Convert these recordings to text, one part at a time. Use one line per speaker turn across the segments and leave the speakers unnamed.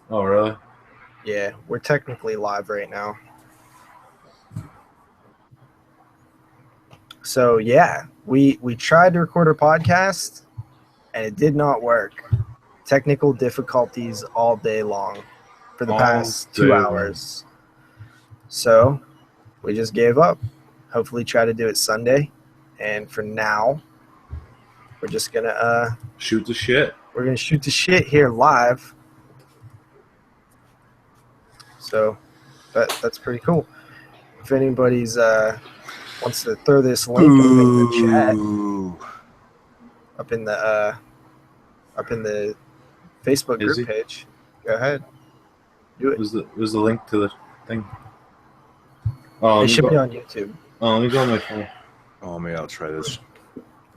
Oh, really?
Yeah, we're technically live right now. So yeah, we tried to record a podcast and it did not work. Technical difficulties all day long for the past 2 hours. So we just gave up. Hopefully try to do it Sunday. And for now, we're just gonna
shoot the shit.
We're gonna shoot the shit here live. So that's pretty cool. If anybody's wants to throw this link in the chat up in the Facebook group page, go ahead. Do it.
Was the link to the thing?
Oh, it should be on YouTube.
Oh, let me go on my phone.
Oh, maybe I'll try this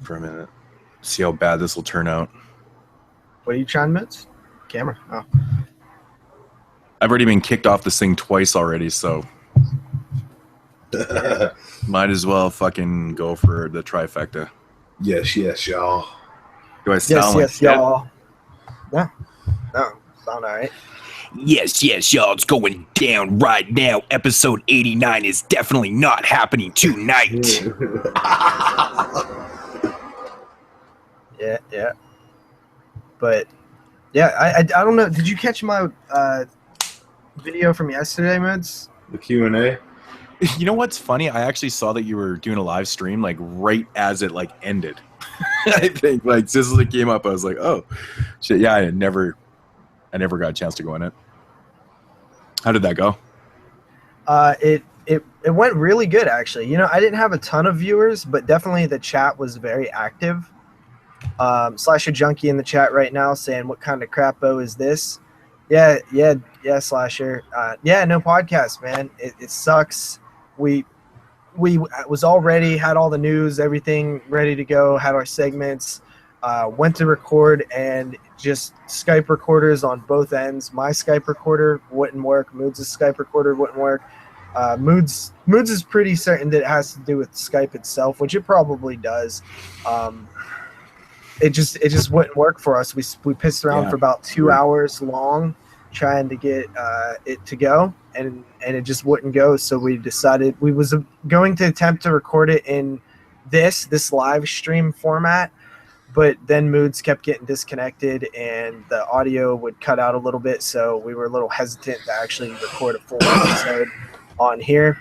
for a minute. See how bad this will turn out.
What are you trying, Mitz? Camera. Oh.
I've already been kicked off this thing twice already, so might as well fucking go for the trifecta.
Yes, y'all.
Do I sound like
y'all? No, sound all right.
Yes, y'all. It's going down right now. Episode 89 is definitely not happening tonight.
Yeah. But yeah, I don't know. Did you catch my video from yesterday, Mids?
The Q&A.
You know what's funny? I actually saw that you were doing a live stream like right as it like ended. I think like just as it came up, I was like, oh shit, yeah, I never got a chance to go in it. How did that go?
It went really good actually. You know, I didn't have a ton of viewers, but definitely the chat was very active. Slasher Junkie in the chat right now saying, "What kind of crapo is this?" Yeah, Slasher. Yeah, no podcast, man. It sucks. We was all ready, had all the news, everything ready to go, had our segments, went to record, and just Skype recorders on both ends. My Skype recorder wouldn't work. Moods' Skype recorder wouldn't work. Moods is pretty certain that it has to do with Skype itself, which it probably does. It just wouldn't work for us. We pissed around for about 2 hours long trying to get it to go, and it just wouldn't go. So we decided we was going to attempt to record it in this live stream format, but then Moods kept getting disconnected and the audio would cut out a little bit. So we were a little hesitant to actually record a full episode on here.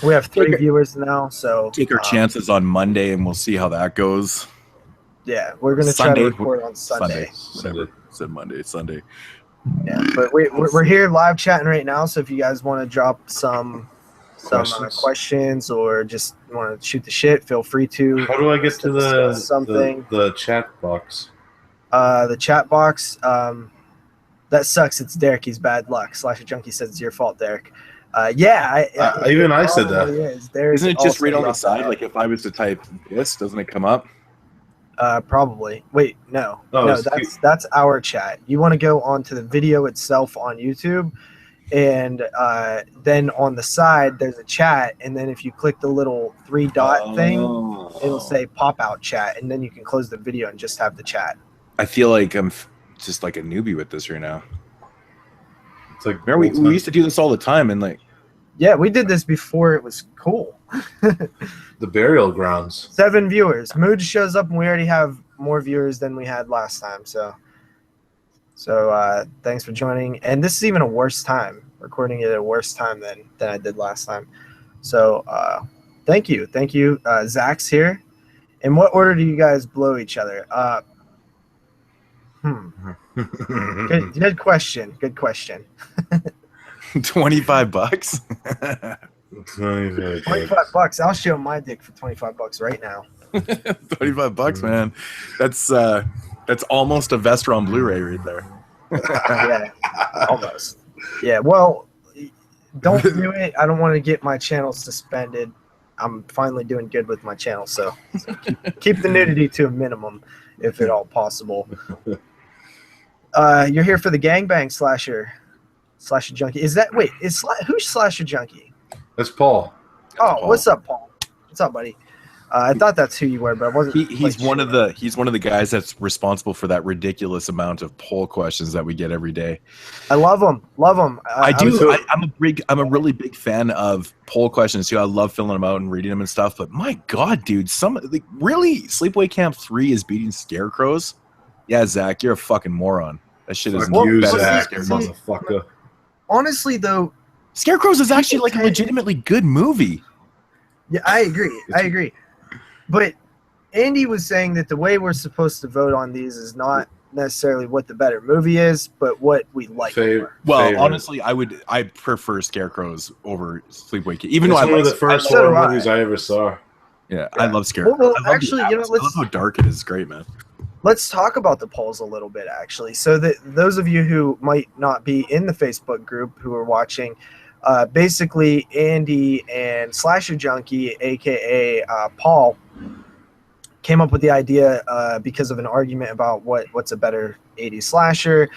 We have 3 viewers now, so
take our chances on Monday, and we'll see how that goes.
Yeah, we're gonna try to record on Sunday.
Whatever. Said Monday, Sunday.
Yeah, but we're here live chatting right now. So if you guys want to drop some questions or just want to shoot the shit, feel free to.
How do I get to the chat box?
The chat box. That sucks. It's Derek. He's bad luck. Slasher Junkie says it's your fault, Derek. Yeah,
I said that.
Isn't it just right on the side? Like if I was to type this, doesn't it come up?
Probably. Wait, no, that's our chat. You want to go onto the video itself on YouTube, and then on the side there's a chat, and then if you click the little 3-dot thing, it'll say pop out chat, and then you can close the video and just have the chat.
I feel like I'm just like a newbie with this right now.
It's like
remember we used to do this all the time, and like
yeah, we did this before it was cool.
The burial grounds.
7 viewers. Mood shows up and we already have more viewers than we had last time. So thanks for joining. And this is even a worse time. Recording it at a worse time than I did last time. So thank you. Zach's here. In what order do you guys blow each other? Good question.
25 bucks.
$25. I'll show my dick for $25 right now.
$25, man. That's almost a Vestron Blu-ray right there.
Yeah, almost. Yeah, well, don't do it. I don't want to get my channel suspended. I'm finally doing good with my channel, so keep the nudity to a minimum, if at all possible. You're here for the gangbang Slasher Junkie. Who's Slasher Junkie?
That's Paul.
What's up, Paul? What's up, buddy? I thought that's who you were, but I wasn't.
He's one of the guys that's responsible for that ridiculous amount of poll questions that we get every day.
I love them.
I'm a really big fan of poll questions too. I love filling them out and reading them and stuff. But my God, dude, really Sleepaway Camp 3 is beating Scarecrows. Yeah, Zach, you're a fucking moron. That shit is
Zach, motherfucker.
Honestly, though,
Scarecrows is actually like a legitimately good movie.
Yeah, I agree. But Andy was saying that the way we're supposed to vote on these is not necessarily what the better movie is, but what we like.
Honestly, I prefer Scarecrows over Sleepaway Camp. Even
it's
though
one of the first horror movies I ever saw.
Yeah, I love Scarecrows.
Well, actually, I love
how dark it is. It's great, man.
Let's talk about the polls a little bit, actually. So that those of you who might not be in the Facebook group who are watching, basically Andy and Slasher Junkie, aka Paul, came up with the idea because of an argument about what's a better 80s slasher,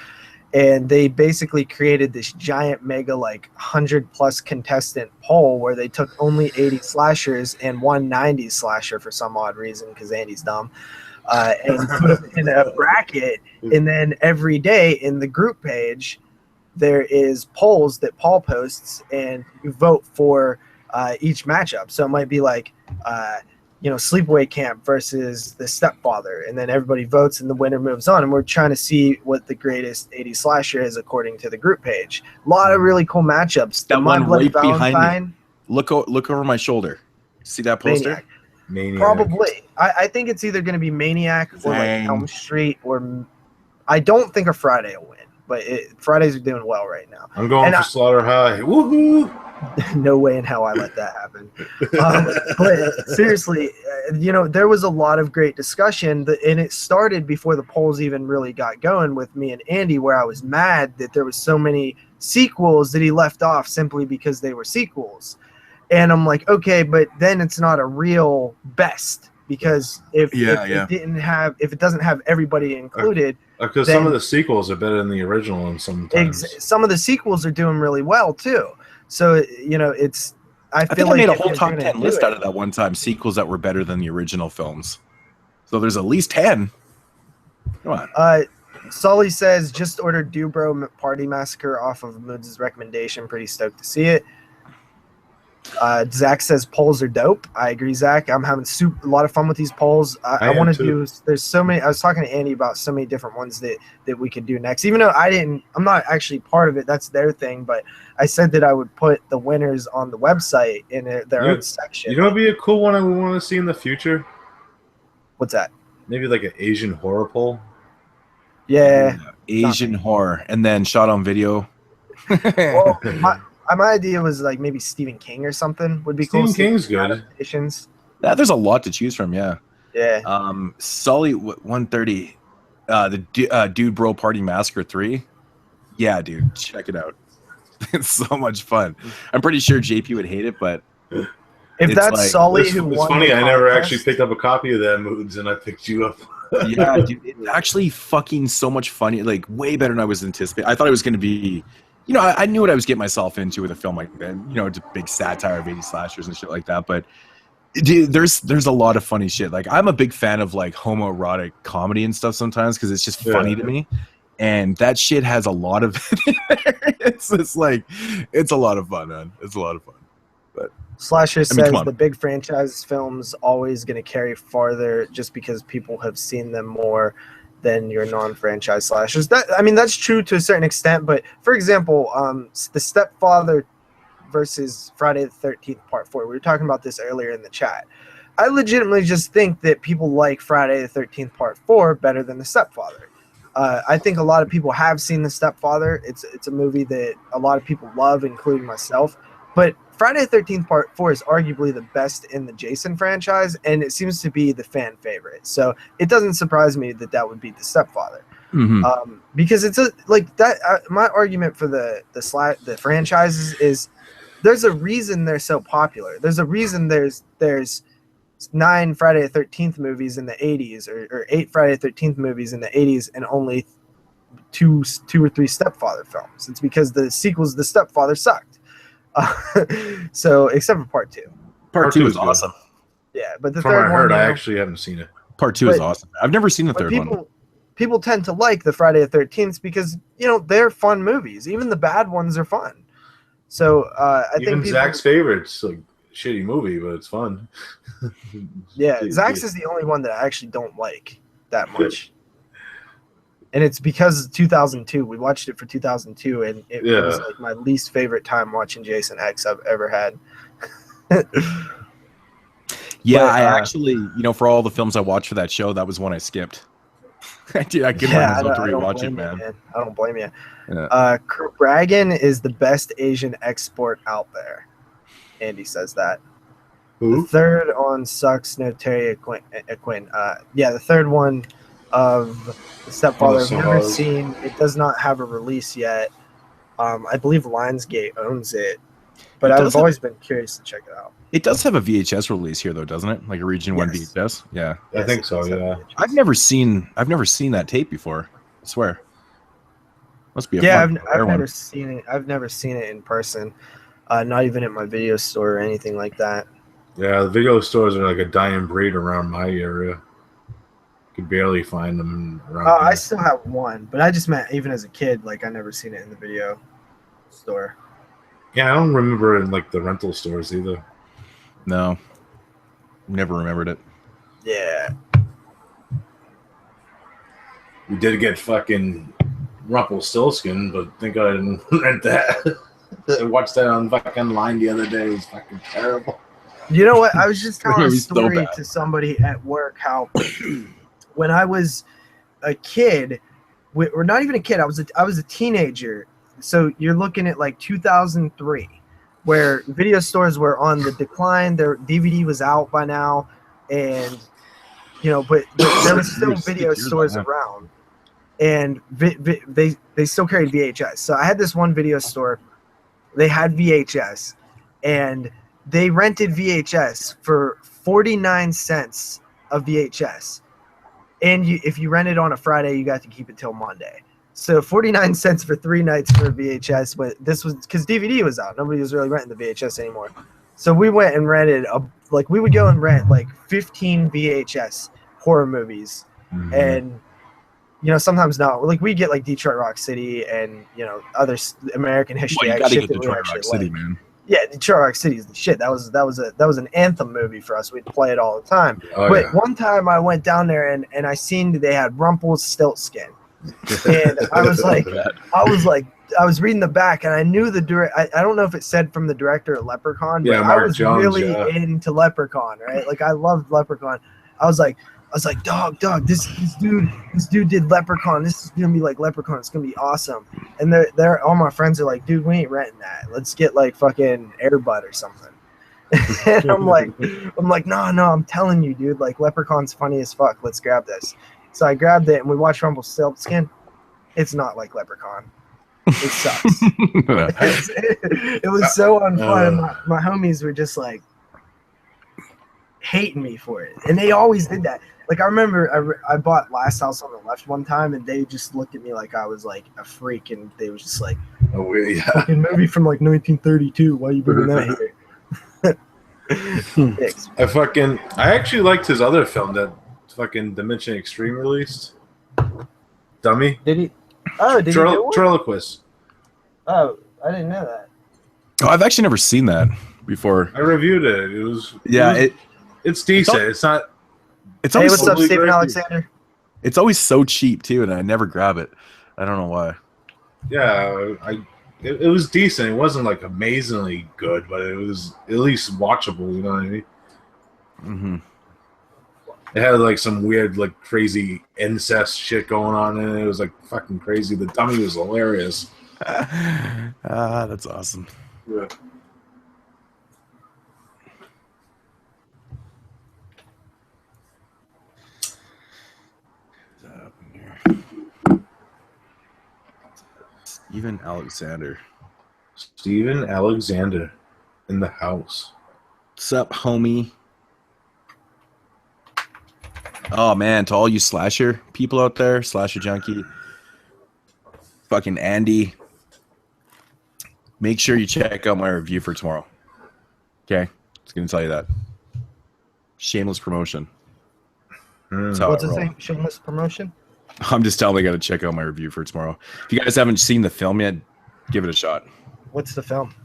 and they basically created this giant mega 100+ contestant poll where they took only 80s slashers and one 90s slasher for some odd reason because Andy's dumb, and put them in a bracket, and then every day in the group page there is polls that Paul posts, and you vote for each matchup. So it might be Sleepaway Camp versus The Stepfather, and then everybody votes and the winner moves on. And we're trying to see what the greatest 80s slasher is according to the group page. A lot of really cool matchups.
That one right behind me. Look over my shoulder. See that poster?
Maniac. Probably. I think it's either going to be Maniac or Elm Street, or I don't think a Friday will win, but Fridays are doing well right now.
I'm going for Slaughter High. Woohoo!
No way in hell I let that happen. But seriously, there was a lot of great discussion, and it started before the polls even really got going with me and Andy, where I was mad that there was so many sequels that he left off simply because they were sequels. And I'm like, okay, but then it's not a real best, because if it doesn't have everybody included,
because some of the sequels are better than the original, and sometimes
some of the sequels are doing really well too. So it's. I think
I made a whole top 10 list out of that one time. Sequels that were better than the original films. So there's at least 10. Come on.
Sully says just ordered Dubro Party Massacre off of Moods' recommendation. Pretty stoked to see it. Zach says polls are dope. I agree, Zach. I'm having a lot of fun with these polls. I want to do. There's so many. I was talking to Andy about so many different ones that we could do next. Even though I'm not actually part of it. That's their thing. But I said that I would put the winners on the website in their own section.
You know, what'd be a cool one I would want to see in the future.
What's that? Maybe
like an Asian horror poll.
Yeah,
Asian horror, and then shot on video.
Well, my idea was maybe Stephen King or something would be cool.
Stephen King's good.
Adaptations.
Yeah, there's a lot to choose from. Yeah.
Yeah.
Sully 130, the Dude Bro Party Massacre 3. Yeah, dude, check it out. It's so much fun. I'm pretty sure JP would hate it, but
if that's Sully who won,
it's funny. I never actually picked up a copy of that Moods, and I picked you up.
Yeah, dude, it's actually fucking so much funny. Way better than I was anticipating. I thought it was going to be. I knew what I was getting myself into with a film like that. It's a big satire of 80s slashers and shit like that. But dude, there's a lot of funny shit. I'm a big fan of homoerotic comedy and stuff sometimes because it's just funny to me. And that shit has a lot of it's just it's a lot of fun, man. It's a lot of fun. But
Slasher says the big franchise films always going to carry farther just because people have seen them more than your non-franchise slashers. That's true to a certain extent, but for example, The Stepfather versus Friday the 13th Part 4. We were talking about this earlier in the chat. I legitimately just think that people like Friday the 13th Part 4 better than The Stepfather. I think a lot of people have seen The Stepfather. It's a movie that a lot of people love, including myself. But Friday the 13th Part 4 is arguably the best in the Jason franchise, and it seems to be the fan favorite. So it doesn't surprise me that would be The Stepfather.
Mm-hmm.
Because it's my argument for the franchises is there's a reason they're so popular. There's a reason there's 9 Friday the 13th movies in the 80s or 8 Friday the 13th movies in the 80s and only two or three Stepfather films. It's because the sequels to The Stepfather sucked. So except for Part 2.
Part 2 is awesome.
Yeah, but the
From
third
what I heard,
one,
I actually haven't seen it.
Part 2 is awesome. I've never seen the third one.
People tend to like the Friday the 13th because they're fun movies. Even the bad ones are fun. So I think
Zach's favorite's like shitty movie, but it's fun.
Yeah, Zach's is the only one that I actually don't like that much. And it's because 2002. We watched it for 2002, and it was like my least favorite time watching Jason X I've ever had.
Yeah, I actually, for all the films I watched for that show, that was one I skipped. I couldn't bring myself to rewatch it, man.
I don't blame you.
Yeah.
Craven is the best Asian export out there. Andy says that.
Who?
The third on sucks, no Terry Aquin. The third one of The Stepfather. I've never seen. It does not have a release yet. I believe Lionsgate owns it, but I've always been curious to check it out.
It does have a VHS release here, though, doesn't it? Like a Region 1 VHS. Yeah,
I think so. Yeah,
I've never seen that tape before. I swear. Must be a
I've never seen it. I've never seen it in person. Not even at my video store or anything like that.
Yeah, the video stores are like a dying breed around my area. You could barely find them around here.
I still have one, but I just meant even as a kid, like I never seen it in the video store.
Yeah, I don't remember it in like the rental stores either.
No. Never remembered it.
Yeah.
We did get fucking Rumpelstiltskin, but thank God I didn't rent that. I watched that on fucking line the other day. It was fucking terrible.
You know what? I was just telling a story to somebody at work how when I was a kid, or not even a kid, I was a teenager. So you're looking at like 2003, where video stores were on the decline. Their DVD was out by now, and but there were still video stores around, and they still carried VHS. So I had this one video store. They had VHS, and they rented VHS for 49 cents a VHS. And if you rented on a Friday, you got to keep it till Monday. So 49 cents for 3 nights for VHS. But this was because DVD was out. Nobody was really renting the VHS anymore. So we went and rented we would go and rent like 15 VHS horror movies. Mm-hmm. And sometimes not. Like we get like Detroit Rock City and other American History.
Well, you gotta get Detroit Rock City, man.
Yeah, Detroit Rock City is the shit. That was an anthem movie for us. We'd play it all the time. One time I went down there and I seen they had Rumpelstiltskin, and I was reading the back and I knew the director. I don't know if it said from the director of Leprechaun, but I was really into Leprechaun, right? Like I loved Leprechaun. I was like, dog, this dude did Leprechaun. This is gonna be like Leprechaun. It's gonna be awesome. And they're all my friends are like, dude, we ain't renting that. Let's get like fucking Air Bud or something. And I'm like, no, I'm telling you, dude, like Leprechaun's funny as fuck. Let's grab this. So I grabbed it and we watched Rumpelstiltskin. It's not like Leprechaun. It sucks. It was so unfun. My homies were just like hating me for it, and they always did that. Like I remember I bought Last House on the Left one time, and they just looked at me like I was like a freak, and they was just like, "Oh yeah, fucking movie from like 1932. Why are you bringing that here?"
I actually liked his other film that fucking Dimension Extreme released. Dummy.
Did he? Oh, did he?
Ventriloquist.
Oh, I didn't know that.
Oh, I've actually never seen that before.
I reviewed it. It was it's decent. It's not.
It's always
what's up, Stephen Alexander?
It's always so cheap too, and I never grab it. I don't know why.
Yeah, it was decent. It wasn't like amazingly good, but it was at least watchable. You know what I mean?
Mm-hmm.
It had like some weird, like crazy incest shit going on in it. It was like fucking crazy. The dummy was hilarious.
That's awesome.
Yeah. Steven Alexander in the house.
What's up, homie? Oh man, to all you slasher people out there, slasher junkie, fucking Andy, make sure you check out my review for tomorrow. Okay, just gonna tell you that. Shameless promotion.
Mm.
how
What's
I
his
roll.
name? Shameless promotion.
I'm just telling you, I got to check out my review for tomorrow. If you guys haven't seen the film yet, give it a shot.
What's the film?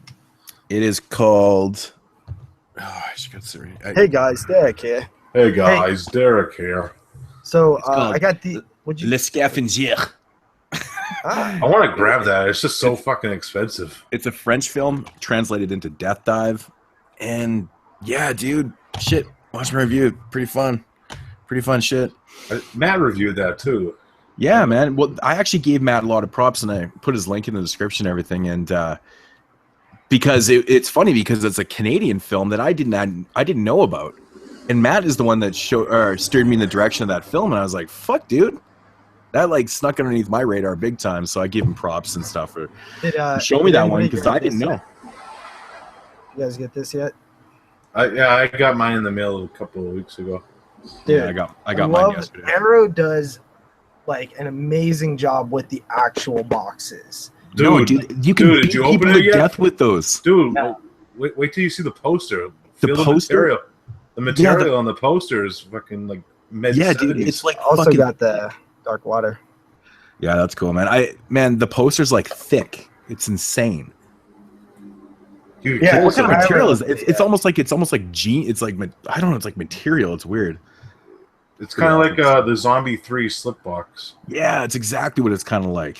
It is called. Oh, I should get sorry.
Hey guys, Derek here.
Hey guys, Derek here.
So
called
I got the. Would you?
Le Scavenger.
Ah,
I want to grab that. It's just so fucking expensive.
It's a French film translated into Death Dive, and yeah, dude, shit. Watch my review. Pretty fun shit.
Matt reviewed that too.
Yeah, man. Well, I actually gave Matt a lot of props, and I put his link in the description and everything. And because it's funny because it's a Canadian film that I didn't know about, and Matt is the one that steered me in the direction of that film, and I was like, "Fuck, dude." That like snuck underneath my radar big time, so I gave him props and stuff for show me
did
that one
anybody
because
get
I didn't
this
know.
yet? You guys get this yet?
I got mine in the mail a couple of weeks ago.
Dude,
Yeah, I got mine yesterday.
Arrow does like an amazing job with the actual boxes.
Dude,
You can
did
beat
you
people
open
to
it yet?
death with those.
Dude,
No.
wait till you see the poster.
The
Feel
poster?
material. The material on the poster is fucking like mid.
Yeah, dude, it's like
Also
fucking.
got the Dark Water.
Yeah, that's cool, man. The poster's like thick. It's insane.
Dude,
Yeah,
What kind of
I
material
haven't-
is it? It's almost like it's like I don't know. It's like material. It's weird.
It's kind of like the Zombie 3 slip box.
Yeah, it's exactly what it's kind of like.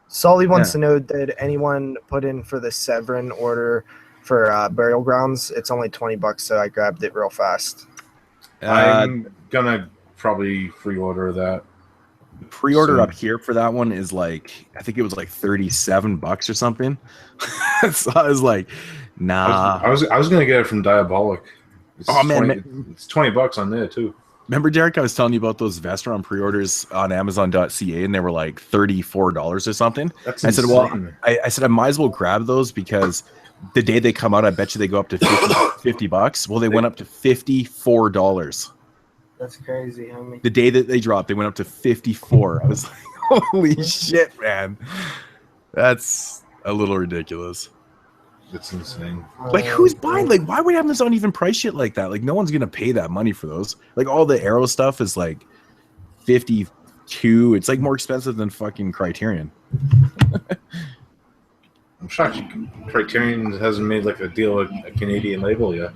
Sully wants to know, did anyone put in for the Severin order for Burial Grounds? It's only $20, so I grabbed it real fast.
I'm gonna probably pre-order that.
Pre-order
So-
up here for that one is like I think it was like $37 or something. So I was like, nah.
I was gonna get it from Diabolic. It's
Oh, man,
20, it's $20 on there too.
Remember, Derek, I was telling you about those Vestron pre-orders on Amazon.ca, and they were like $34 or something.
That's
I
insane.
said, well, I said I might as well grab those because the day they come out, I bet you they go up to $50. Well, they went up to $54.
That's crazy, homie.
The day that they dropped, they went up to 54. I was like, holy shit, man. That's a little ridiculous.
It's insane.
Like, who's buying? Like, why would Amazon even price shit like that? Like, no one's gonna pay that money for those. Like, all the Arrow stuff is like 52. It's like more expensive than fucking Criterion.
I'm shocked Criterion hasn't made like a deal with a Canadian label yet.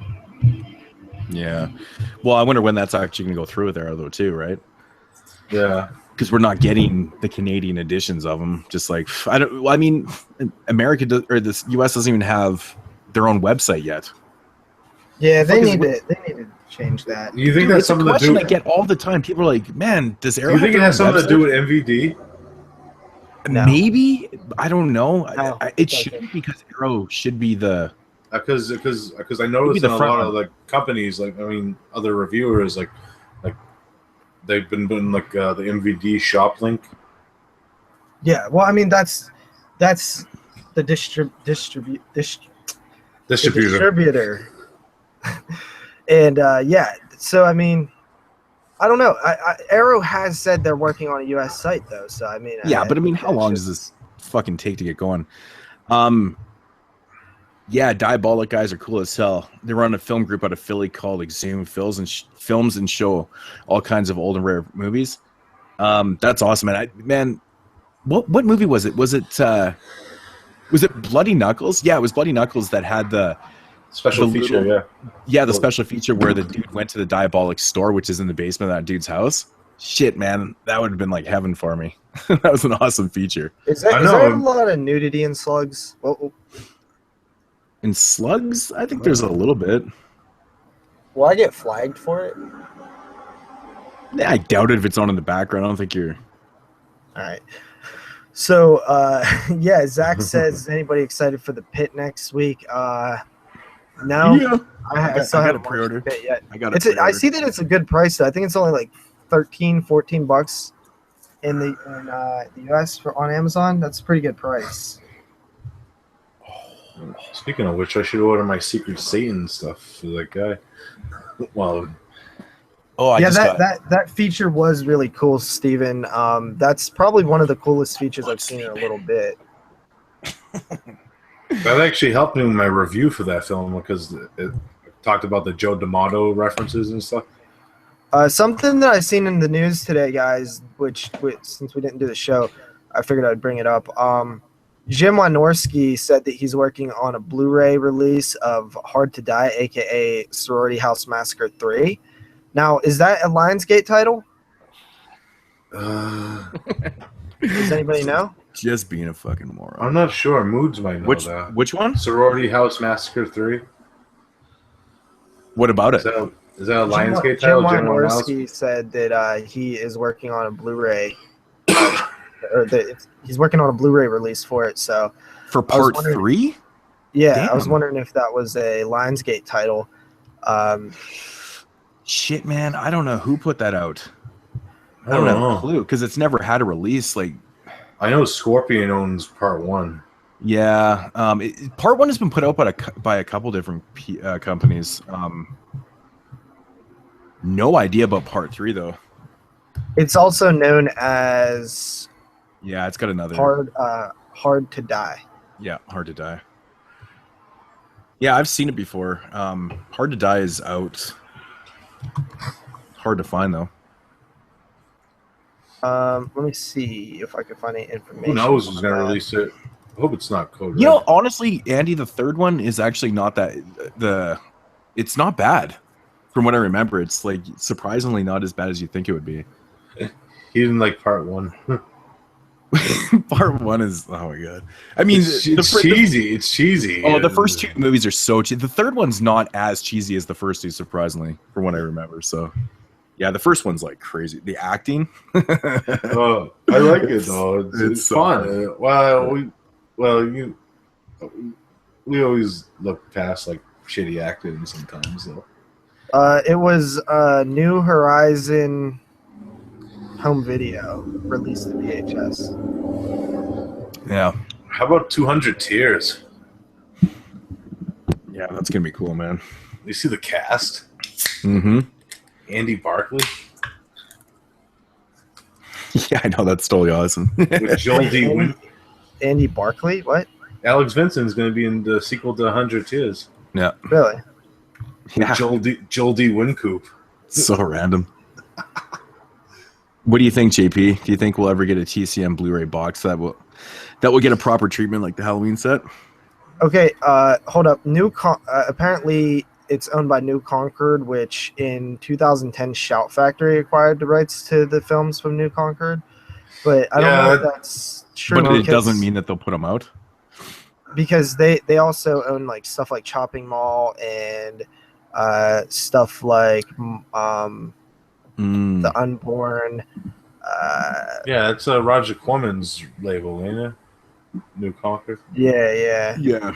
Yeah. Well, I wonder when that's actually gonna go through with Arrow though, too, right?
Yeah.
Because we're not getting the Canadian editions of them. Just like I mean, America or the U.S. doesn't even have their own website yet.
Yeah, they
Fuck is
need
it-
to change that.
You think
Dude,
that's
it's a
something to
question
do?
I get all the time. People are like, "Man, does Arrow?"
You think it
have
has
their own
something to do
website?"
with MVD?
No.
Maybe, I don't know.
No,
It
it
should
doesn't.
because Arrow should be the.
Because I
Maybe
noticed
the
in a
front
lot
one.
of like companies, like I mean, other reviewers, like they've been doing like the MVD shop link.
Yeah, well, I mean that's the
Distributor.
distributor. And yeah, so I mean, I don't know. Arrow has said they're working on a U.S. site though, so I mean,
Yeah, but I mean, how
that
long
should-
does this fucking take to get going? Yeah, Diabolic guys are cool as hell. They run a film group out of Philly called Exhume Films and show all kinds of old and rare movies. That's awesome, man. What movie was it? Was it Bloody Knuckles? Yeah, it was Bloody Knuckles that had the
Special
The
feature,
little-
yeah.
the special feature where the dude went to the Diabolic store, which is in the basement of that dude's house. Shit, man, that would have been like heaven for me. That was an awesome feature.
Is
I
there
know.
a lot of nudity in Slugs? Well,
In Slugs, I think there's a little bit.
will I get flagged for it?
Yeah, I doubt it if it's on in the background. I don't think you're.
All right. So, yeah, Zach says, is anybody excited for the pit next week? No,
Yeah,
I still
I got
haven't
a pre-order.
watched the pit yet.
I got
It's I see that it's a good price though. I think it's only like $13-14 in the US on Amazon. That's a pretty good price.
Speaking of which, I should order my Secret Satan stuff for that guy. Well,
Oh,
Yeah, that feature was really cool, Steven. That's probably one of the coolest features I've seen in a little bit.
that actually helped me in my review for that film because it talked about the Joe D'Amato references and stuff.
Something that I seen in the news today, guys, which since we didn't do the show, I figured I'd bring it up. Jim Wynorski said that he's working on a Blu-ray release of Hard to Die, aka Sorority House Massacre 3. Now, is that a Lionsgate title? Does anybody know?
Just being a fucking moron.
I'm not sure. Moods might know that.
Which one?
Sorority House Massacre 3.
What about it?
Is that a Lionsgate title?
Jim Wynorski said that he is working on a Blu-ray, or that he's working on a Blu-ray release for it. So
For part 3?
Yeah,
Damn.
I was wondering if that was a Lionsgate title.
Shit, man, I don't know who put that out. I don't have a clue because it's never had a release. Like,
I know Scorpion owns part 1.
yeah, part 1 has been put out by a couple different companies. No idea about part 3 though.
It's also known as
Yeah, it's got another
Hard to Die.
Yeah, Hard to Die. Yeah, I've seen it before. Hard to Die is out. Hard to find though.
Let me see if I can find any information.
Who knows who's going to release it? I hope it's not Code Red.
You know, honestly, Andy, the third one is actually not that it's not bad. From what I remember, it's like surprisingly not as bad as you think it would be.
He didn't like part 1.
Part 1 is, oh my god. I mean,
it's cheesy. It's cheesy.
Oh, the first 2 movies are so cheesy. The third one's not as cheesy as the first 2, surprisingly, from what I remember. So, yeah, the first one's like crazy. The acting.
Oh, I like it though. It's fun. We always look past like shitty acting sometimes though.
It was New Horizon home video released to VHS.
Yeah.
How about 200 Tears?
Yeah, that's gonna be cool, man.
You see the cast?
Mm-hmm.
Andy Barclay
Yeah, I know, that's totally awesome.
with Joel D. Win.
Andy Barclay? What?
Alex Vincent's going to be in the sequel to 100 Tears.
Yeah.
Really?
Yeah.
Joel D. Wincoop.
So random. What do you think, JP? Do you think we'll ever get a TCM Blu-ray box that will get a proper treatment like the Halloween set?
Okay, hold up. Apparently it's owned by New Concord, which in 2010 Shout Factory acquired the rights to the films from New Concord. But I don't know if that's true.
But it doesn't mean that they'll put them out?
Because they also own like stuff like Chopping Mall and stuff like The Unborn.
Yeah, it's Roger Corman's label, ain't it? New Concord.
Yeah.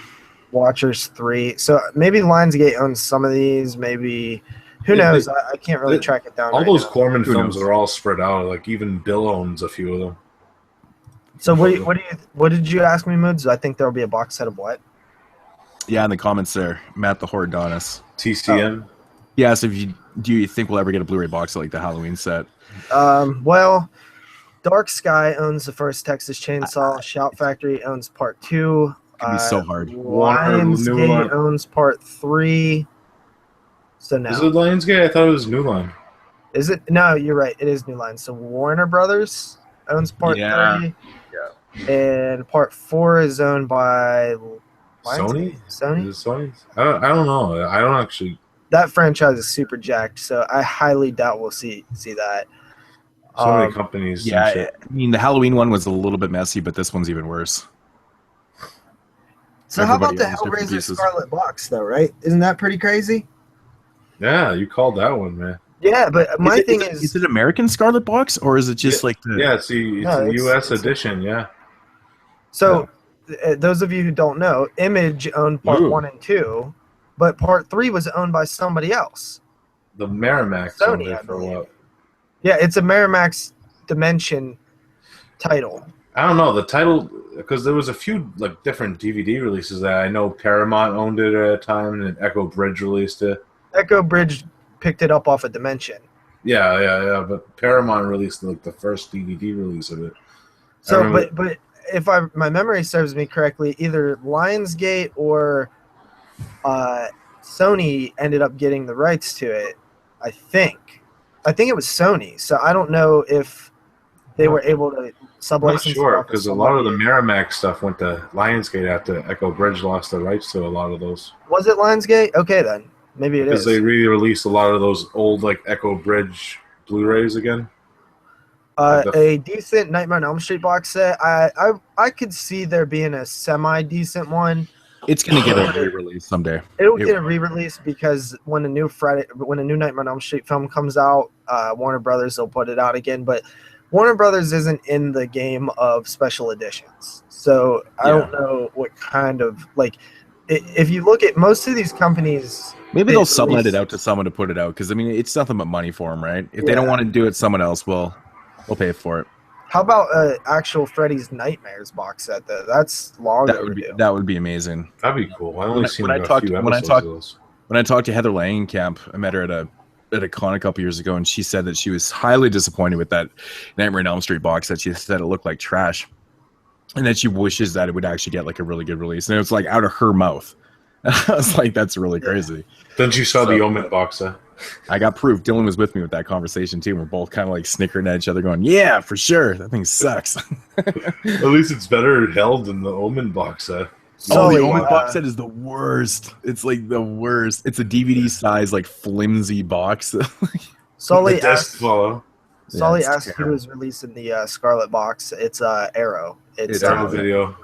Watchers 3. So maybe Lionsgate owns some of these. Maybe who knows? I can't really track it down.
All those Corman films are all spread out. Like even Bill owns a few of them.
So what did you ask me, Moods? I think there'll be a box set of what?
Yeah, in the comments there, Matt the Horde Donis.
TCM.
Yeah, so do you think we'll ever get a Blu-ray box set like the Halloween set?
Well, Dark Sky owns the first Texas Chainsaw. Shout Factory owns part 2.
It'd be so hard.
Lionsgate owns part 3. So now
Is it Lionsgate? I thought it was New Line.
Is it? No, you're right. It is New Line. So Warner Brothers owns part 3. Yeah. And part 4 is owned by
Sony?
Sony?
Is it Sony? I don't know. I don't actually.
That franchise is super jacked, so I highly doubt we'll see that.
So many companies.
Yeah, I mean, the Halloween one was a little bit messy, but this one's even worse.
So how about the Hellraiser Scarlet Box, though, right? Isn't that pretty crazy?
Yeah, you called that one, man.
Yeah, but my thing is...
Is it American Scarlet Box, or is it just like the...
Yeah, it's a U.S. edition, yeah.
So, those of you who don't know, Image owned part 1 and 2, but part 3 was owned by somebody else.
The Miramax
Sony,
owned it for a while.
Yeah, it's a Miramax Dimension title.
I don't know the title because there was a few like different DVD releases that I know Paramount owned it at a time, and Echo Bridge released it. Echo
Bridge picked it up off of Dimension.
Yeah. But Paramount released like the first DVD release of it.
So, but if my memory serves me correctly, either Lionsgate or Sony ended up getting the rights to it, I think. I think it was Sony. So I don't know if they were able to
I'm not
sub-license.
sure,
it off of
because a lot of the
somebody.
Merrimack stuff went to Lionsgate after Echo Bridge lost the rights to a lot of those.
Was it Lionsgate? Okay, then maybe it
Because
is.
they re-released a lot of those old like Echo Bridge Blu-rays again.
A decent Nightmare on Elm Street box set. I could see there being a semi-decent one.
It's gonna get a re-release someday.
It'll get a re-release because when a new Nightmare on Elm Street film comes out, Warner Brothers will put it out again. But Warner Brothers isn't in the game of special editions, so I don't know what kind of like. If you look at most of these companies,
Maybe they'll sublet it out to someone to put it out, because I mean it's nothing but money for them, right? If they don't want to do it, someone else will. We'll pay for it.
How about actual Freddy's Nightmares box set? That's long overdue.
That would be amazing.
That'd be cool. I only seen
when I
a
talked
few
when I
episodes
talked
of those.
when I talked to Heather Langenkamp, I met her at a con a couple years ago, and she said that she was highly disappointed with that Nightmare on Elm Street box set. She said it looked like trash, and that she wishes that it would actually get like a really good release. And it was like out of her mouth. I was like, that's really crazy.
Then you saw the Omen box set.
I got proof. Dylan was with me with that conversation too. We're both kind of like snickering at each other, going, "Yeah, for sure. That thing sucks."
At least it's better held than the Omen box set.
The Omen box set is the worst. It's like the worst. It's a DVD size, like flimsy box.
Sully asked who was releasing the Scarlet box. It's Arrow. It's
Arrow Video.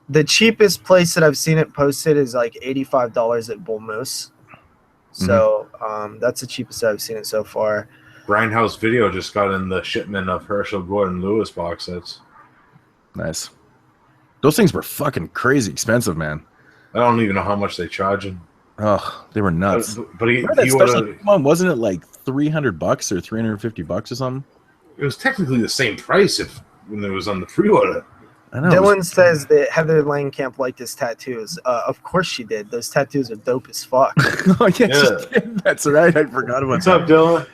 The cheapest place that I've seen it posted is like $85 at Bull Moose. So that's the cheapest I've seen it so far.
Grindhouse Video just got in the shipment of Hershel Gordon Lewis box sets.
Nice. Those things were fucking crazy expensive, man.
I don't even know how much they charge him.
Oh, they were nuts.
But he
wasn't it like $300 or $350 or something?
It was technically the same price when it was on the pre-order.
I know.
Dylan says that Heather Langenkamp liked his tattoos. Of course she did. Those tattoos are dope as fuck.
Oh, yeah. She did. That's right. I forgot about
What's up, Dylan?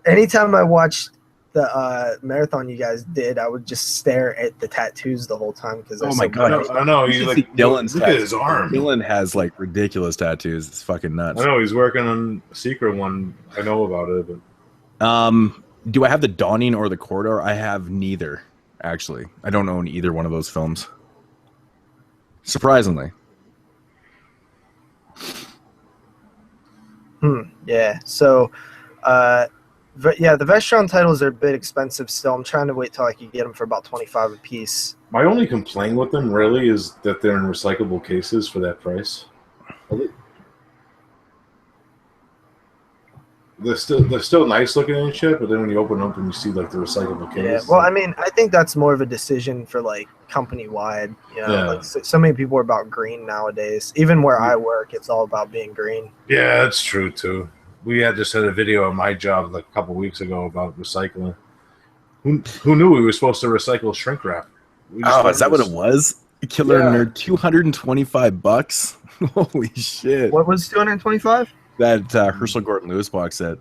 Anytime I watched the marathon you guys did, I would just stare at the tattoos the whole time.
Oh my god!
I know. He's like
Dylan's
look at his arm.
Dylan has like ridiculous tattoos. It's fucking nuts.
I know he's working on a secret one. I know about it. But
do I have the Dawning or the Corridor? I have neither. Actually, I don't own either one of those films. Surprisingly.
Yeah. So, the Vestron titles are a bit expensive still. I'm trying to wait till I can get them for about $25 a piece.
My only complaint with them really is that they're in recyclable cases for that price. They're still nice looking and shit, but then when you open them up and you see like the recyclable case.
Yeah, well, I mean, I think that's more of a decision for like company wide. You know, like so many people are about green nowadays. Even where I work, it's all about being green.
Yeah, that's true too. We just had a video at my job like a couple weeks ago about recycling. Who knew we were supposed to recycle shrink wrap?
Oh, is that what it was? Killer Nerd, $225. Holy shit!
What was $225?
That Hershel Gordon Lewis box set.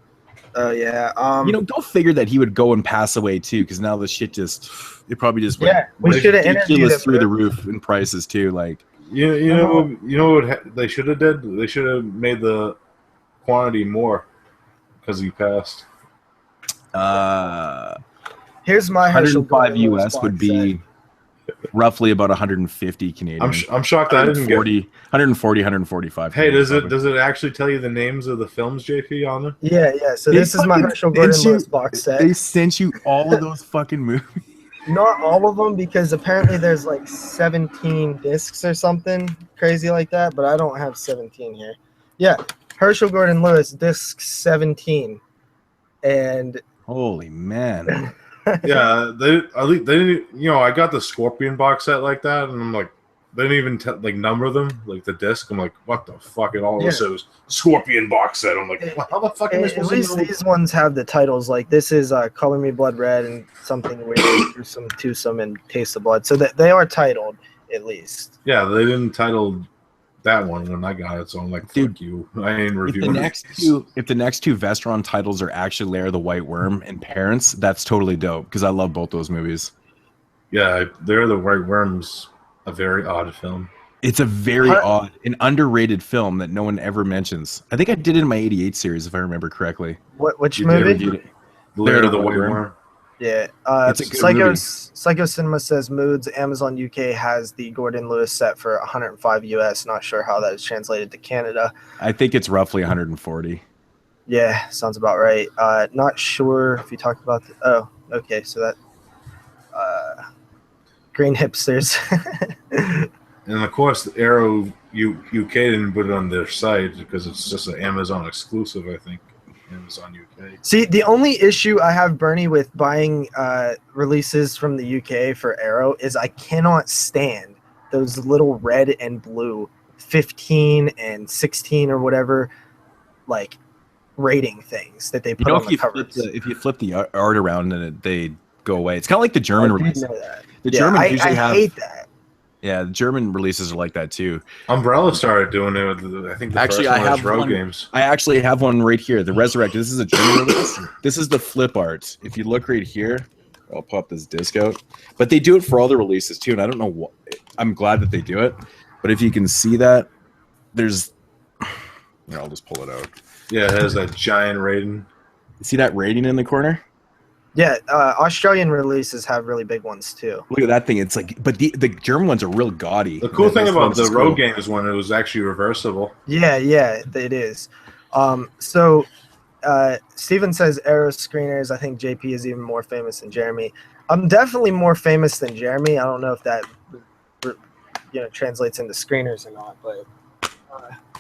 Oh yeah.
Go figure that he would go and pass away too, because now the shit it probably just
went
ridiculous through the roof in prices too. Like
you know what they should have did? They should have made the quantity more because he passed.
Here's my
105 US would be roughly about 150 Canadian.
I'm shocked I didn't get
140, 145.
Hey, does it actually tell you the names of the films, JP, on it?
Yeah. So this is my Hershel Gordon Lewis box set.
They sent you all of those fucking movies.
Not all of them, because apparently there's like 17 discs or something crazy like that, but I don't have 17 here. Yeah, Hershel Gordon Lewis, disc 17. And
holy man.
Yeah, they didn't. I got the Scorpion box set like that, and I'm like, they didn't even number them, like the disc. I'm like, what the fuck? And all of this was Scorpion box set. I'm like, how the fuck am I supposed to know?
At least these ones have the titles. Like this is Color Me Blood Red and something weird, Gruesome, Twosome, and Taste of Blood. So that they are titled at least.
Yeah, they didn't title that one when I got it, so I'm like, fuck you. I ain't reviewing
if the next two Vestron titles are actually Lair the White Worm and Parents, that's totally dope, because I love both those movies.
Yeah, Lair the White Worm's a very odd film.
It's a very odd and underrated film that no one ever mentions. I think I did it in my 88 series, if I remember correctly.
Which movie?
Lair of the White Worm.
Yeah.
It's a good movie.
Psycho Cinema says Moods. Amazon UK has the Gordon Lewis set for 105 US. Not sure how that is translated to Canada.
I think it's roughly 140.
Yeah, sounds about right. Not sure if you talked about oh, okay, so that green hipsters.
And of course, Arrow UK didn't put it on their site because it's just an Amazon exclusive, I think. Amazon UK.
See, the only issue I have, Bernie, with buying releases from the UK for Arrow is I cannot stand those little red and blue 15 and 16 or whatever, like, rating things that they put on the covers.
If you flip the art around and they go away, it's kind of like the German release. The Germans usually have. I hate that. Yeah, the German releases are like that too.
Umbrella started doing it with, I think, the first one was Road Games.
I actually have one right here. The Resurrected. This is a German release. This is the flip art. If you look right here, I'll pop this disc out. But they do it for all the releases too, and I don't know what. I'm glad that they do it. But if you can see that, there's. Here, I'll just pull it out.
Yeah, it has that giant rating.
See that rating in the corner?
Yeah, Australian releases have really big ones too.
Look at that thing. It's like, but the German ones are real gaudy.
The cool thing about the Road Games one, it was actually reversible.
Yeah, it is. So Steven says Arrow screeners. I think JP is even more famous than Jeremy. I'm definitely more famous than Jeremy. I don't know if that translates into screeners or not, but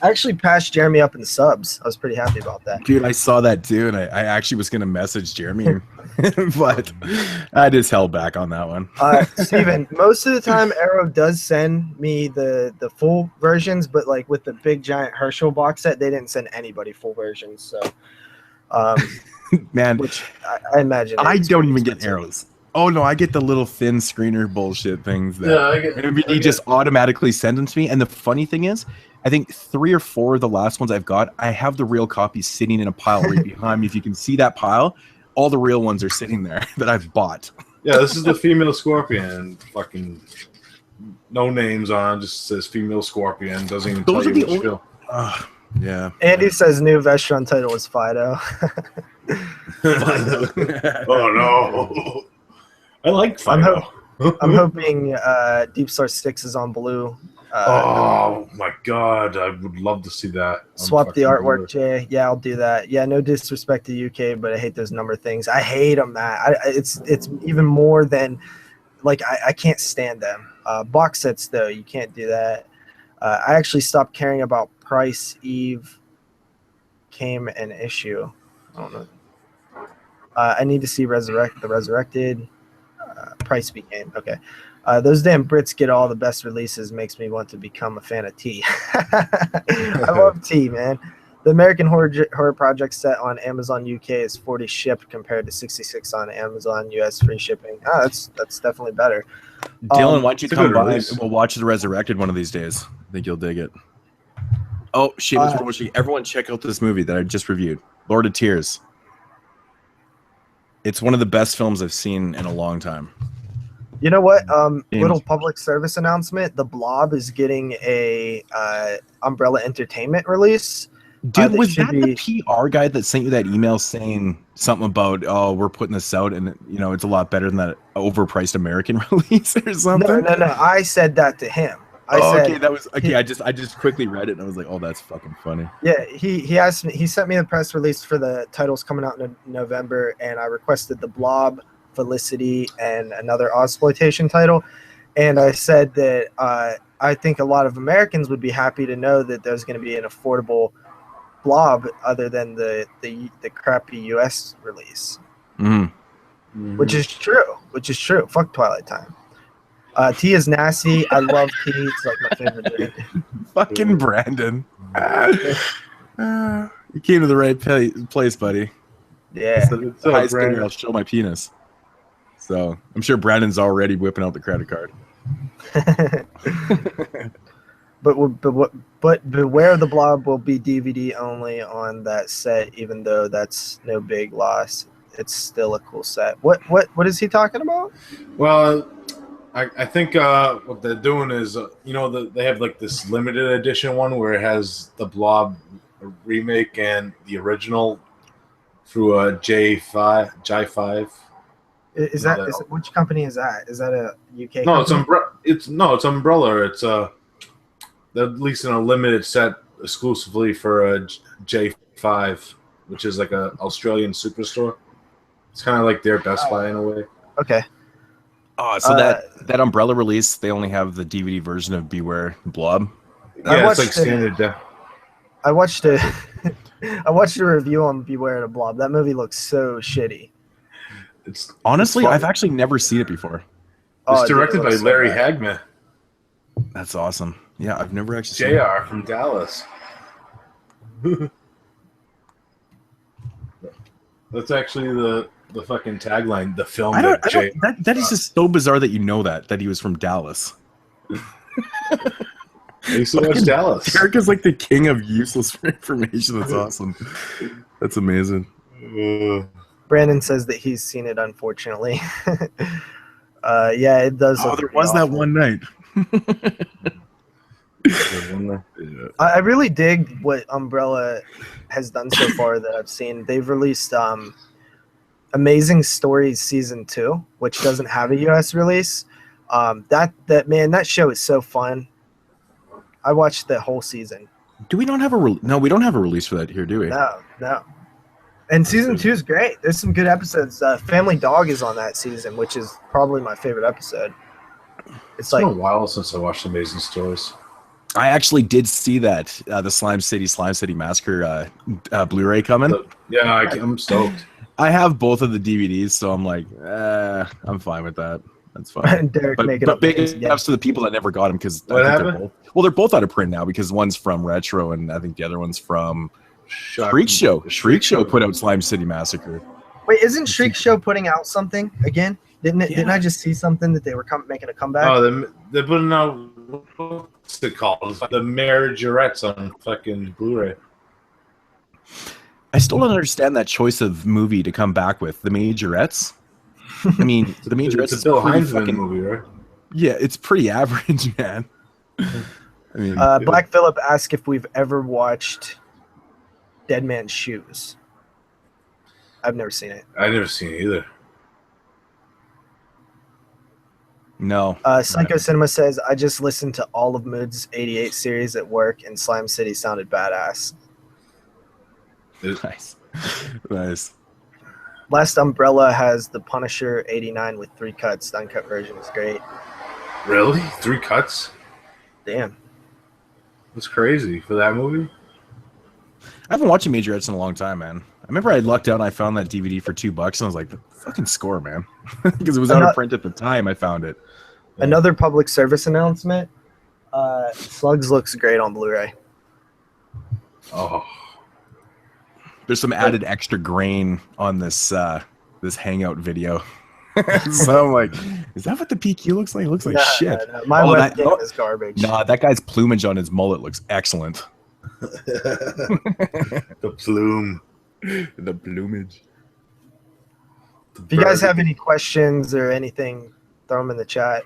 I actually passed Jeremy up in subs. I was pretty happy about that.
Dude, I saw that too, and I actually was going to message Jeremy, but I just held back on that one.
Steven, most of the time Arrow does send me the full versions, but like with the big giant Hershel box set, they didn't send anybody full versions. So,
man,
which I imagine
I don't even get Arrows. Oh no, I get the little thin screener bullshit things that he just automatically sends them to me. And the funny thing is, I think 3 or 4 of the last ones I've got, I have the real copies sitting in a pile right behind me. If you can see that pile, all the real ones are sitting there that I've bought.
Yeah, this is the female Scorpion. Fucking no names on, just says female Scorpion. Doesn't even tell you which film.
Yeah.
Andy says new Vestron title is Fido.
Oh no. I like Fido.
I'm hoping Deep Star 6 is on Blue.
Oh my god, I would love to see that.
Swap the artwork, Jay. Yeah, I'll do that. Yeah, no disrespect to UK, but I hate those number things. I hate them, Matt. It's even more than like I can't stand them. Box sets though, you can't do that. I actually stopped caring about price. Eve came an issue. I don't know. I need to see the Resurrected. Price became okay. Those damn Brits get all the best releases. Makes me want to become a fan of T. I love T, man. The American Horror Project set on Amazon UK is 40 shipped compared to 66 on Amazon US free shipping. That's definitely better.
Dylan, why don't you come by and we'll watch the Resurrected one of these days? I think you'll dig it. Oh, shameless promotion. Everyone check out this movie that I just reviewed, Lord of Tears. It's one of the best films I've seen in a long time.
You know what? Little public service announcement. The Blob is getting a Umbrella Entertainment release.
Dude, was that the PR guy that sent you that email saying something about, oh, we're putting this out and, it's a lot better than that overpriced American release or something?
No. I said that to him.
I just quickly read it and I was like, oh, that's fucking funny.
Yeah, he asked me. He sent me the press release for the titles coming out in November, and I requested The Blob, Felicity, and another Ozploitation title. And I said that I think a lot of Americans would be happy to know that there's going to be an affordable Blob other than the crappy US release.
Mm-hmm.
Which is true. Fuck Twilight Time. Tea is nasty. I love tea. It's like my favorite drink.
Fucking Brandon. You came to the right place, buddy.
Yeah.
So high standard, I'll show my penis. So I'm sure Brandon's already whipping out the credit card.
But Beware the Blob will be DVD only on that set, even though that's no big loss. It's still a cool set. What is he talking about?
Well, I think what they're doing is, they have like this limited edition one where it has the Blob remake and the original through J5.
Is that which company is that? Is that a UK?
No,
company?
it's Umbrella. It's they're releasing a limited set exclusively for J5, which is like a Australian superstore. It's kind of like their Best Buy in a way.
Okay.
Oh, so that Umbrella release, they only have the DVD version of Beware Blob.
Yeah, it's like standard.
I watched a I watched a review on Beware the Blob. That movie looks so shitty.
Honestly, I've actually never seen it before.
It's directed by Larry Hagman.
That's awesome. Yeah, I've never actually seen
JR from Dallas. That's actually the fucking tagline. The film.
That is just so bizarre that you know that he was from Dallas.
I used to watch Dallas.
Derek is like the king of useless information. That's awesome. That's amazing.
Brandon says that he's seen it, unfortunately. Yeah, it does.
Oh, there was awful. That one night.
I really dig what Umbrella has done so far that I've seen. They've released Amazing Stories Season 2, which doesn't have a US release. That show is so fun. I watched the whole season.
Do we not have No, we don't have a release for that here, do we?
No. And season 2 is great. There's some good episodes. Family Dog is on that season, which is probably my favorite episode.
It's been a while since I watched Amazing Stories.
I actually did see that the Slime City Massacre Blu-ray coming.
I'm stoked.
I have both of the DVDs, so I'm like, I'm fine with that. That's fine.
Derek,
but big ups to the people that never got them because they're both out of print now because one's from Retro and I think the other one's from Shriek Show. Shriek Show put out Slime City Massacre.
Wait, isn't Shriek Show putting out something again? Didn't I just see something that they were making a comeback?
Oh, they're putting out, what's it called? The Majorettes on fucking Blu-ray.
I still don't understand that choice of movie to come back with. The Majorettes? I mean, the Majorettes is
Bill Heinzman movie, right?
Yeah, it's pretty average, man. I mean,
Black Phillip asked if we've ever watched Dead Man's Shoes. I've never seen it.
I've never seen it either.
No.
Psycho Cinema says, I just listened to all of Mood's 88 series at work, and Slime City sounded badass.
Nice.
Last Umbrella has The Punisher 89 with 3 cuts. The uncut version is great.
Really? 3 cuts?
Damn.
That's crazy for that movie.
I haven't watched Majorettes in a long time, man. I remember I lucked out and I found that DVD for $2 and I was like, fucking score, man. Because it was out of print at the time I found it.
Another public service announcement. Slugs looks great on Blu-ray.
Oh.
There's some added extra grain on this this Hangout video. So I'm like, is that what the PQ looks like? It looks like shit.
No. My webcam is garbage.
Nah, that guy's plumage on his mullet looks excellent.
The plume.
The plumage.
If you guys have any questions or anything, throw them in the chat.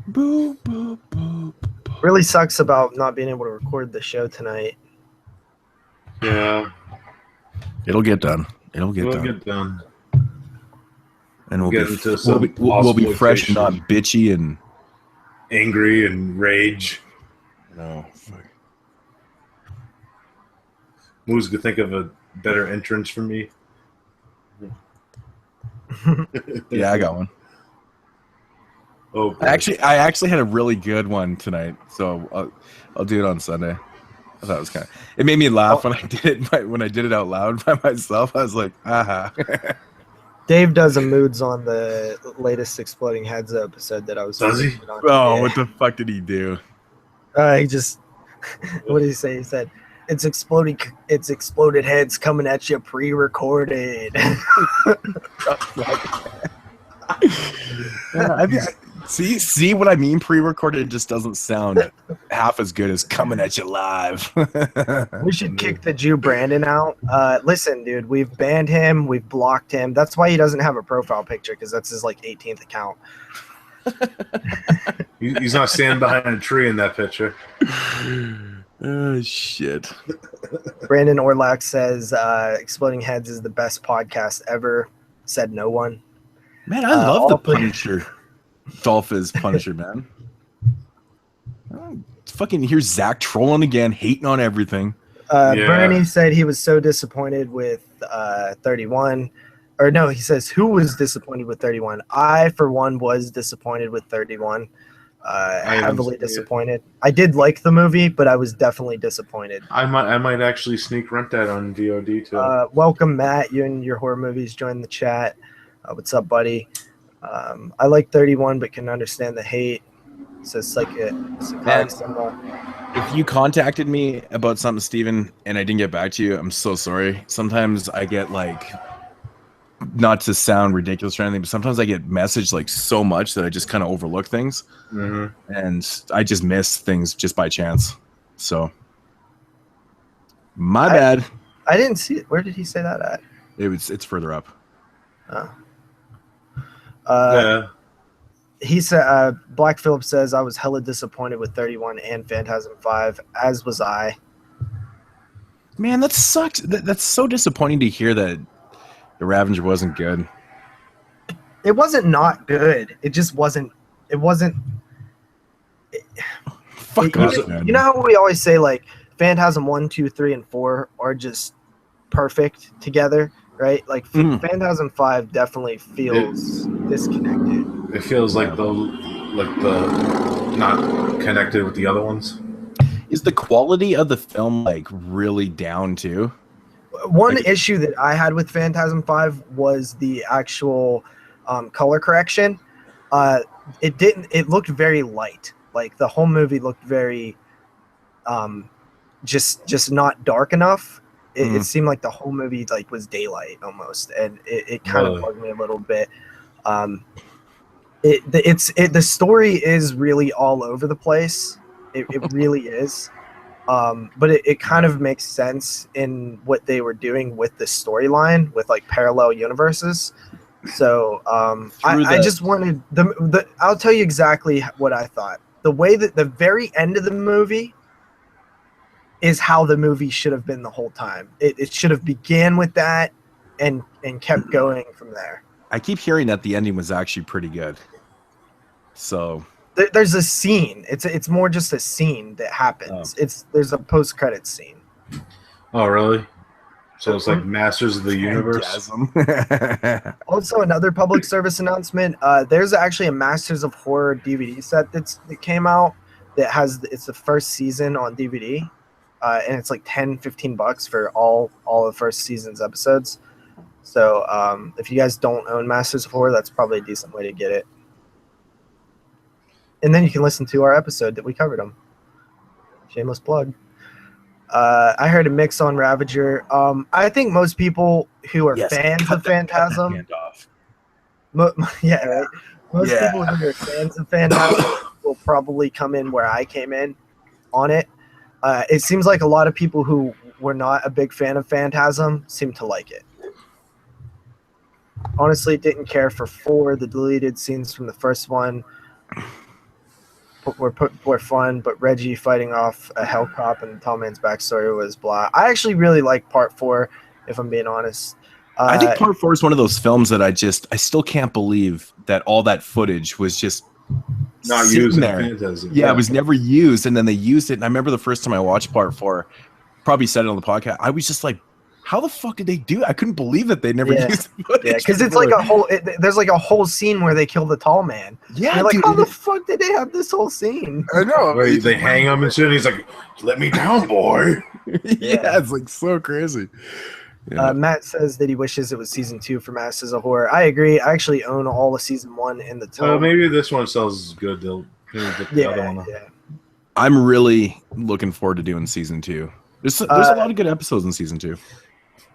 Boop, boop, boop.
Really sucks about not being able to record the show tonight.
Yeah.
It'll get done. It'll get done. And we'll be fresh and not bitchy and
angry and rage.
No. Fuck.
Moose could think of a better entrance for me.
Yeah, I got one.
Oh,
I actually had a really good one tonight, so I'll do it on Sunday. I thought it was kind of. It made me laugh when I did it out loud by myself. I was like, aha.
Dave does a moods on the latest Exploding Heads episode that I was.
Does he?
Oh, what the fuck did he do?
He just. What did he say? He said, "It's exploded heads coming at you pre-recorded."
See what I mean? Pre-recorded just doesn't sound half as good as coming at you live.
We should kick the Jew Brandon out. Listen, dude, we've banned him, we've blocked him. That's why he doesn't have a profile picture, because that's his 18th account.
He's not standing behind a tree in that picture.
Oh shit.
Brandon Orlac says Exploding Heads is the best podcast ever. Said no one.
Man, I love
all
the
three-
Punisher. Dolph is Punisher, man. Fucking here's Zach trolling again, hating on everything.
Bernie said he was so disappointed with 31. Or no, he says, who was disappointed with 31? I, for one, was disappointed with 31. Heavily disappointed. I did like the movie, but I was definitely disappointed.
I might actually sneak rent that on VOD too.
Welcome, Matt. You and your horror movies joined the chat. What's up, buddy? I like 31, but can understand the hate. So psychotic symbol.
If you contacted me about something, Steven, and I didn't get back to you, I'm so sorry. Sometimes I get like, not to sound ridiculous or anything, but sometimes I get messaged like so much that I just kind of overlook things.
Mm-hmm.
And I just miss things just by chance. So my bad.
I didn't see it. Where did he say that at?
It's further up.
Oh.
Yeah.
He said, Black Phillip says, I was hella disappointed with 31 and Phantasm 5, as was I.
Man, that sucks. That's so disappointing to hear that The Ravager wasn't good.
It wasn't not good. It just wasn't. It wasn't.
Fuck off, man.
You know how we always say, like, Phantasm 1, 2, 3, and 4 are just perfect together, right? Like, Phantasm 5 definitely feels disconnected.
It feels like the not connected with the other ones.
Is the quality of the film like really down too?
One issue that I had with Phantasm 5 was the actual color correction. It looked very light. Like the whole movie looked very just not dark enough. It seemed like the whole movie like was daylight almost, and it kind of bugged me a little bit. The story is really all over the place. It really is. But it kind of makes sense in what they were doing with the storyline with like parallel universes. So I just wanted I'll tell you exactly what I thought. The way that the very end of the movie is how the movie should have been the whole time. It should have began with that and kept going from there.
I keep hearing that the ending was actually pretty good. So
there's a scene. It's more just a scene that happens. There's a post-credits scene.
Oh, really? So it's like Masters of the Universe.
Also, another public service announcement. There's actually a Masters of Horror DVD set that came out that it's the first season on DVD, and it's like $10-15 for all the first season's episodes. So if you guys don't own Masters of Horror, that's probably a decent way to get it. And then you can listen to our episode that we covered them. Shameless plug. I heard a mix on Ravager. I think most people who are fans of Phantasm, right? Most people who are fans of Phantasm will probably come in where I came in on it. It seems like a lot of people who were not a big fan of Phantasm seem to like it. Honestly, didn't care for 4. The deleted scenes from the first one were fun, but Reggie fighting off a hell cop and the tall man's backstory was blah. I actually really like part 4, if I'm being honest.
I think part 4 is one of those films that I still can't believe that all that footage was just
not used in Phantasm.
Yeah, it was never used, and then they used it. And I remember the first time I watched part 4, probably said it on the podcast, I was just like, how the fuck did they do it? I couldn't believe that they never used the footage.
Yeah, because it's like there's like a whole scene where they kill the tall man.
Yeah,
you're like, how the fuck did they have this whole scene?
I know.
Where they hang him and shit, and he's like, let me down, boy.
Yeah, it's like so crazy. Yeah.
Matt says that he wishes it was season 2 for Masters of Horror. I agree. I actually own all of season 1 in the tome.
Well, maybe this one sells good. They'll get the other one.
Yeah.
I'm really looking forward to doing season 2. There's a lot of good episodes in season 2.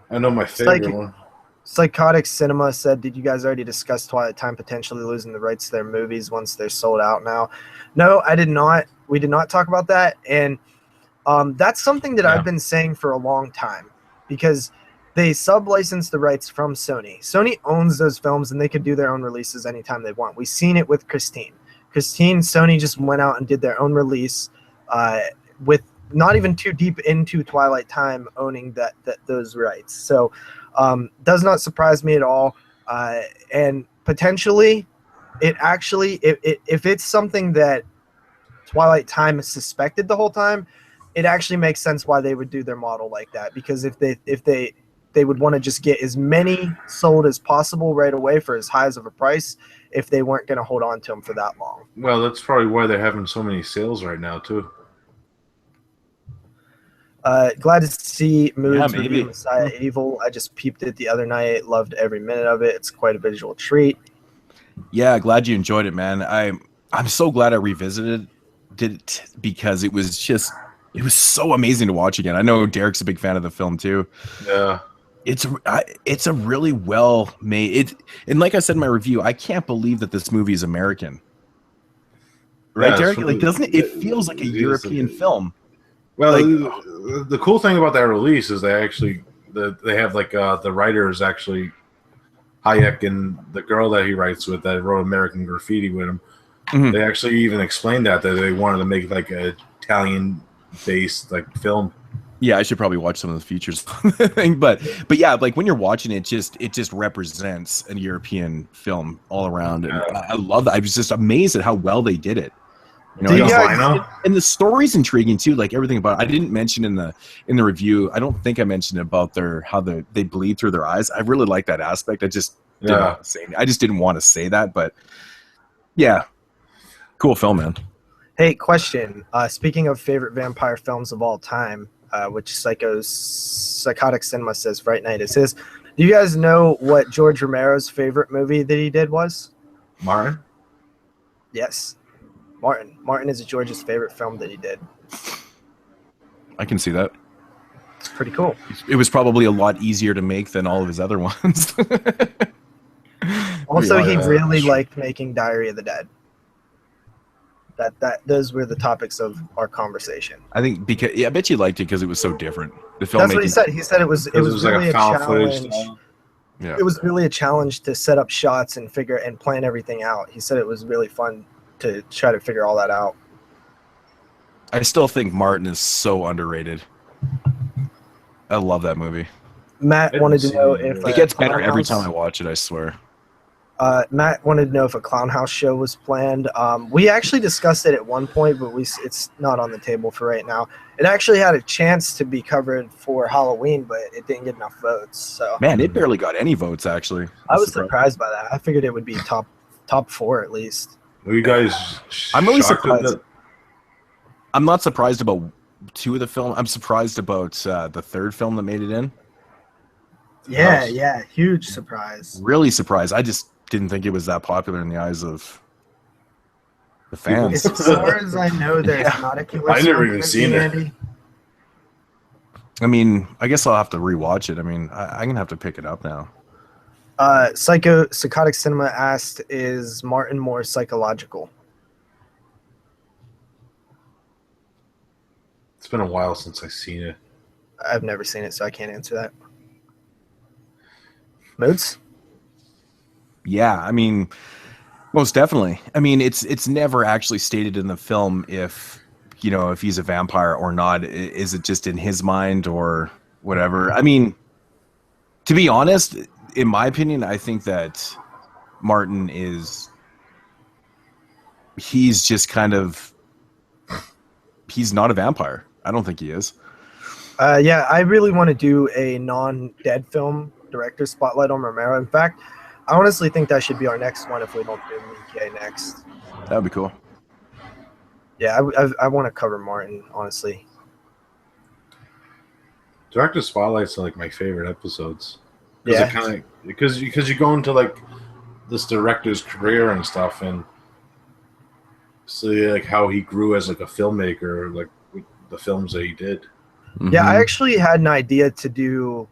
I know my favorite one.
Psychotic Cinema said, did you guys already discuss Twilight Time potentially losing the rights to their movies once they're sold out now? No, I did not. We did not talk about that. And that's something that I've been saying for a long time because they sub-license the rights from Sony. Sony owns those films and they could do their own releases anytime they want. We've seen it with Christine. Sony just went out and did their own release with not even too deep into Twilight Time owning those rights. So does not surprise me at all. And potentially, it actually, if it's something that Twilight Time is suspected the whole time, it actually makes sense why they would do their model like that. Because if they would want to just get as many sold as possible right away for as high as of a price, if they weren't going to hold on to them for that long.
Well, that's probably why they're having so many sales right now too.
Glad to see Moods
maybe.
review Messiah Evil. I just peeped it the other night. Loved every minute of it. It's quite a visual treat.
Yeah, glad you enjoyed it, man. I'm so glad I revisited it because it was so amazing to watch again. I know Derek's a big fan of the film too.
Yeah.
It's a really well made and like I said in my review, I can't believe that this movie is American. Right,
Yeah,
Derek? Like, doesn't it feels like a European film?
Well,
like,
the cool thing about that release is they have like the writers actually, Hayek and the girl that he writes with that wrote American Graffiti with him.
Mm-hmm.
They actually even explained that they wanted to make like an Italian based like film.
Yeah, I should probably watch some of the features, but yeah, like when you're watching it, it just represents a European film all around, and I love that. I was just amazed at how well they did it. You know, and the story's intriguing too. Like everything about it. I didn't mention in the review. I don't think I mentioned about how they bleed through their eyes. I really like that aspect. I just didn't want to say that, but yeah, cool film, man.
Hey, question. Speaking of favorite vampire films of all time, which Psychotic Cinema says Fright Night is his. Do you guys know what George Romero's favorite movie that he did was?
Martin?
Yes. Martin. Martin is George's favorite film that he did.
I can see that.
It's pretty cool.
It was probably a lot easier to make than all of his other ones.
Also, he really liked making Diary of the Dead. Those were the topics of our conversation.
I think I bet you liked it because it was so different. The film.
That's what he said. He said it was really
like a
challenge.
Yeah.
It was really a challenge to set up shots and plan everything out. He said it was really fun to try to figure all that out.
I still think Martin is so underrated. I love that movie.
Matt wanted to know if
it gets better every time I watch it. I swear.
Matt wanted to know if a Clown House show was planned. We actually discussed it at one point, but it's not on the table for right now. It actually had a chance to be covered for Halloween, but it didn't get enough votes. So
man, it barely got any votes. Actually,
I was surprised by that. I figured it would be top 4 at least.
Were you guys?
I'm really surprised. I'm not surprised about 2 of the film. I'm surprised about the 3rd film that made it in.
Yeah, huge surprise.
Really surprised. I just didn't think it was that popular in the eyes of the fans.
As far as I know, there's not a killer.
I never even seen it.
I mean, I guess I'll have to rewatch it. I mean, I'm gonna have to pick it up now.
Psychotic Cinema asked, is Martin more psychological?
It's been a while since I've seen it.
I've never seen it, so I can't answer that. Moods?
Yeah, I mean, most definitely. I mean, it's never actually stated in the film if he's a vampire or not. Is it just in his mind or whatever? I mean, to be honest, in my opinion, I think that Martin he's just kind of, he's not a vampire. I don't think he is.
Yeah, I really want to do a non-dead film director spotlight on Romero. In fact, I honestly think that should be our next one if we don't do MK next.
That would be cool.
Yeah, I want to cover Martin, honestly.
Director spotlights are like my favorite episodes.
Yeah,
because you go into like this director's career and stuff, and see like how he grew as like a filmmaker, like with the films that he did.
Mm-hmm.
Yeah, I actually had an idea to do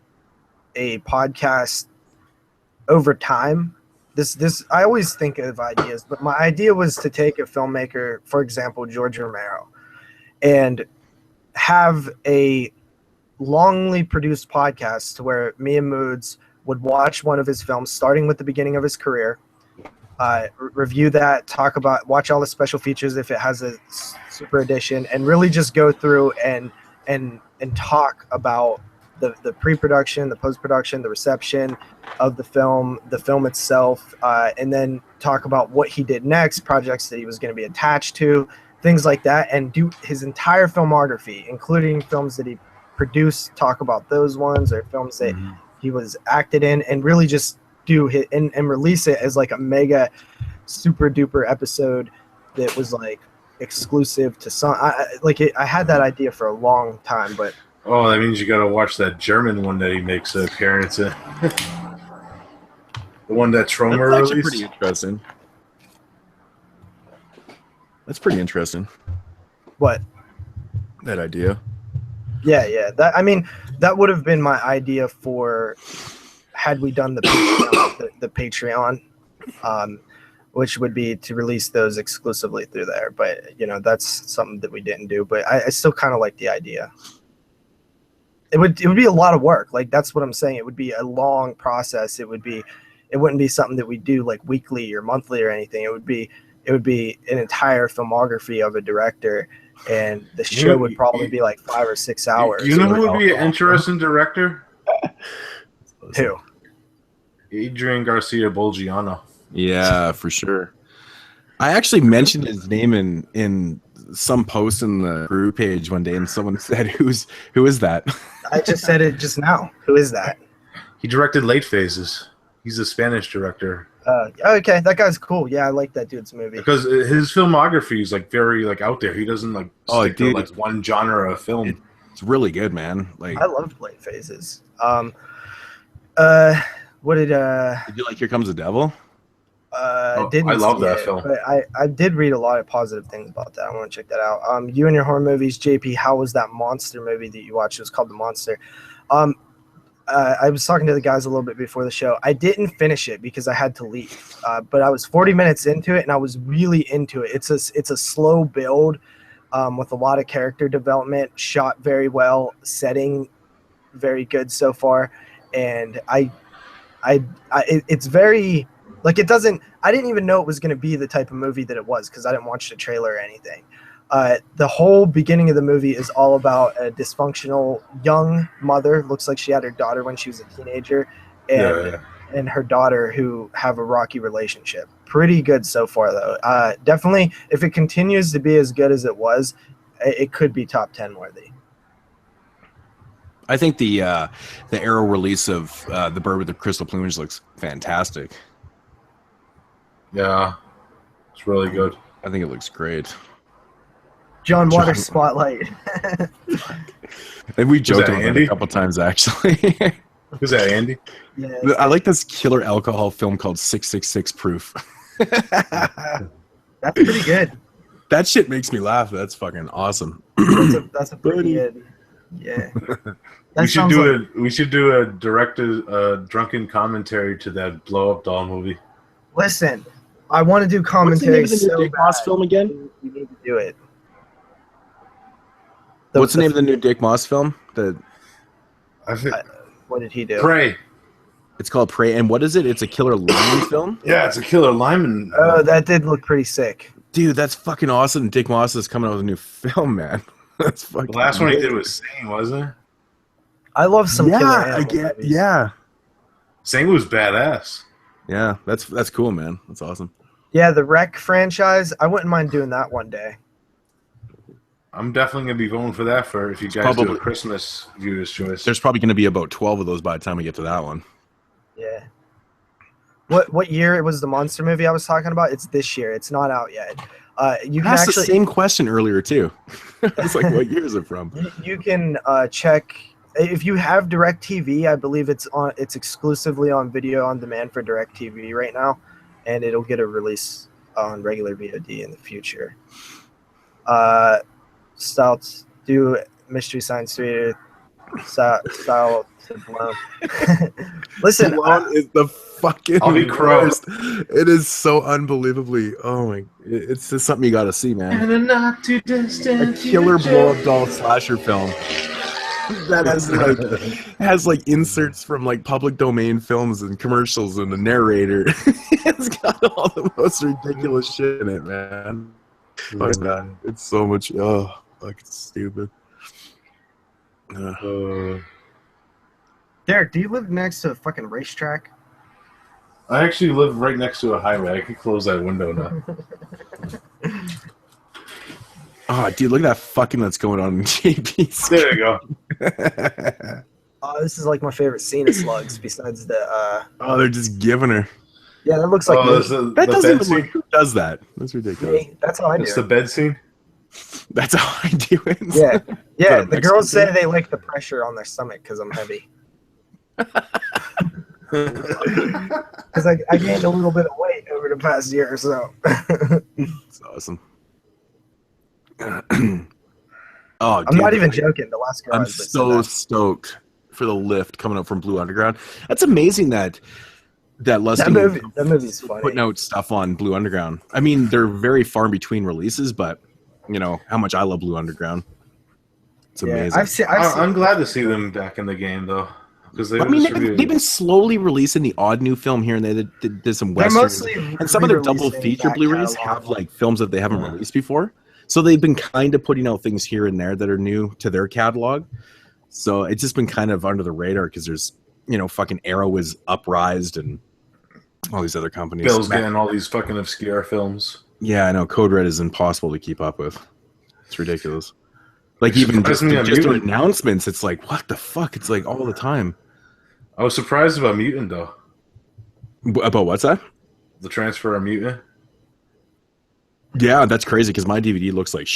a podcast over time. This I always think of ideas, but my idea was to take a filmmaker, for example, George Romero, and have a longly produced podcast to where me and Moods would watch one of his films, starting with the beginning of his career, review that, watch all the special features if it has a super edition, and really just go through and talk about the pre-production, the post-production, the reception of the film itself, and then talk about what he did next, projects that he was going to be attached to, things like that, and do his entire filmography, including films that he produced, talk about those ones, or films that he was acted in, and really just do it and release it as like a mega super duper episode that was like exclusive to some. I had that idea for a long time, but
oh, that means you got to watch that German one that he makes an appearance in. The one that Romero released.
That's pretty interesting. That's pretty interesting.
What?
That idea.
Yeah. That would have been my idea for had we done the Patreon, which would be to release those exclusively through there. But that's something that we didn't do. But I still kind of like the idea. It would be a lot of work. Like, that's what I'm saying. It would be a long process. It wouldn't be something that we do like weekly or monthly or anything. It would be an entire filmography of a director, and the show would probably be like 5 or 6 hours.
You know who would be an interesting director?
Who?
Adrian Garcia Bolgiano.
Yeah, for sure. I actually mentioned his name in some post in the brew page one day, and someone said, "Who is that?"
I just said it just now. Who is that?
He directed Late Phases. He's a Spanish director.
Okay, that guy's cool. Yeah, I like that dude's movie.
Because his filmography is like very like out there. He doesn't like stick to like one genre of film.
It's really good, man. Like,
I loved Late Phases. What did
you like Here Comes the Devil?
Didn't
I love that
it,
film.
but I did read a lot of positive things about that. I want to check that out. You and your horror movies, JP. How was that monster movie that you watched? It was called The Monster. I was talking to the guys a little bit before the show. I didn't finish it because I had to leave, but I was 40 minutes into it, and I was really into it. It's a slow build with a lot of character development, shot very well, setting very good so far, and it's very like it doesn't. I didn't even know it was going to be the type of movie that it was because I didn't watch the trailer or anything. The whole beginning of the movie is all about a dysfunctional young mother. Looks like she had her daughter when she was a teenager, and her daughter who have a rocky relationship. Pretty good so far, though. Definitely, if it continues to be as good as it was, it could be top 10 worthy.
I think the Arrow release of The Bird with the Crystal Plumage looks fantastic.
Yeah, it's really good.
I think it looks great.
John Waters Spotlight.
And we joked about
Andy?
that a couple times, actually.
Who's that, Andy?
Yeah,
I like this killer alcohol film called 666 Proof.
that's pretty good.
That shit makes me laugh. That's fucking awesome.
That's a pretty good. Yeah.
We should do a directed drunken commentary to that blow up doll movie.
Listen, I want to do commentary.
What's the name of the new Dick Moss film again?
You need to do it.
What's the name of the new Dick Moss film?
I think.
What did he do?
Prey.
It's called Prey. And what is it? It's a killer lineman film?
Yeah, it's a killer lineman.
Oh, that did look pretty sick.
Dude, that's fucking awesome. Dick Moss is coming out with a new film, man. That's fucking
The last one he did was Sing, wasn't it?
I love some killer animal movies.
Yeah.
Sing was badass.
Yeah, that's cool, man. That's awesome.
Yeah, the Wreck franchise. I wouldn't mind doing that one day.
I'm definitely gonna be voting for that for if you guys do a Christmas viewers choice.
There's probably gonna be about 12 of those by the time we get to that one.
Yeah. What year it was the monster movie I was talking about? It's this year. It's not out yet. You can
asked
actually
the same question earlier too. I was like, what year is it from?
You can check if you have DirecTV. I believe it's exclusively on video on demand for DirecTV right now, and it'll get a release on regular VOD in the future. Style do Mystery Science Theater style to Blown. Listen,
Blown is the fucking
I'll be
worst. It is so unbelievably. Oh my! It's just something you got to see, man.
And a not too distant
A killer blow-up doll slasher film. that has like inserts from like public domain films and commercials and the narrator. It's got all the most ridiculous shit in it, man. Fuck that. It's so much. Oh, fuck, it's stupid.
Derek, do you live next to a fucking racetrack?
I actually live right next to a highway. I could close that window now.
Oh, dude, look at that fucking that's going on in JP's.
There you go.
This is like my favorite scene of Slugs besides the...
Oh, they're just giving her.
Yeah, that looks like...
that doesn't even look... Who does that? That's ridiculous.
Me. That's how I do
It's the bed scene?
That's how I do it.
Yeah. Yeah, the girls say they like the pressure on their stomach because I'm heavy. Because I gained a little bit of weight over the past year or so.
That's awesome. I'm
not even joking. The last girl
I'm so stoked for the lift coming up from Blue Underground. That's amazing that Lustig
that movie's funny.
Putting out stuff on Blue Underground. I mean, they're very far in between releases, but you know how much I love Blue Underground. It's amazing.
I'm glad to see them back in the game, though.
I mean, they've been slowly releasing the odd new film here, and they did some westerns. And some of their double feature Blu-rays have like films that they haven't released before. So they've been kind of putting out things here and there that are new to their catalog. So it's just been kind of under the radar because there's, you know, fucking Arrow is uprised and all these other companies.
Bill's getting all these fucking obscure films.
Yeah, I know. Code Red is impossible to keep up with. It's ridiculous. Like even just their announcements, it's like, what the fuck? It's like all the time.
I was surprised about Mutant, though.
About what's that?
The transfer of Mutant.
Yeah, that's crazy because my DVD looks like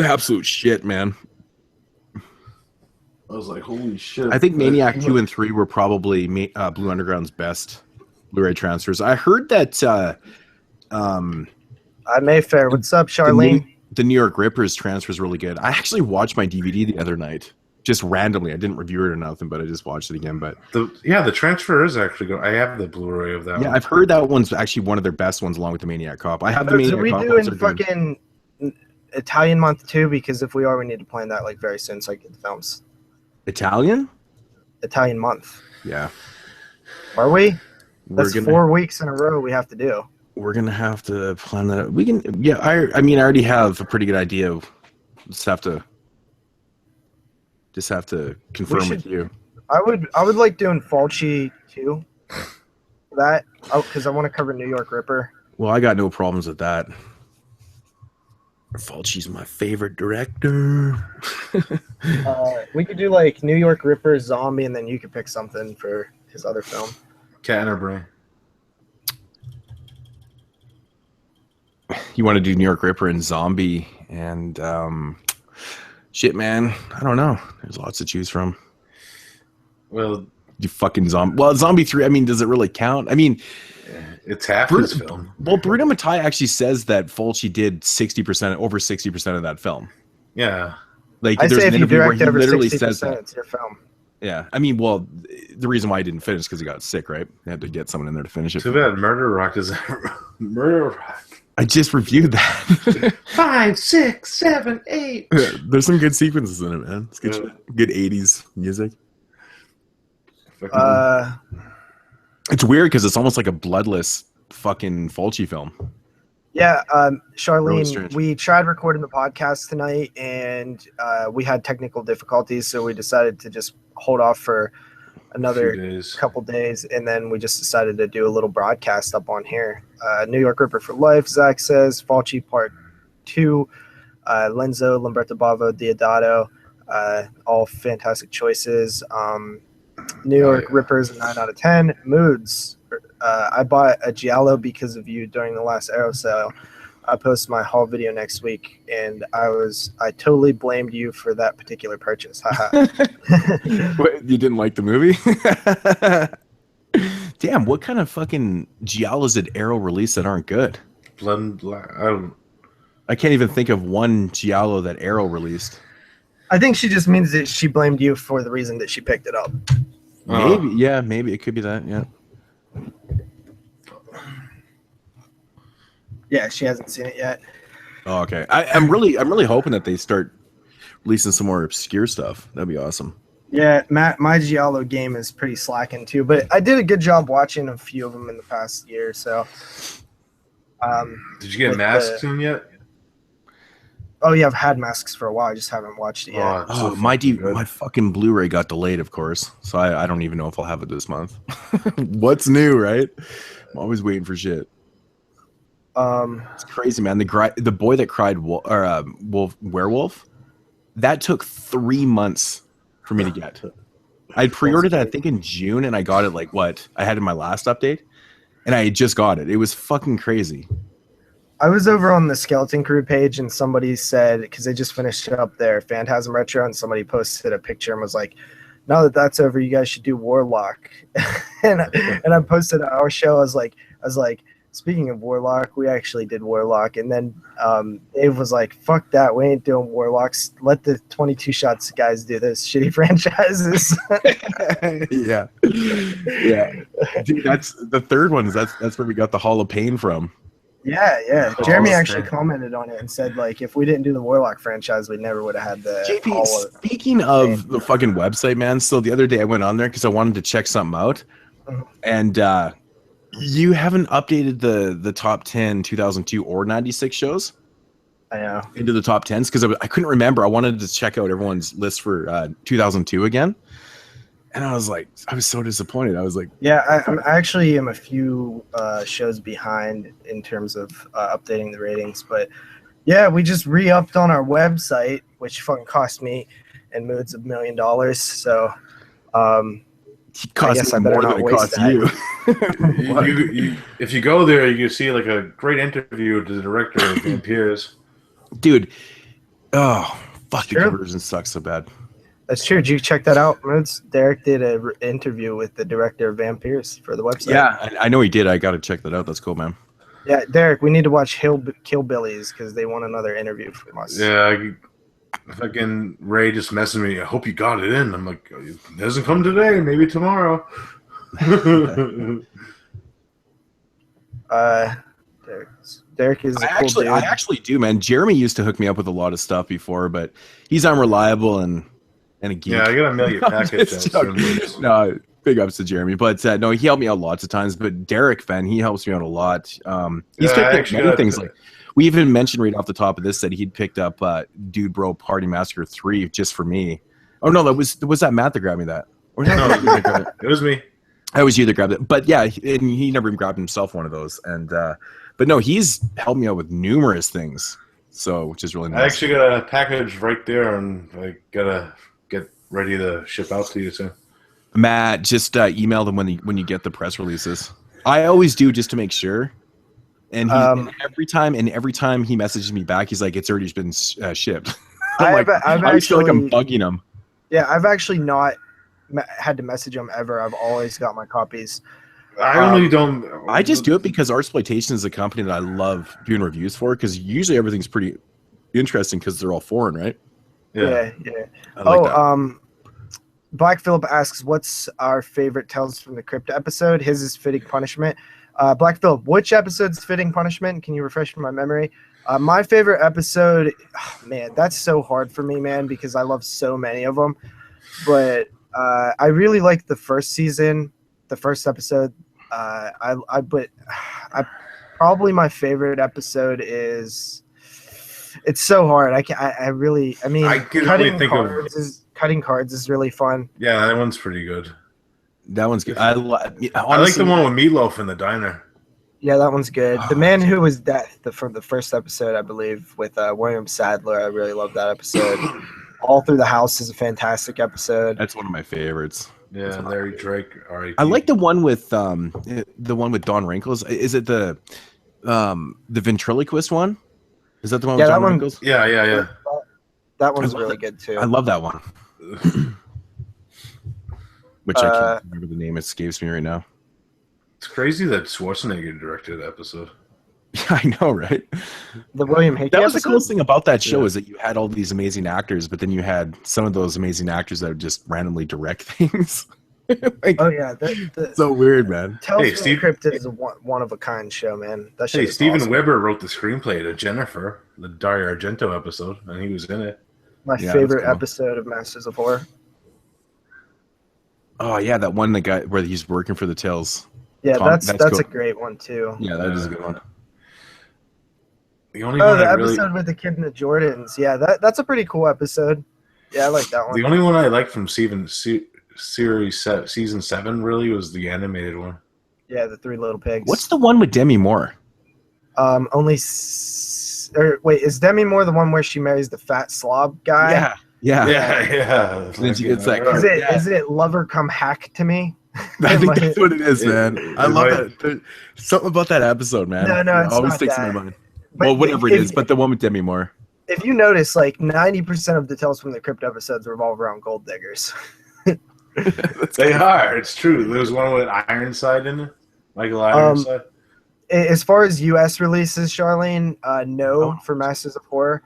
absolute shit, man.
I was like, holy shit.
I think Maniac 2 and 3 were probably Blue Underground's best Blu-ray transfers. I heard that...
Mayfair, what's up, Charlene?
The New York Ripper's transfer is really good. I actually watched my DVD the other night. Just randomly. I didn't review it or nothing, but I just watched it again. But
the transfer is actually good. I have the Blu-ray of that one.
I've heard that one's actually one of their best ones along with the Maniac Cop. I have the Maniac Cop.
Are we doing fucking Italian month too? Because if we are, we need to plan that like very soon so I can get the films.
Italian
month.
Yeah.
Are we? That's 4 weeks in a row we have to do.
We're gonna have to plan that. We can. Yeah. I mean, I already have a pretty good idea of. Just have to confirm with you.
I would like doing Fulci too. That because I want to cover New York Ripper.
Well, I got no problems with that. Fulci's my favorite director.
We could do like New York Ripper, Zombie, and then you could pick something for his other film.
Cat in Her Brain.
You want to do New York Ripper and Zombie and shit, man. I don't know. There's lots to choose from.
Well,
you fucking zombie. Well, Zombie 3. I mean, does it really count? I mean,
it's half his film.
Well, Bruno Mattei actually says that Fulci did over 60% of that film.
Yeah.
Like
I
there's
say
an
if you
interview where
direct
he
over
literally
60%,
says that
it's your film.
Yeah. I mean, well, the reason why he didn't finish is because he got sick, right? They had to get someone in there to finish it.
Too bad Murder Rock is Murder Rock.
I just reviewed that.
5, 6, 7, 8.
There's some good sequences in it, man. It's good shit. Good 80s music. It's weird because it's almost like a bloodless fucking Fulci film.
Yeah, Charlene,
Really
we tried recording the podcast tonight and we had technical difficulties, so we decided to just hold off for another couple days, and then we just decided to do a little broadcast up on here. New York Ripper for Life, Zach says, Fulci Part 2, Lenzo, Lamberto Bavo, Diodato, all fantastic choices. New York Rippers, 9 out of 10. Moods, I bought a Giallo because of you during the last Arrow sale. I post my haul video next week, and I totally blamed you for that particular purchase.
What, you didn't like the movie? Damn, what kind of fucking Giallos did Arrow release that aren't good? I can't even think of one Giallo that Arrow released.
I think she just means that she blamed you for the reason that she picked it up.
Maybe, yeah, maybe it could be that, yeah.
Yeah, she hasn't seen it yet.
Oh, okay. I'm really hoping that they start releasing some more obscure stuff. That'd be awesome.
Yeah, my Giallo game is pretty slacking too, but I did a good job watching a few of them in the past year. So,
Did you get Masks in yet?
Oh yeah, I've had Masks for a while. I just haven't watched it yet.
It's so
my
fucking good.
my fucking Blu-ray got delayed, of course. So I don't even know if I'll have it this month. What's new, right? I'm always waiting for shit. It's crazy, man. The boy that cried werewolf, that took 3 months for me to get. I pre-ordered it, I think, in June, and I got it I had in my last update, and I just got it. It was fucking crazy.
I was over on the Skeleton Crew page, and somebody said, because they just finished up their Phantasm Retro, and somebody posted a picture and was like, now that that's over, you guys should do Warlock. and I posted our show. I was like, speaking of Warlock, we actually did Warlock. And then Dave was like, fuck that. We ain't doing Warlocks. Let the 22 Shots guys do this shitty franchises.
Yeah. Dude, that's the third one. That's where we got the Hall of Pain from.
Yeah. Jeremy actually commented on it and said, like, if we didn't do the Warlock franchise, we never would have had the
JP, speaking of the fucking website, man, so the other day I went on there because I wanted to check something out. And you haven't updated the top 10 2002 or 96 shows?
I know.
Into the top 10s because I couldn't remember. I wanted to check out everyone's list for 2002 again. And I was so disappointed. I was like,
yeah, I actually am a few shows behind in terms of updating the ratings. But yeah, we just re-upped on our website, which fucking cost me and Moods $1 million. So
it cost me more than it cost you.
If you go there, you can see like a great interview with the director of Vampires.
Dude, oh, fuck, the conversion sucks so bad.
That's true. Did you check that out, Moods? Derek did an interview with the director of Vampires for the website.
Yeah, I know he did. I got to check that out. That's cool, man.
Yeah, Derek, we need to watch Killbillies because they want another interview from us.
Yeah, fucking Ray just messaged me. I hope you got it in. I'm like, it doesn't come today. Maybe tomorrow. Derek is a cool dude.
I actually do, man. Jeremy used to hook me up with a lot of stuff before, but he's unreliable and a geek.
Yeah, I got a million package.
No, big ups to Jeremy. But no, he helped me out lots of times. But Derek, he helps me out a lot. He's picked up many things. Like we even mentioned right off the top of this that he'd picked up Dude Bro Party Massacre 3 just for me. Oh no, was that Matt that grabbed me that? Or no,
it was me.
I was you that grabbed it. But yeah, and he never even grabbed himself one of those. And but no, he's helped me out with numerous things. So which is really nice.
I actually got a package right there, and I gotta get ready to ship out to you soon.
Matt, just email them when you get the press releases. I always do just to make sure. And, and every time he messages me back, he's like, "It's already been shipped." I always feel like I'm bugging him.
Yeah, I've actually not had to message him ever. I've always got my copies.
I just do it because Artsploitation is a company that I love doing reviews for because usually everything's pretty interesting because they're all foreign, right?
Yeah.
I like that.
Black Phillip asks, what's our favorite Tales from the Crypt episode? His is Fitting Punishment. Black Phillip, which episode's Fitting Punishment? Can you refresh my memory? My favorite episode, man, that's so hard for me, man, because I love so many of them. But I really like the first season, the first episode. But probably my favorite episode is. It's so hard. Cutting cards is really fun.
Yeah, that one's pretty good.
That one's good.
I like the one with Meatloaf in the diner.
Yeah, that one's good. The Man Who Was Death, from the first episode, I believe, with William Sadler. I really love that episode. All Through the House is a fantastic episode.
That's one of my favorites.
Yeah, Larry Drake.
I like the one with Don Wrinkles. Is it the ventriloquist one? Is that the one with Don Wrinkles?
Yeah.
That one's really good too.
I love that one. Which I can't remember the name. It escapes me right now.
It's crazy that Schwarzenegger directed that episode.
Yeah, I know, right?
The William Hickey
That was
episode?
the coolest thing about that show is that you had all these amazing actors, but then you had some of those amazing actors that would just randomly direct things.
Oh yeah,
so weird, man.
Tales from the Crypt is a one of a kind show, man. That shit is
Steven
awesome.
Weber wrote the screenplay to Jennifer, the Dario Argento episode, and he was in it.
My favorite episode of Masters of Horror.
Oh yeah, that one, the guy where he's working for the Tales.
Yeah,
Tom,
that's
cool.
a great one too.
Yeah, that is a good one.
The only
Oh,
one
the
I
episode
really,
with the kid in the Jordans. Yeah, that's a pretty cool episode. Yeah, I like that one.
the only one I liked from season 7 really was the animated one.
Yeah, the Three Little Pigs.
What's the one with Demi Moore?
Wait, is Demi Moore the one where she marries the fat slob guy?
Yeah.
Then she gets that.
Is it Lover Come Hack to Me?
I think that's what it is, man. I love
might-
that. Something about that episode, man.
No, it's
always
not
sticks in
that.
my mind.
But
Well, whatever it is, but the one with Demi Moore.
If you notice, like 90% of the Tales from the Crypt episodes revolve around gold diggers.
They are. It's true. There was one with Ironside in it. Michael Ironside.
As far as U.S. releases, Charlene, no for Masters of Horror,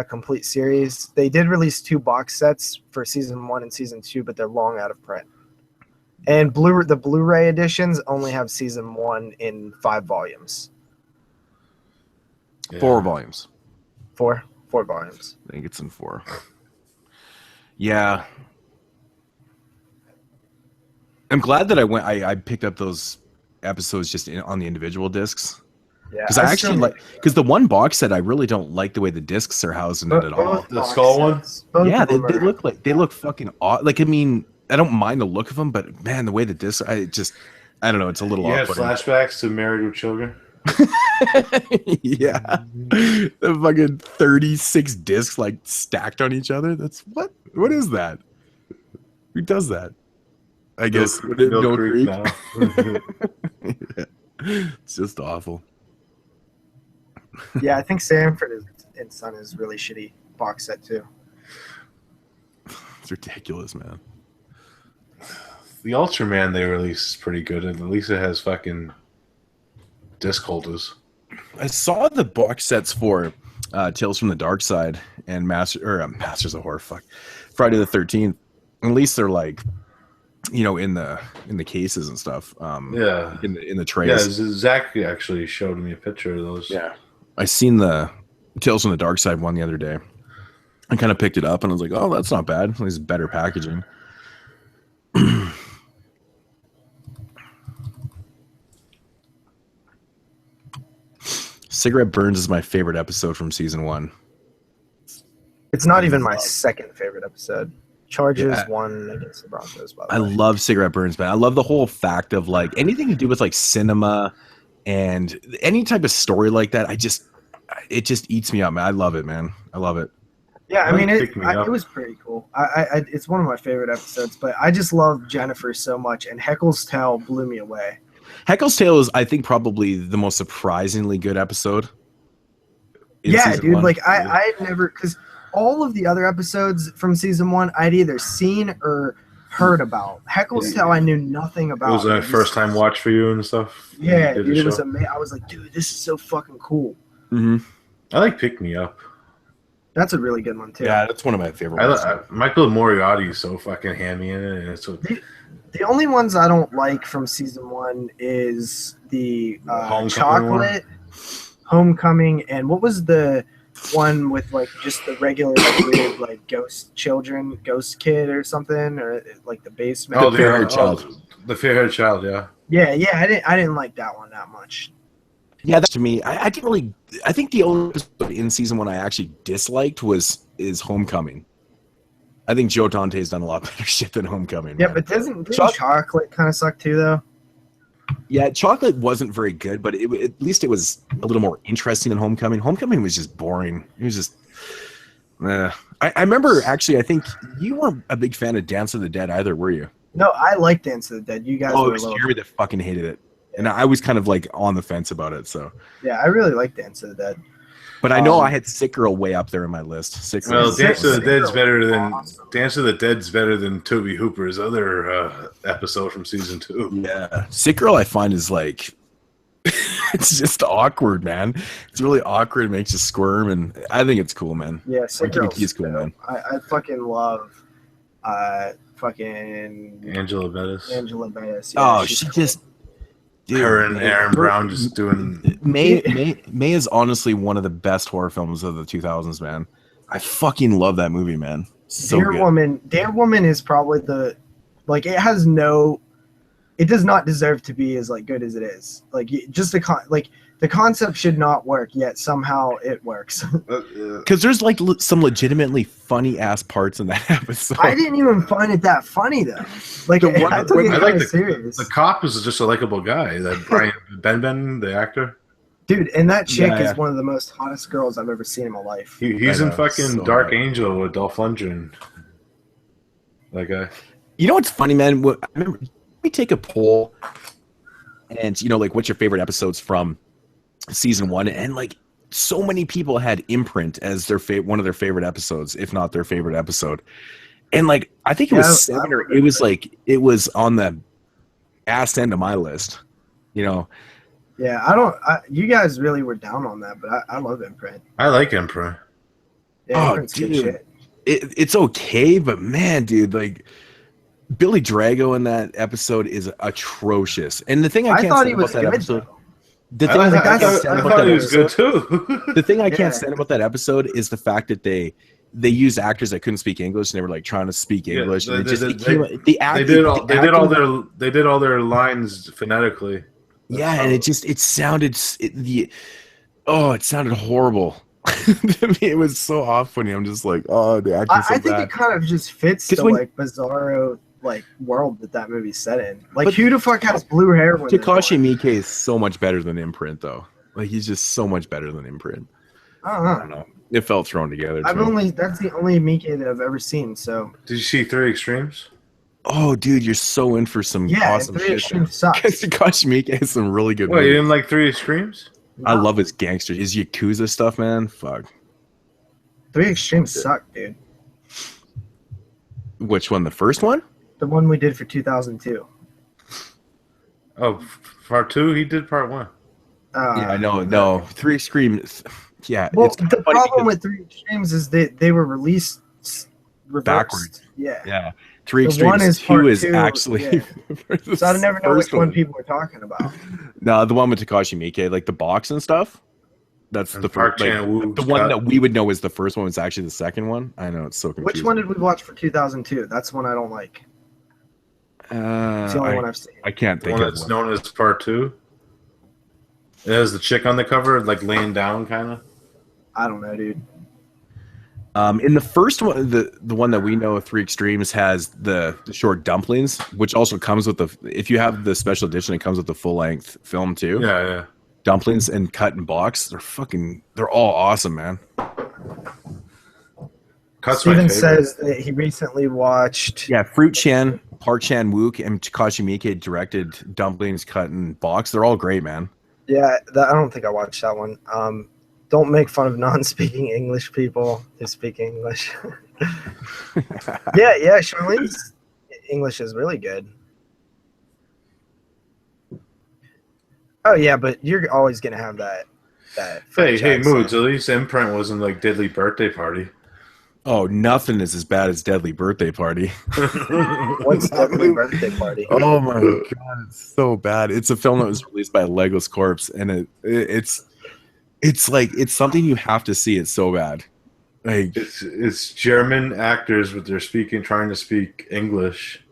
complete series. They did release 2 box sets for season 1 and season 2, but they're long out of print. And the Blu-ray editions only have season 1 in 5 volumes.
Yeah.
4 volumes.
4 volumes.
I think it's in 4. Yeah. I'm glad that I picked up those episodes just on the individual discs.
Yeah,
Because I actually because the one box set, I really don't like the way the discs are housed in it at all.
The skull one?
Both
Yeah,
of them
they look fucking odd. Like, I mean, I don't mind the look of them, but man, the way the discs, I don't know, it's a little
You had
off-putting.
flashbacks to Married with Children.
Yeah, the fucking 36 discs like stacked on each other. That's what is that? Who does that? I guess
Mill Creek now.
Yeah. It's just awful.
Yeah, I think Sanford and Son is really shitty box set too.
It's ridiculous, man.
The Ultraman they released is pretty good, and at least it has fucking disc holders.
I saw the box sets for Tales from the Dark Side and Masters of Horror. Friday the 13th. At least they're like, you know, in the cases and stuff.
Yeah,
in the trays.
yeah. Zach actually showed me a picture of those.
Yeah, I seen the Tales from the Dark Side one the other day. I kind of picked it up and I was like, oh, that's not bad. At least better packaging. Cigarette Burns is my favorite episode from season 1.
It's not even my second favorite episode. Chargers won against the Broncos, by the
I
way.
love Cigarette Burns, man. I love the whole fact of like anything to do with like cinema and any type of story like that. It just eats me up, man. I love it, man. I love it.
Yeah, I mean,
Pick me up.
it was pretty cool. It's one of my favorite episodes, but I just love Jennifer so much, and Heckle's Tale blew me away.
Heckle's Tale is, I think, probably the most surprisingly good episode. in
Yeah,
season
dude.
1.
Like I had never, because all of the other episodes from season 1, I'd either seen or heard about. Heckle's Tale, I knew nothing about.
It was a first time watch for you and stuff.
Yeah,
You did
dude,
the
it was
show.
amazing. I was like, dude, this is so fucking cool.
Mm-hmm.
I like Pick Me Up.
That's a really good one too.
Yeah, that's one of my favorite ones.
Michael Moriarty is so fucking hammy in it. And it's so,
The only ones I don't like from season 1 is the
Homecoming
chocolate, Homecoming, and what was the one with like just the regular weird like ghost children, ghost kid or something, or like the basement.
The Fair-Haired Child.
The Fair-Haired Child, yeah.
Yeah. I didn't like that one that much.
Yeah, that, to me, I didn't really. I think the only episode in season 1 I actually disliked is Homecoming. I think Joe Dante's done a lot better shit than Homecoming.
Yeah,
man.
but didn't chocolate kind of suck too though?
Yeah, Chocolate wasn't very good, but at least it was a little more interesting than Homecoming. Homecoming was just boring. It was just. I remember actually. I think you weren't a big fan of Dance of the Dead either, were you?
No, I like Dance of the Dead. You guys
Oh,
were
it was
a little.
Jeremy that fucking hated it, and I was kind of like on the fence about it. So,
Yeah, I really like Dance of the Dead.
but I know I had Sick Girl way up there in my list. Sick Girl.
Well, Dance of the Dead's
Girl
better
was
than
awesome.
Dance of the Dead's better than Toby Hooper's other episode from season 2.
Yeah, Sick Girl I find is like it's just awkward, man. It's really awkward. It makes you squirm, and I think it's cool, man.
Yeah, Sick Girl's
He's cool, man.
I fucking love fucking
Angela Bettis.
Angela Bettis. Yeah,
Oh,
she's
she
cool.
just dude,
Her and Aaron Brown just doing.
May is honestly one of the best horror films of the 2000s, man. I fucking love that movie, man. So
Dear
good.
Woman. Dear Woman is probably the Like it does not deserve to be as like good as it is. Like just the concept should not work, yet somehow it works.
Because there's like some legitimately funny ass parts in that episode.
I didn't even find it that funny though. Like I took it kind of serious.
The cop is just a likable guy. That Brian Ben, the actor.
Dude, and that chick is one of the most hottest girls I've ever seen in my life.
He's in fucking Dark Angel with Dolph Lundgren. That guy.
You know what's funny, man? I remember we take a poll, and like what's your favorite episodes from season 1, and like so many people had Imprint as their one of their favorite episodes, if not their favorite episode. And like I think it was 7 or it was on the ass end of my list.
Yeah, you guys really were down on that, but I love Imprint.
I like Imprint.
Yeah, Imprint's good shit.
It's okay, but man, dude, like Billy Drago in that episode is atrocious. And the thing I can't stand about that episode, the thing I can't stand about that episode, the thing I can't stand about that episode is the fact that they used actors that couldn't speak English and they were like trying to speak English.
They did all their lines phonetically.
Yeah, and it sounded horrible. To me, it was so off-putting. I'm just like, oh, the acting's so bad. I think
it kind of just fits the like bizarro like world that movie's set in. Like, who the fuck has blue hair?
Takashi Miike is so much better than Imprint, though. Like, he's just so much better than Imprint. I don't know. It felt thrown together.
That's the only Miike that I've ever seen. So,
did you see 3 Extremes?
Oh, dude, you're so in for some awesome
3
shit.
Extremes sucks.
Takashi Miike has some really good.
Wait, you didn't like 3 Extremes?
I love his gangster. His Yakuza stuff, man. Fuck.
3 Extremes suck, dude.
Which one? The first one?
The one we did for 2002.
Oh, part 2? He did part 1.
Yeah, I know. No, 3 Extremes. Yeah.
Well, the problem with 3 Extremes is that they were released reversed.
Backwards.
Yeah.
Yeah. 3 Extremes 2 is actually.
Yeah. So I never know which one people were talking about.
No, the one with Takashi Miike, like the box and stuff. That's the first. Like, the one that we would know is the first one. It's actually the second one. I know, it's so confusing.
Which one did we watch for 2002? That's one I don't like. It's the only one I've seen.
I can't think
of
it.
It's known as part 2. It has the chick on the cover, like laying down, kind of.
I don't know, dude.
In the first one, the one that we know, 3 Extremes, has the short dumplings, which also comes with if you have the special edition, it comes with the full length film too.
Yeah.
Dumplings and cut and box, they're all awesome, man.
Steven says that he recently watched.
Yeah, Fruit Chan, Park Chan Wook, and Takashi Miike directed Dumplings, Cut and Box. They're all great, man.
Yeah, I don't think I watched that one. Don't make fun of non-speaking English people who speak English. yeah, Charlene's English is really good. Oh yeah, but you're always gonna have that.
Hey, Moods. At least Imprint wasn't like Deadly Birthday Party.
Oh, nothing is as bad as Deadly Birthday Party.
What's Deadly Birthday Party?
Oh my god, it's so bad. It's a film that was released by Legos Corpse, and it's like it's something you have to see. It's so bad. Like
it's German actors, but they're trying to speak English.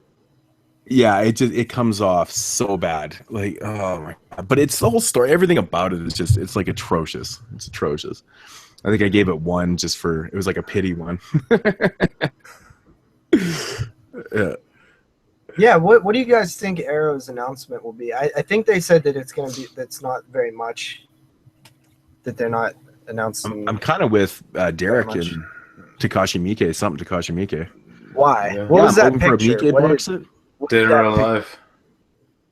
Yeah, it comes off so bad. Like, oh my god. But it's the whole story. Everything about it is it's like atrocious. It's atrocious. I think I gave it 1 it was like a pity 1. Yeah.
Yeah, what do you guys think Arrow's announcement will be? I think they said that that's not very much. That they're not announcing.
I'm kind of with Derek and Takashi Miike. Something Takashi Miike.
Why? Yeah. What was that picture?
Dead or Alive.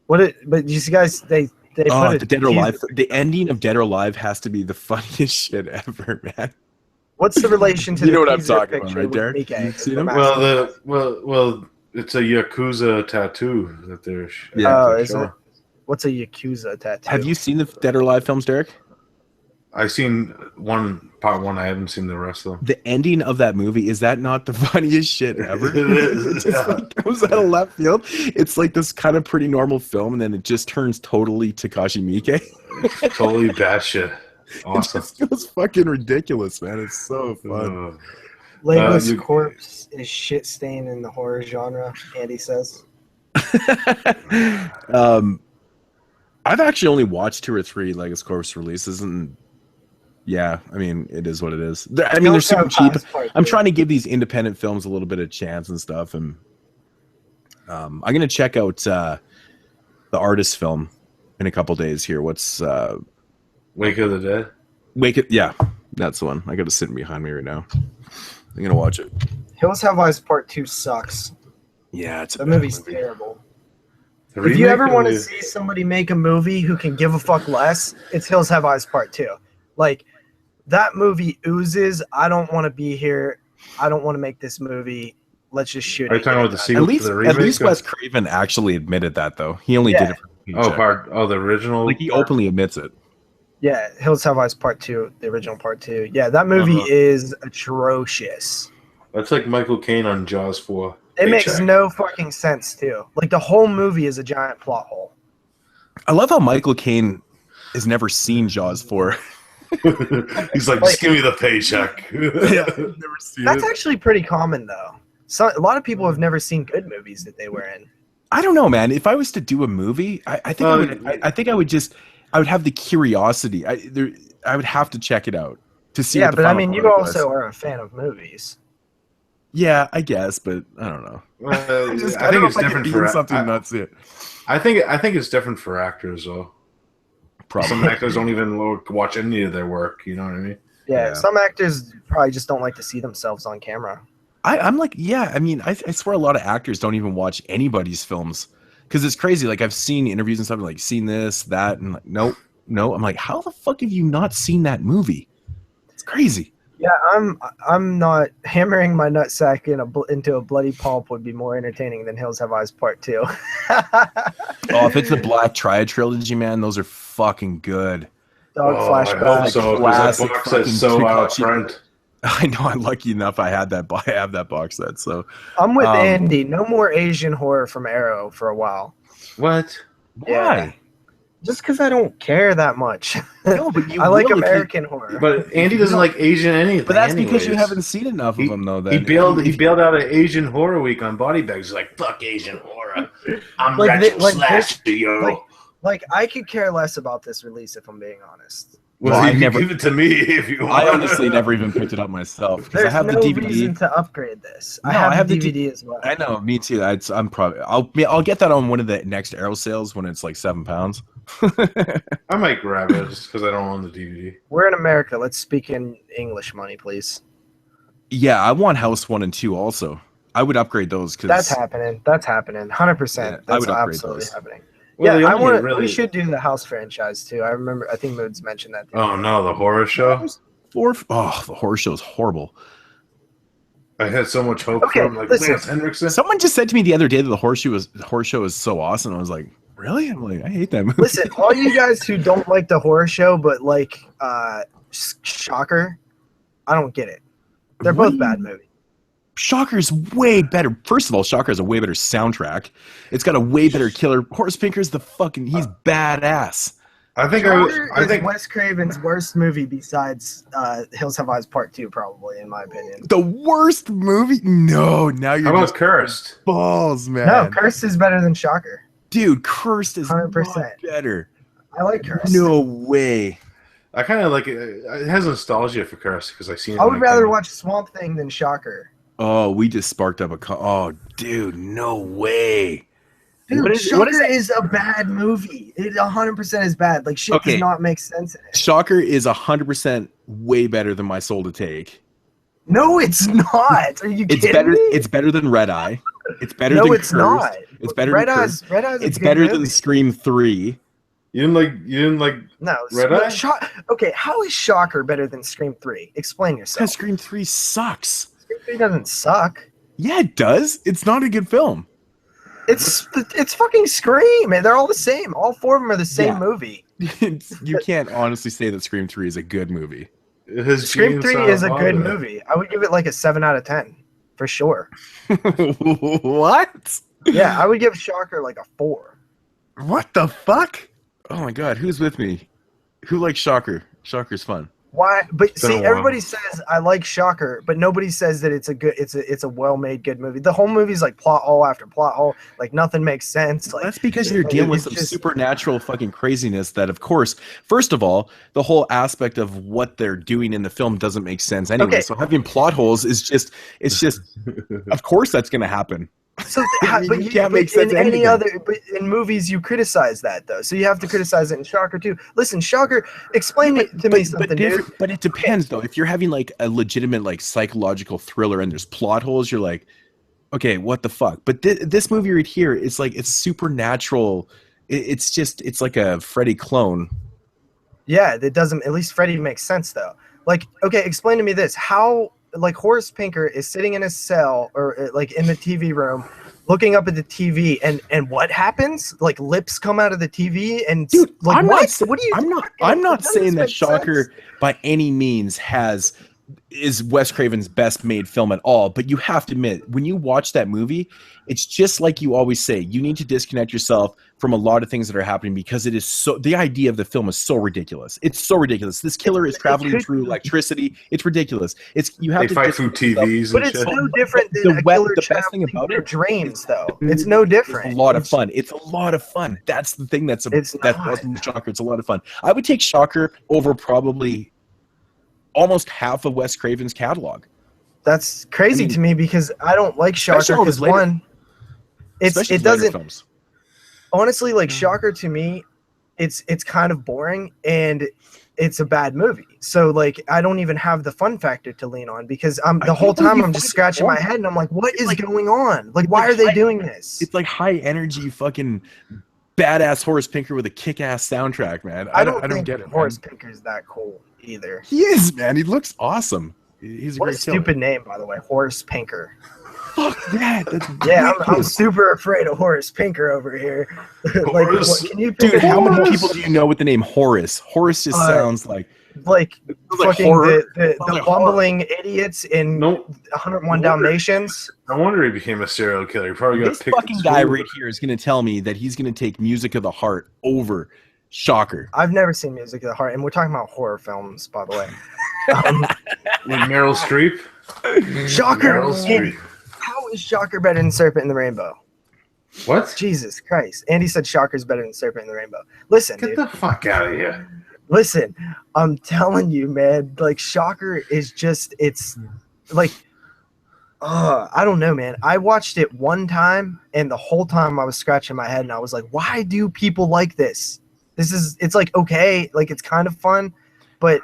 But you guys, they put
the Dead or Alive. The ending of Dead or Alive has to be the funniest shit ever, man.
What's the relation to
you know what I'm talking about, right, Derek?
You
see them?
Well, it's a Yakuza tattoo that they're.
Is it? What's a Yakuza tattoo?
Have you seen the Dead or Alive films, Derek?
I've seen part 1. I haven't seen the rest of them.
The ending of that movie, is that not the funniest shit ever? It just like comes out of left field. It's like this kind of pretty normal film, and then it just turns totally Takashi Miike.
Totally batshit. Awesome.
It was fucking ridiculous, man. It's so fun.
Legos Corpse is shit stain in the horror genre, Andy says.
I've actually only watched 2 or 3 Legos Corpse releases, and yeah, I mean, it is what it is. I mean, they're super cheap. I'm trying to give these independent films a little bit of chance and stuff, and I'm gonna check out the artist film in a couple days here. What's
Wake of the Dead?
Yeah, that's the one. I got it sitting behind me right now. I'm gonna watch it.
Hills Have Eyes Part 2 sucks.
Yeah, it's
the movie's terrible.
The
If you ever
remake
want to
is-
see somebody make a movie who can give a fuck less, it's Hills Have Eyes Part 2. Like, that movie oozes, I don't want to be here. I don't want to make this movie. Let's just shoot
Are you
it.
talking about the sequel to the remake?
At least Wes Craven actually admitted that, though. He only did it for the paycheck.
the original.
Like, he openly admits it.
Yeah, Hills Have Eyes Part 2, the original Part 2. Yeah, that movie is atrocious.
That's like Michael Caine on Jaws 4.
It makes no fucking sense, too. Like, the whole movie is a giant plot hole.
I love how Michael Caine has never seen Jaws 4.
He's like, just give me the paycheck.
Never seen
That's
it.
actually pretty common, though. A lot of people have never seen good movies that they were in.
I don't know, man. If I was to do a movie, I think I would have the curiosity. I would have to check it out to see.
Yeah,
what the
but I
final
mean, you
product
also
was.
are a fan of movies.
Yeah, I guess, but I don't know.
I think it's different for
something nuts. It
I think it's different for actors though.
probably.
Some actors don't even watch any of their work. You know what I mean?
Yeah,
Yeah.
some actors probably just don't like to see themselves on camera.
I'm like, yeah. I mean, I swear a lot of actors don't even watch anybody's films because it's crazy. Like I've seen interviews and stuff, like seen this, that, and like, nope. I'm like, how the fuck have you not seen that movie? It's crazy.
Yeah, I'm not hammering my nutsack into a bloody pulp would be more entertaining than Hills Have Eyes Part 2.
Oh, if it's the Black Triad trilogy, man, those are fucking good.
Dog
I hope
flashback.
so.
Classic
That box
fucking
set's so out of
Kakashi.
print.
I know. I'm lucky enough. I have that box set. So
I'm with
Um,
Andy. No more Asian horror from Arrow for a while.
What?
Yeah. Just because I don't care that much.
No, but you
I like
will if you-
American horror.
But Andy doesn't like Asian anything.
But that's because you
anyways.
haven't seen enough of them, though.
He
Then
bailed out of Asian Horror Week on Body Bags. He's like, fuck Asian horror. I'm
Like
Rachel
like
Slash to yo.
like I could care less about this release if I'm being honest.
Well,
Well,
you
I
can
never-
give it to me if you want.
I honestly never even picked it up myself because I
There's
have
no
the DVD.
reason to upgrade this.
No,
I have,
I have
the
the
DVD as well.
I know, me too. I'm probably I'll get that on one of the next Arrow sales when it's like £7.
I might grab it just because I don't own the DVD.
We're in America. Let's speak in English money, please.
Yeah, I want House 1 and 2 also. I would upgrade those because
That's happening. That's happening. 100%.
Yeah, I
That's
would upgrade
absolutely
those.
happening.
Well,
yeah,
the
I
only
want.
really-
We should do the House franchise too. I think Moods mentioned that.
Oh no, the horror show!
the horror show is horrible.
I had so much hope
Okay,
from like
listen.
Lance Henriksen.
Someone just said to me the other day that the horror show is so awesome. I was like, really? I'm like, I hate that movie.
Listen, all you guys who don't like the horror show but like Shocker, I don't get it. They're
What
both
do you-
bad movies.
Shocker's way better. First of all, Shocker has a way better soundtrack. It's got a way better killer. Horace Pinker's he's badass.
I think
Shocker
I
is
think
Wes Craven's worst movie besides Hills Have Eyes Part 2, probably, in my opinion.
The worst movie? No, now you're
how about
just
Cursed?
balls, man.
No, Cursed is better than Shocker.
Dude, Cursed is
100%.
not better.
I like Cursed.
No way.
I kind of like it. It has nostalgia for Cursed because I've seen it.
I would
like,
rather watch Swamp Thing than Shocker.
Oh, we just sparked up oh, dude, no way.
Dude,
What is
Shocker
that?
is a bad movie. It 100% is bad. Like, shit
Okay.
does not make sense in it.
Shocker is 100% way better than My Soul to Take.
No, it's not. Are you
It's
kidding
better.
me?
It's better than Red Eye. It's better
No,
than
it's
Cursed.
not.
It's better
Red
than
Eyes.
Cursed.
Red Eyes.
It's better than Scream 3.
You didn't like.
No.
Red Eye?
Okay, how is Shocker better than Scream 3? Explain yourself.
Because Scream 3 sucks.
Scream 3 doesn't suck.
Yeah, it does. It's not a good film.
It's fucking Scream, and they're all the same. All four of them are the same
Yeah.
movie.
You can't honestly say that Scream 3 is a good movie.
His
Scream
genes
3
sound
is a good
positive.
movie. I would give it like a 7 out of 10 for sure.
What?
Yeah, I would give Shocker like a 4.
What the fuck? Oh my god, who's with me? Who likes Shocker? Shocker's fun.
Why? But
It's been
see,
a while.
everybody says I like Shocker, but nobody says that it's a well-made good movie. The whole movie's like plot hole after plot hole. Like nothing makes sense. Like
That's because you're dealing with some supernatural fucking craziness that, of course, first of all, the whole aspect of what they're doing in the film doesn't make sense anyway.
Okay.
So having plot holes is just, of course that's going to happen.
So,
I mean,
but
you can't make sense
in
of
any
anything.
other, but in movies you criticize that though. So you have to criticize it in Shocker too. Listen, Shocker, explain it to me something, dude.
But it depends though. If you're having like a legitimate like psychological thriller and there's plot holes, you're like, okay, what the fuck? But this movie right here, it's like it's supernatural. It's like a Freddy clone.
Yeah, that doesn't. At least Freddy makes sense though. Like, okay, explain to me this: how like Horace Pinker is sitting in his cell or like in the TV room, looking up at the TV, and what happens? Like lips come out of the TV, and
Dude,
like
I'm
what?
Not,
What are you?
I'm not
That
saying
doesn't
that
make
Shocker
sense.
by any means is Wes Craven's best made film at all, but you have to admit, when you watch that movie, it's just like you always say, you need to disconnect yourself from a lot of things that are happening because it is so, the idea of the film is so ridiculous. It's so ridiculous. This killer is traveling through electricity. It's ridiculous.
They fight through TVs
But
and
it's
shit.
no different than a killer
the best thing
traveling
about
through
it,
dreams, though. It's no different.
it's a lot of fun. It's a lot of fun. That's the thing that's
not.
wasn't Shocker. It's a lot of fun. I would take Shocker over probably almost half of Wes Craven's catalog.
That's crazy
I mean,
to me because I don't like Shocker
especially all his
because
later-
one,
Especially
it
his later
doesn't
films.
honestly like Shocker to me. It's kind of boring and it's a bad movie. So like I don't even have the fun factor to lean on because the whole time I'm just scratching my head and I'm like, what is going on? Like why are they doing this?
It's like high energy fucking badass Horace Pinker with a kick-ass soundtrack, man.
I don't
get
think
it.
Horace
Man.
Pinker's that cool either.
He is, man. He looks awesome. He's a
What a
great killer.
stupid name, by the way, Horace Pinker.
Fuck that. That's
Yeah, I'm
ridiculous.
super afraid of Horace Pinker over here. Like,
Horace.
can you think
Dude,
of
how many
Horace?
people do you know with the name Horace? Horace just sounds like
Like
like
fucking
horror.
the
like
bumbling idiots in
No,
101 Dalmatians.
no wonder he became a serial killer. He probably got
this
picked.
fucking guy right here is going to tell me that he's going to take Music of the Heart over Shocker.
I've never seen Music of the Heart, and we're talking about horror films, by the way.
Like Meryl Streep.
Shocker!
Meryl Streep.
How is Shocker better than Serpent in the Rainbow?
What?
Jesus Christ. Andy said Shocker's better than Serpent in the Rainbow. Listen,
Get
dude.
the fuck out of here.
Listen, I'm telling you, man, like Shocker is just, it's like, I don't know, man. I watched it one time and the whole time I was scratching my head and I was like, why do people like this? It's like, okay, like it's kind of fun, but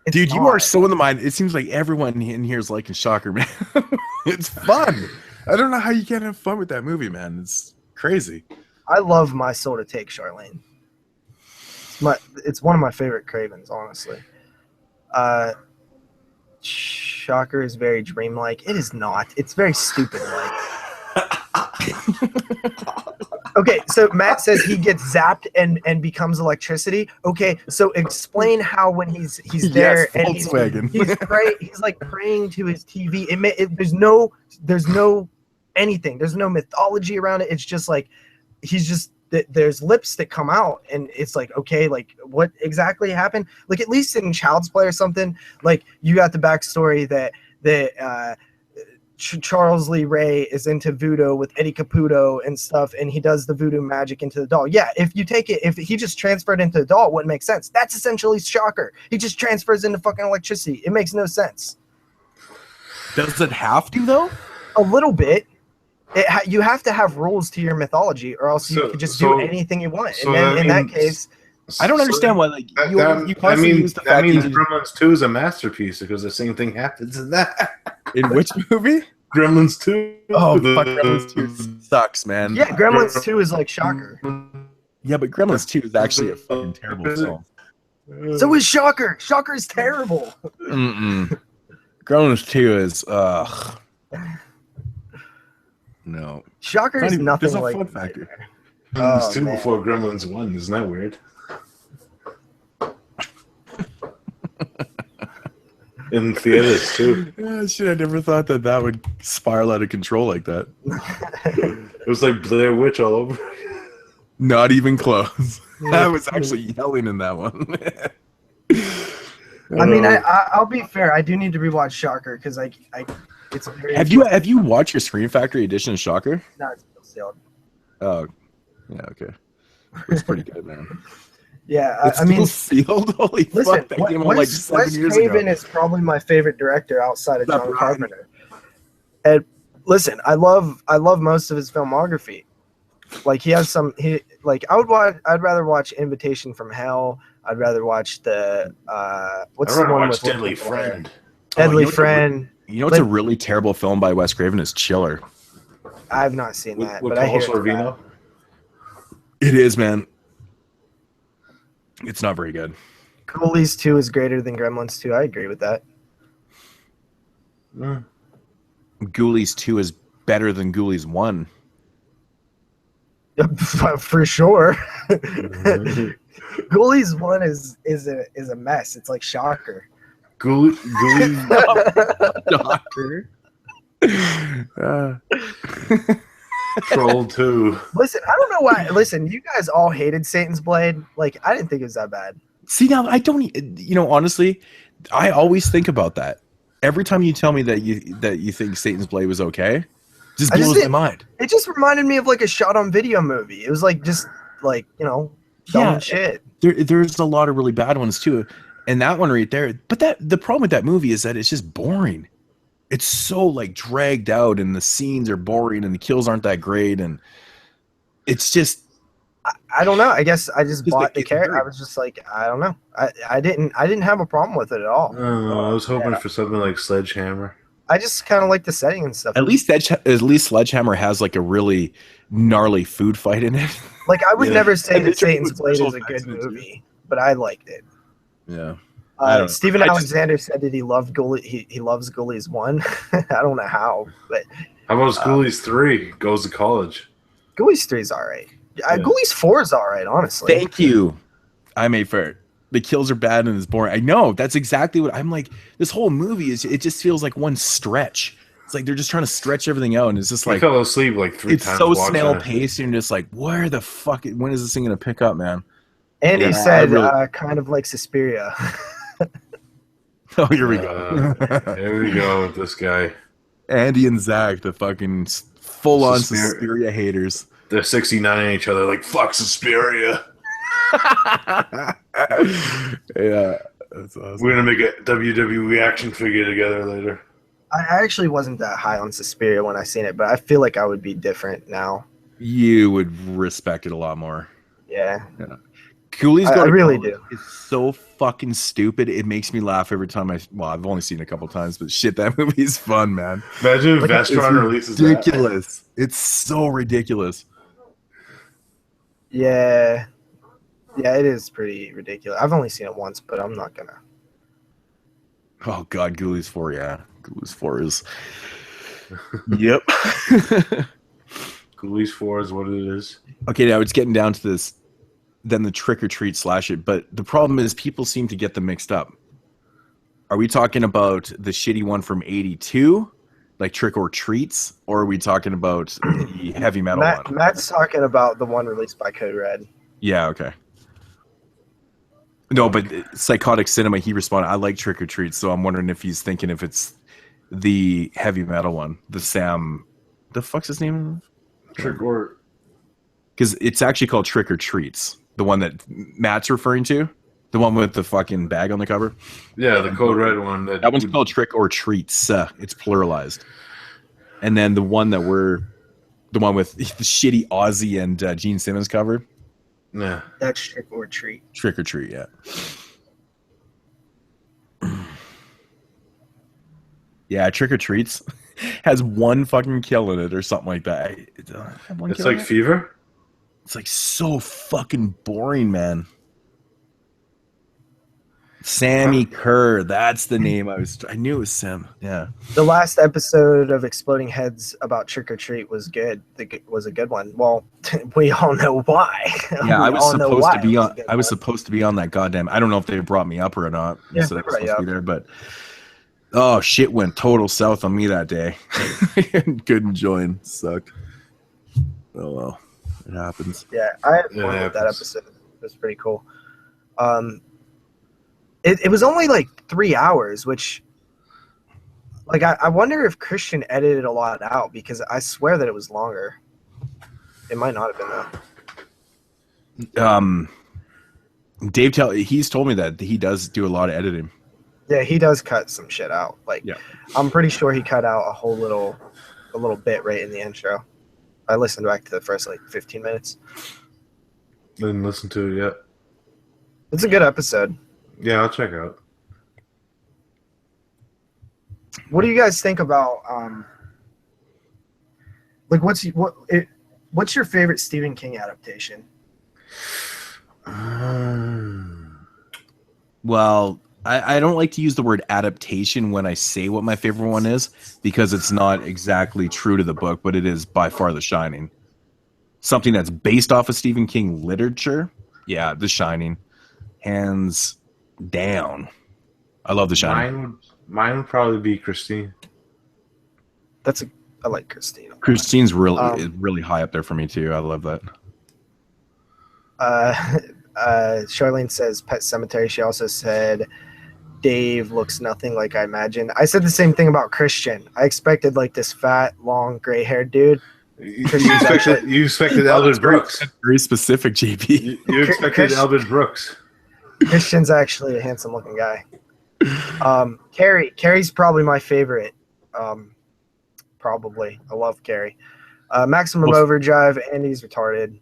it's
Dude, you
not.
are so in the mind. It seems like everyone in here is liking Shocker, man. It's fun. I don't know how you can't have fun with that movie, man. It's crazy.
I love My Soul to Take, Charlene. It's one of my favorite Cravens, honestly. Shocker is very dreamlike. It is not. It's very stupid like. Okay, so Matt says he gets zapped and becomes electricity. Okay, so explain how when he's there and
Volkswagen.
he's like praying to his TV. There's no anything. There's no mythology around it. It's just like there's lips that come out and it's like, okay, like what exactly happened? Like at least in Child's Play or something, like you got the backstory that Charles Lee Ray is into voodoo with Eddie Caputo and stuff, and he does the voodoo magic into the doll. Yeah, if he just transferred into the doll, it wouldn't make sense. That's essentially Shocker. He just transfers into fucking electricity. It makes no sense.
Does it have to, though?
A little bit. You have to have rules to your mythology, or else you could just do anything you want.
so
And then
that
in that
means-
case,
I don't understand why. Like you
That
constantly
means
use the fact that
Gremlins 2 is a masterpiece because the same thing happens in that.
in which movie?
Gremlins 2.
Oh, fuck, Gremlins 2 sucks, man.
yeah, Gremlins 2 is like Shocker.
Yeah, but Gremlins 2 is actually a fucking terrible film.
So is Shocker. Shocker is terrible.
Mm-mm. Gremlins 2 is no.
Shocker is nothing
There's no
like
fun factor.
Gremlins
Oh,
2
man.
before Gremlins 1. Isn't that weird? In theaters too.
Yeah, shit, I never thought that would spiral out of control like that.
It was like Blair Witch all over.
Not even close. I was actually yelling in that one.
I mean, I'll be fair. I do need to rewatch Shocker because it's very.
Have you watched your Scream Factory edition of Shocker?
No, it's still sealed.
Oh, yeah, okay. It's pretty good, man.
Yeah,
It's still sealed. Holy
listen,
fuck! That came out like 7
Wes
years
Craven
ago.
is probably my favorite director outside of
Is that
John
right?
Carpenter. And listen, I love most of his filmography. Like he has some. I'd rather watch Invitation from Hell. I'd rather watch the what's the one with
Deadly Friend.
Deadly Friend.
You know what's a really terrible film by Wes Craven is Chiller.
I've not seen that,
With
but I hear
Carlos
it's bad.
Sorvino.
It is, man. It's not very good.
Ghoulies 2 is greater than Gremlins 2. I agree with that.
Ghoulies 2 is better than Ghoulies 1.
For sure. Ghoulies 1 is a mess. It's like Shocker.
Ghoulies.
Doctor.
Troll 2.
Listen, I don't know why. Listen, you guys all hated Satan's Blade. Like, I didn't think it was that bad.
See, now I don't. Honestly, I always think about that. Every time you tell me that you think Satan's Blade was okay, just blows my mind.
It just reminded me of like a shot on video movie. It was like just like dumb shit.
There's a lot of really bad ones too, and that one right there. But the problem with that movie is that it's just boring. It's so like dragged out, and the scenes are boring, and the kills aren't that great, and it's just.
I don't know. I guess I just bought the
it's
character.
very-
I was just like, I don't know. I didn't have a problem with it at all.
I was hoping for something like Sledgehammer.
I just kind of like the setting and stuff.
At least Sledgehammer has like a really gnarly food fight in it.
Like I would never say
And they
that
took
Satan's Blade
special
is a good
effects in it, too.
movie, but I liked it.
Yeah. I don't know.
Stephen
I just-
Alexander said that he loved he loves Ghoulies 1. I don't know how, but
How about Ghoulies 3? Goes to college.
Ghoulies 3 is all right.
Yeah.
Ghoulies 4 is all right, honestly.
Thank you. I made for it. The kills are bad and it's boring. I know. That's exactly what I'm like. This whole movie it just feels like one stretch. It's like they're just trying to stretch everything out, and it's just
I
like
fell asleep like 3
it's
times.
so
watching
snail
it.
paced, and you're just like, where the fuck? When is this thing gonna pick up, man?
Andy
Yeah,
said
I really-
kind of like Suspiria.
Oh, here we go.
Here we go with this guy.
Andy and Zach, the fucking full-on
Suspiria.
Suspiria haters.
They're 69 each other, like, fuck Suspiria.
Yeah, that's awesome.
We're gonna make a WWE action figure together later.
I actually wasn't that high on Suspiria when I seen it, but I feel like I would be different now.
You would respect it a lot more.
Yeah.
Ghoulies
I
Go to
really
College
do.
is so fucking stupid. It makes me laugh every time I've only seen it a couple times, but shit, that movie is fun, man.
Imagine if
Like,
Vestron releases
Ridiculous. It's so ridiculous.
Yeah. Yeah, it is pretty ridiculous. I've only seen it once, but I'm not gonna.
Oh god, Ghoulies 4, yeah. Ghoulies 4 is Yep.
that. Ghoulies 4 is what it is.
Okay, now it's getting down to this then the trick or treat slash it, but the problem is people seem to get them mixed up. Are we talking about the shitty one from 82, like Trick or Treats, or are we talking about the heavy metal one?
Matt's talking about the one released by Code Red.
Yeah, okay. No, but Psychotic Cinema, he responded, I like Trick or Treat, so I'm wondering if he's thinking if it's the heavy metal one, the Sam, the fuck's his name?
Trick or
Because it's actually called Trick or Treats, the one that Matt's referring to, the one with the fucking bag on the cover.
yeah, the Code Red one.
That one's called Trick or Treats. It's pluralized. And then the one with the shitty Ozzy and Gene Simmons cover,
Yeah.
That's Trick or Treat.
Trick or Treat, yeah. Yeah, Trick or Treats has one fucking kill in it or something like that.
It's like Fever.
It's like so fucking boring, man. Sammy Kerr, that's the name I knew it was Sam. Yeah.
The last episode of Exploding Heads about Trick or Treat was good. Was a good one. Well, we all know why.
Yeah, I
We
was
all know
supposed
why
to be
it was
on
a good
I was
one.
supposed to be on that goddamn. I don't know if they brought me up or not.
Yeah,
So
they
I was
brought you
supposed to be
up.
there, but oh shit went total south on me that day. Couldn't join. Sucked. Oh well. It happens.
Yeah, I had
It
fun with that
happens.
episode. It was pretty cool. It was only like 3 hours, which, like, I wonder if Christian edited a lot out, because I swear that it was longer. It might not have been though.
He's told me that he does do a lot of editing.
Yeah, he does cut some shit out. Like,
Yeah.
I'm pretty sure he cut out a little bit right in the intro. I listened back to the first like 15 minutes.
Didn't listen to it yet.
It's a good episode.
Yeah, I'll check it out.
What do you guys think about like what's your favorite Stephen King adaptation?
Well, I don't like to use the word adaptation when I say what my favorite one is, because it's not exactly true to the book, but it is by far The Shining. Something that's based off of Stephen King literature. Yeah, The Shining. Hands down. I love The Shining.
Mine would probably be Christine.
I like Christine.
Christine's really high up there for me too. I love that.
Charlene says Pet Cemetery. She also said Dave looks nothing like I imagined. I said the same thing about Christian. I expected like this fat, long, gray-haired dude.
You expected Elvin Brooks.
Very specific, JP.
You expected Elvin Brooks.
Christian's actually a handsome-looking guy. Carrie's probably my favorite. Probably. I love Carrie. Maximum Overdrive. Andy's retarded.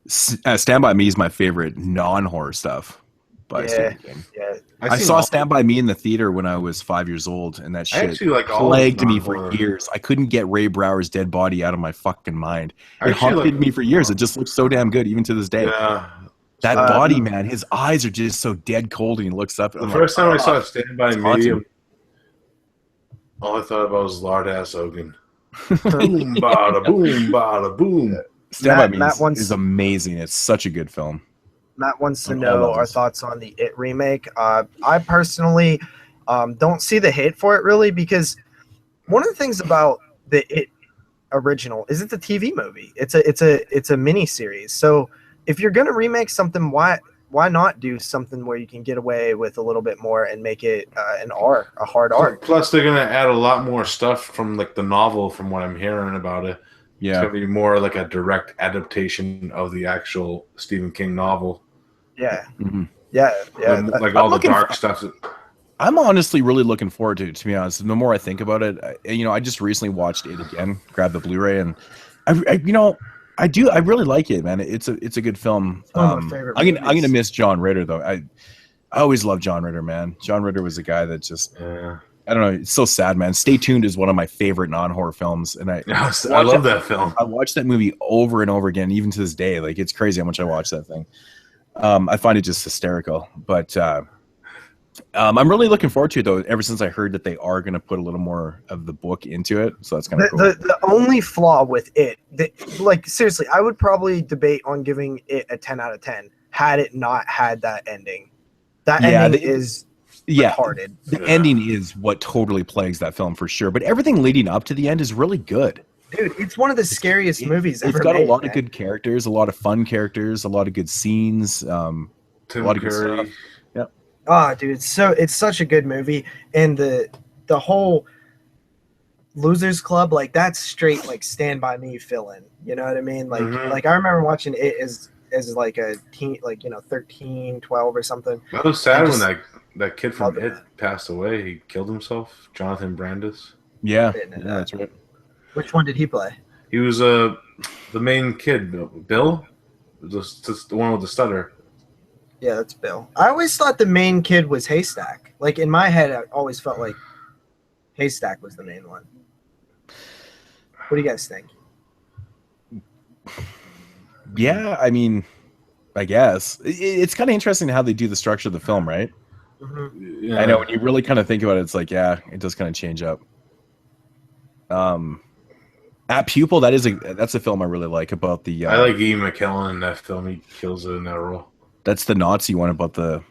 Stand By Me is my favorite non-horror stuff by Stephen King.
Yeah.
I saw Stand By Me in the theater when I was 5 years old, and that shit plagued me for years. I couldn't get Ray Brower's dead body out of my fucking mind. It haunted me for years. It just looks so damn good, even to this day.
Yeah.
That body, man, his eyes are just so dead cold, and he looks up.
The first time I saw Stand By Me, all I thought about was Lard Ass Hogan. Boom, bada, boom, bada, boom.
Stand By Me is amazing. It's such a good film.
Matt wants to know our thoughts on the It remake. I personally don't see the hate for it, really, because one of the things about the It original is it's a TV movie. It's a mini series. So if you're gonna remake something, why not do something where you can get away with a little bit more and make it a hard R?
Plus, they're gonna add a lot more stuff from like the novel, from what I'm hearing about it.
Yeah,
it's gonna be more like a direct adaptation of the actual Stephen King novel.
Yeah,
mm-hmm.
yeah.
Like all the dark stuff.
I'm honestly really looking forward to be honest. The more I think about it, I just recently watched it again, grabbed the Blu-ray, and I really like it, man. It's a good film.
One of my favorite
I'm gonna miss John Ritter though. I always loved John Ritter, man. John Ritter was a guy that just I don't know. It's so sad, man. Stay Tuned is one of my favorite non-horror films, and I
love that film.
I watched that movie over and over again, even to this day. Like, it's crazy how much I watch that thing. I find it just hysterical. But I'm really looking forward to it, though, ever since I heard that they are going to put a little more of the book into it. So that's kind of cool.
The only flaw with it, like, seriously, I would probably debate on giving it a 10 out of 10 had it not had that ending. That ending is retarded.
The ending is what totally plagues that film for sure. But everything leading up to the end is really good.
Dude, it's one of the scariest movies ever.
It's got
made,
a lot
man.
of good characters, a lot of fun characters, a lot of good scenes, a lot of good stuff. Yeah.
Oh, dude, it's such a good movie, and the whole Losers Club, like, that's straight like Stand By Me fill-in. You know what I mean? Like, like I remember watching it as like a teen, like, 13, 12 or something.
That was sad when that kid from It passed away. He killed himself, Jonathan Brandis.
Yeah, that's right.
Which one did he play?
He was the main kid, Bill, the one with the stutter.
Yeah, that's Bill. I always thought the main kid was Haystack. Like, in my head, I always felt like Haystack was the main one. What do you guys think?
Yeah, I mean, I guess it's kind of interesting how they do the structure of the film, right?
Mm-hmm.
Yeah.
I know when you really kind of think about it, it's like, yeah, it does kind of change up. At Pupil, that's a film I really like about the.
I like Ian McKellen in that film. He kills it in that role.
That's the Nazi one about the.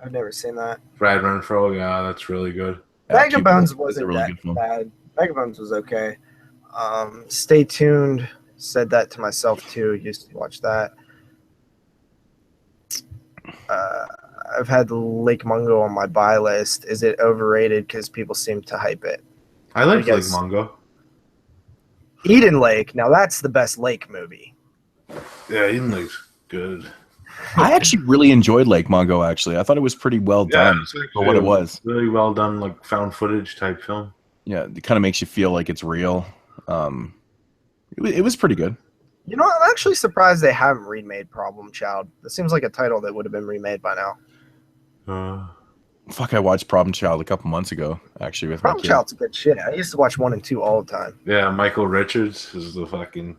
I've never seen that.
Brad Renfro, yeah, that's really good.
Bag of Bones wasn't
really
that bad. Bag of Bones was okay. Stay Tuned. Said that to myself too. Used to watch that. I've had Lake Mungo on my buy list. Is it overrated because people seem to hype it?
I like Lake Mungo.
Eden Lake. Now that's the best lake movie.
Yeah, Eden Lake's good.
I actually really enjoyed Lake Mungo. Actually, I thought it was pretty well done for what it was.
Really well done, like found footage type film.
Yeah, it kind of makes you feel like it's real. It was pretty good.
You know, I'm actually surprised they haven't remade Problem Child. That seems like a title that would have been remade by now.
Fuck, I watched Problem Child a couple months ago, actually, with
Problem
my kid.
Child's a good shit. I used to watch 1 and 2 all the time.
Yeah, Michael Richards is the fucking...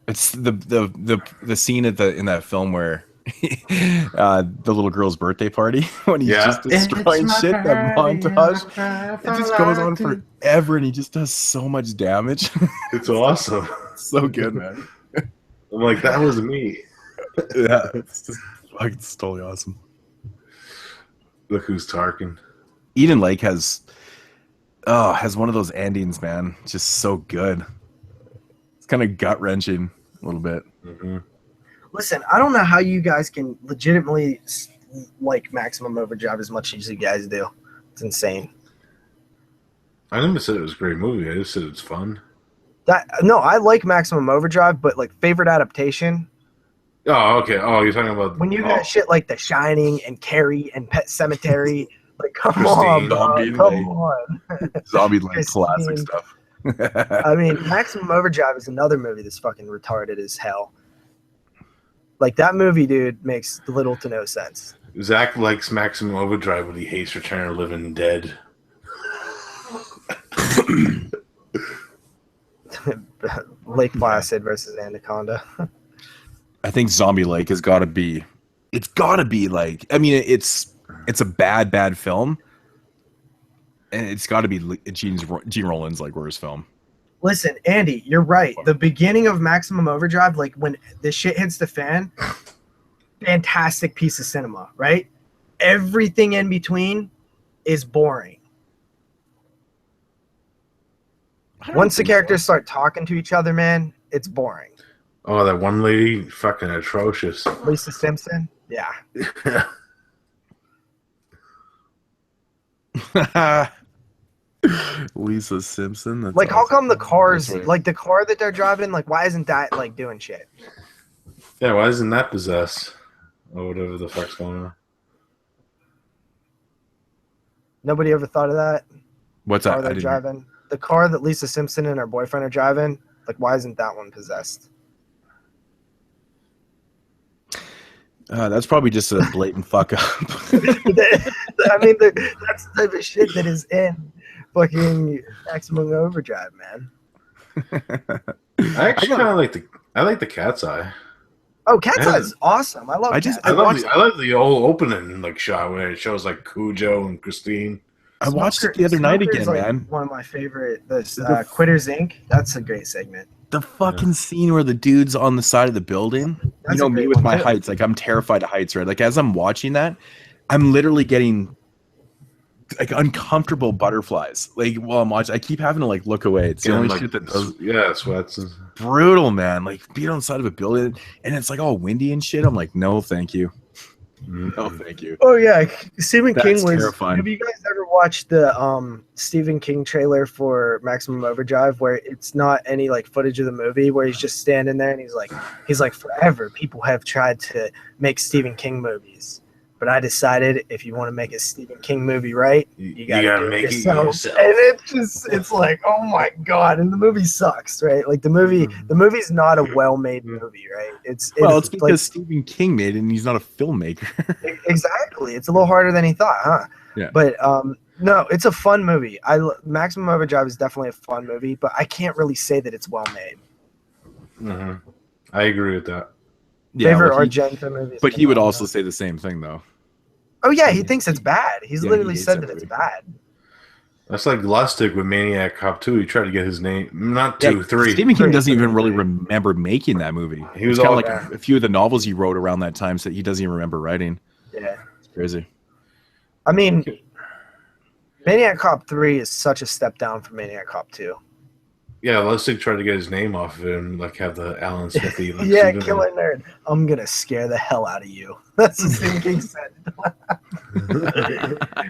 It's the scene in that film where the little girl's birthday party when he's just destroying shit, that montage. It just goes on forever and he just does so much damage.
It's awesome.
So good, man.
I'm like, that was me.
Yeah, it's totally awesome.
Look who's talking.
Eden Lake has one of those endings, man. Just so good. It's kind of gut wrenching a little bit.
Mm-hmm.
Listen, I don't know how you guys can legitimately like Maximum Overdrive as much as you guys do. It's insane.
I never said it was a great movie. I just said it's fun.
No, I like Maximum Overdrive, but like favorite adaptation.
Oh, okay. Oh, you're talking about
when you got shit like The Shining and Carrie and Pet Cemetery. Like, come
Christine,
on, come on.
Zombie like classic stuff.
I mean, Maximum Overdrive is another movie that's fucking retarded as hell. Like, that movie, dude, makes little to no sense.
Zach likes Maximum Overdrive, but he hates Return of the Living Dead.
Lake Placid versus Anaconda.
I think Zombie Lake has got to be. It's got to be like. I mean, it's a bad film, and it's got to be Gene Roland's like worst film.
Listen, Andy, you're right. The beginning of Maximum Overdrive, like when the shit hits the fan, fantastic piece of cinema, right? Everything in between is boring. Once the characters start talking to each other, man, it's boring.
Oh, that one lady, fucking atrocious.
Lisa Simpson? Yeah.
Lisa Simpson? That's
like,
awesome.
how come the cars, like the car that they're driving, like, why isn't that, like, doing shit?
Yeah, why isn't that possessed? Or whatever the fuck's going on.
Nobody ever thought of that?
What's
the car
that?
they're driving? The car that Lisa Simpson and her boyfriend are driving, like, why isn't that one possessed?
That's probably just a blatant fuck up.
I mean, that's the type of shit that is in fucking Maximum Overdrive, man.
I actually kind of like the Cat's Eye.
Oh, Cat's Eye is awesome. I love.
I love the old opening like shot where it shows like Cujo and Christine.
I watched it the other night again,
like
man.
One of my favorite. Quitters Inc. That's a great segment.
The fucking scene where the dude's on the side of the building.
That's
you know me with my heights. Like, I'm terrified of heights, right? Like, as I'm watching that, I'm literally getting like uncomfortable butterflies. Like, while I'm watching, I keep having to like look away. It's the only shit that does.
Yeah, sweats.
Brutal, man. Like, being on the side of a building and it's like all windy and shit. I'm like, no, thank you. No, thank you.
Oh yeah, Stephen King was
terrifying.
Have you guys ever watched the Stephen King trailer for Maximum Overdrive, where it's not any like footage of the movie, where he's just standing there and he's like, forever people have tried to make Stephen King movies, but I decided if you want to make a Stephen King movie right, you gotta make it yourself. And it's like, oh my god, and the movie sucks, right? Like the movie's not a well-made movie, right? It's
because
like,
Stephen King made it and he's not a filmmaker.
Exactly. It's a little harder than he thought, huh?
Yeah.
But no, it's a fun movie. Maximum Overdrive is definitely a fun movie, but I can't really say that it's well made.
Mm-hmm. I agree with that.
Yeah,
Favorite Argento movie.
But he would also say the same thing, though.
Oh yeah, he thinks it's bad. He's literally said that it's bad.
That's like Lustig with Maniac Cop 2. He tried to get his name, not 2, 3.
Stephen King doesn't even really remember making that movie.
He was
kind of
all
like a few of the novels he wrote around that time that he doesn't even remember writing.
Yeah,
it's crazy.
I mean, Maniac Cop 3 is such a step down from Maniac Cop 2.
Yeah, Lustig tried to get his name off of it and like have the Alan Smithy. Like,
Yeah,
pseudonym.
killer nerd. I'm gonna scare the hell out of you. That's what Stephen King said.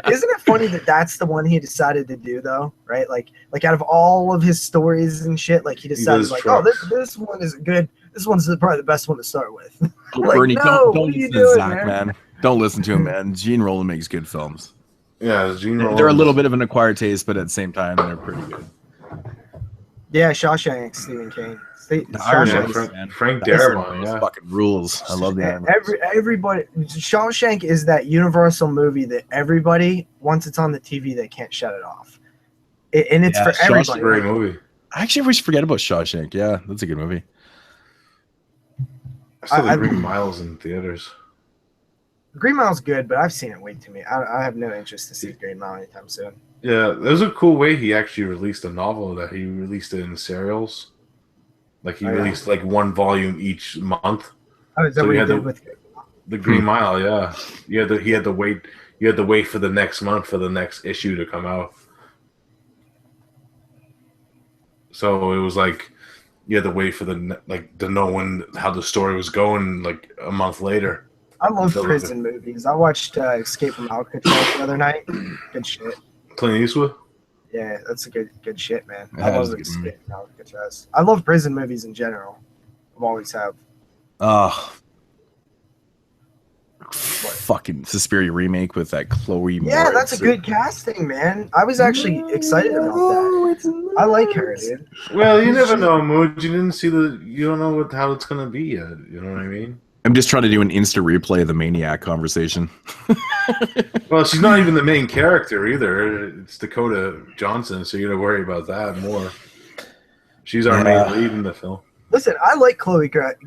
Isn't it funny that that's the one he decided to do though? Right? Like out of all of his stories and shit, like he decided
does
like,
trucks.
oh, this one is good. This one's probably the best one to start with. Like,
Bernie,
no,
don't
what are you
listen to
doing,
Zach, man. Don't listen to him, man. Gene Roland makes good films.
Yeah, Gene
They're a
Rollins.
little bit of an acquired taste, but at the same time, they're pretty good.
Yeah, Shawshank, Stephen King.
The
Yeah,
Irishman,
Shawshank.
man.
Frank
That
Darabont, yeah.
fucking rules. I love that.
Everybody, Shawshank is that universal movie that everybody, once it's on the TV, they can't shut it off. And it's for everybody.
Great movie.
I actually always forget about Shawshank. Yeah, that's a good movie.
I saw the Green Miles in theaters.
Green Mile's good, but I've seen it way too many. I have no interest to see Green Mile anytime soon.
Yeah, there's a cool way he actually released a novel that he released it in serials. Like he released like one volume each month.
Oh, is that what he did with
the Green Mile? Yeah, he had to wait. You had to wait for the next month for the next issue to come out. So it was like you had to wait for to know how the story was going like a month later.
I love prison movies. I watched Escape from Alcatraz the other night. Good shit.
Clint Eastwood.
Yeah, that's a good shit, man.
Yeah,
I love Escape from Alcatraz. I love prison movies in general. I've always have.
Fucking Suspiria remake with that Chloe.
Yeah, that's a good casting, man. I was actually excited about that. I like her, dude.
Well, you never know, Mood. You didn't see you don't know how it's gonna be yet. You know what I mean?
I'm just trying to do an Insta replay of the Maniac conversation.
Well, she's not even the main character either. It's Dakota Johnson, so you got to worry about that more. She's our main lead in the film.
Listen, I like Chloe Grace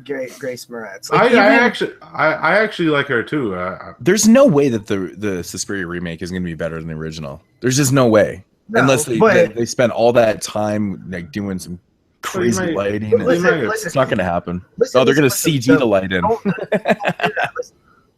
Moretz. Like,
I actually like her too.
There's no way that the Suspiria remake is going to be better than the original. There's just no way, unless they spend all that time like doing some crazy lighting. It's not going to happen. They're going to CG the light in.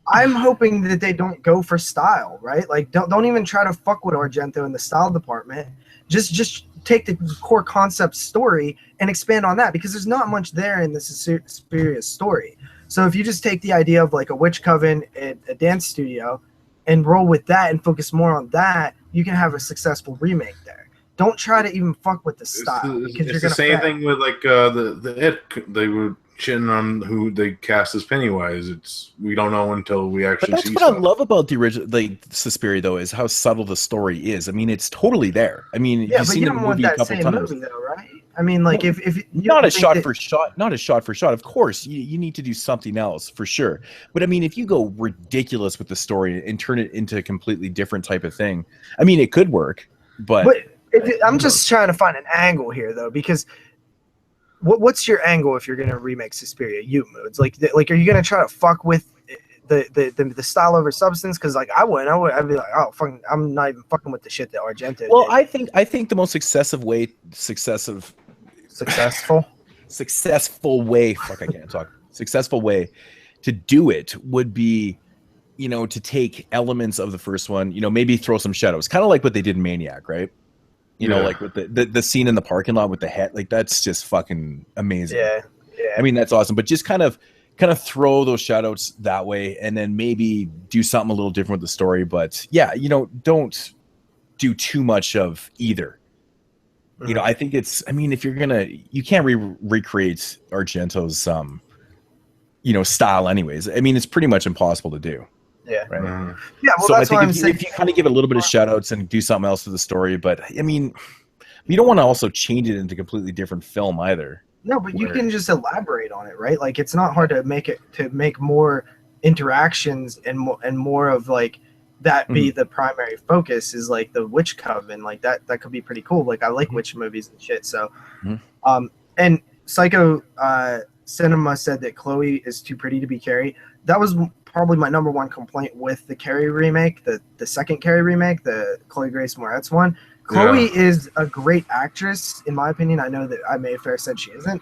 I'm hoping that they don't go for style, right? Like, don't even try to fuck with Argento in the style department. Just take the core concept story and expand on that, because there's not much there in this Suspiria story. So if you just take the idea of like a witch coven at a dance studio and roll with that and focus more on that, you can have a successful remake there. Don't try to even fuck with the style.
It's the same thing with like they were shitting on who they cast as Pennywise. We don't know until we actually see.
That's what I love about the original, like Suspiria, though, is how subtle the story is. I mean, it's totally there. I mean, you've seen the movie a couple times.
Movie, though, right? I mean, like if
not a shot for shot. Of course, you need to do something else for sure. But I mean, if you go ridiculous with the story and turn it into a completely different type of thing, I mean, it could work. But
I'm just trying to find an angle here, though, because. What's your angle if you're gonna remake Suspiria? Moods like are you gonna try to fuck with the style over substance? Because like I'd be like, oh fucking, I'm not even fucking with the shit that Argento.
Well,
did.
I think the most successful way. Fuck, I can't talk. Successful way to do it would be, to take elements of the first one, maybe throw some shadows, kind of like what they did in Maniac, right? Like with the scene in the parking lot with the head, like that's just fucking amazing.
Yeah.
I mean, that's awesome. But just kind of throw those shout-outs that way, and then maybe do something a little different with the story. But yeah, don't do too much of either. Mm-hmm. I think if you're you can't recreate Argento's style anyways. I mean, it's pretty much impossible to do.
Yeah.
Right.
Yeah. Well,
so
that's
I think
what
if you kind of give it a little bit of shout outs and do something else to the story, but I mean, you don't want to also change it into a completely different film either.
No, but you can just elaborate on it, right? Like it's not hard to make more interactions and more of like that be the primary focus is like the witch coven, like that could be pretty cool. Like I like witch movies and shit. So, and Psycho Cinema said that Chloe is too pretty to be Carrie. That was probably my number one complaint with the Carrie remake, the second Carrie remake, the Chloe Grace Moretz one. Chloe is a great actress, in my opinion. I know that I Mayfair said she isn't,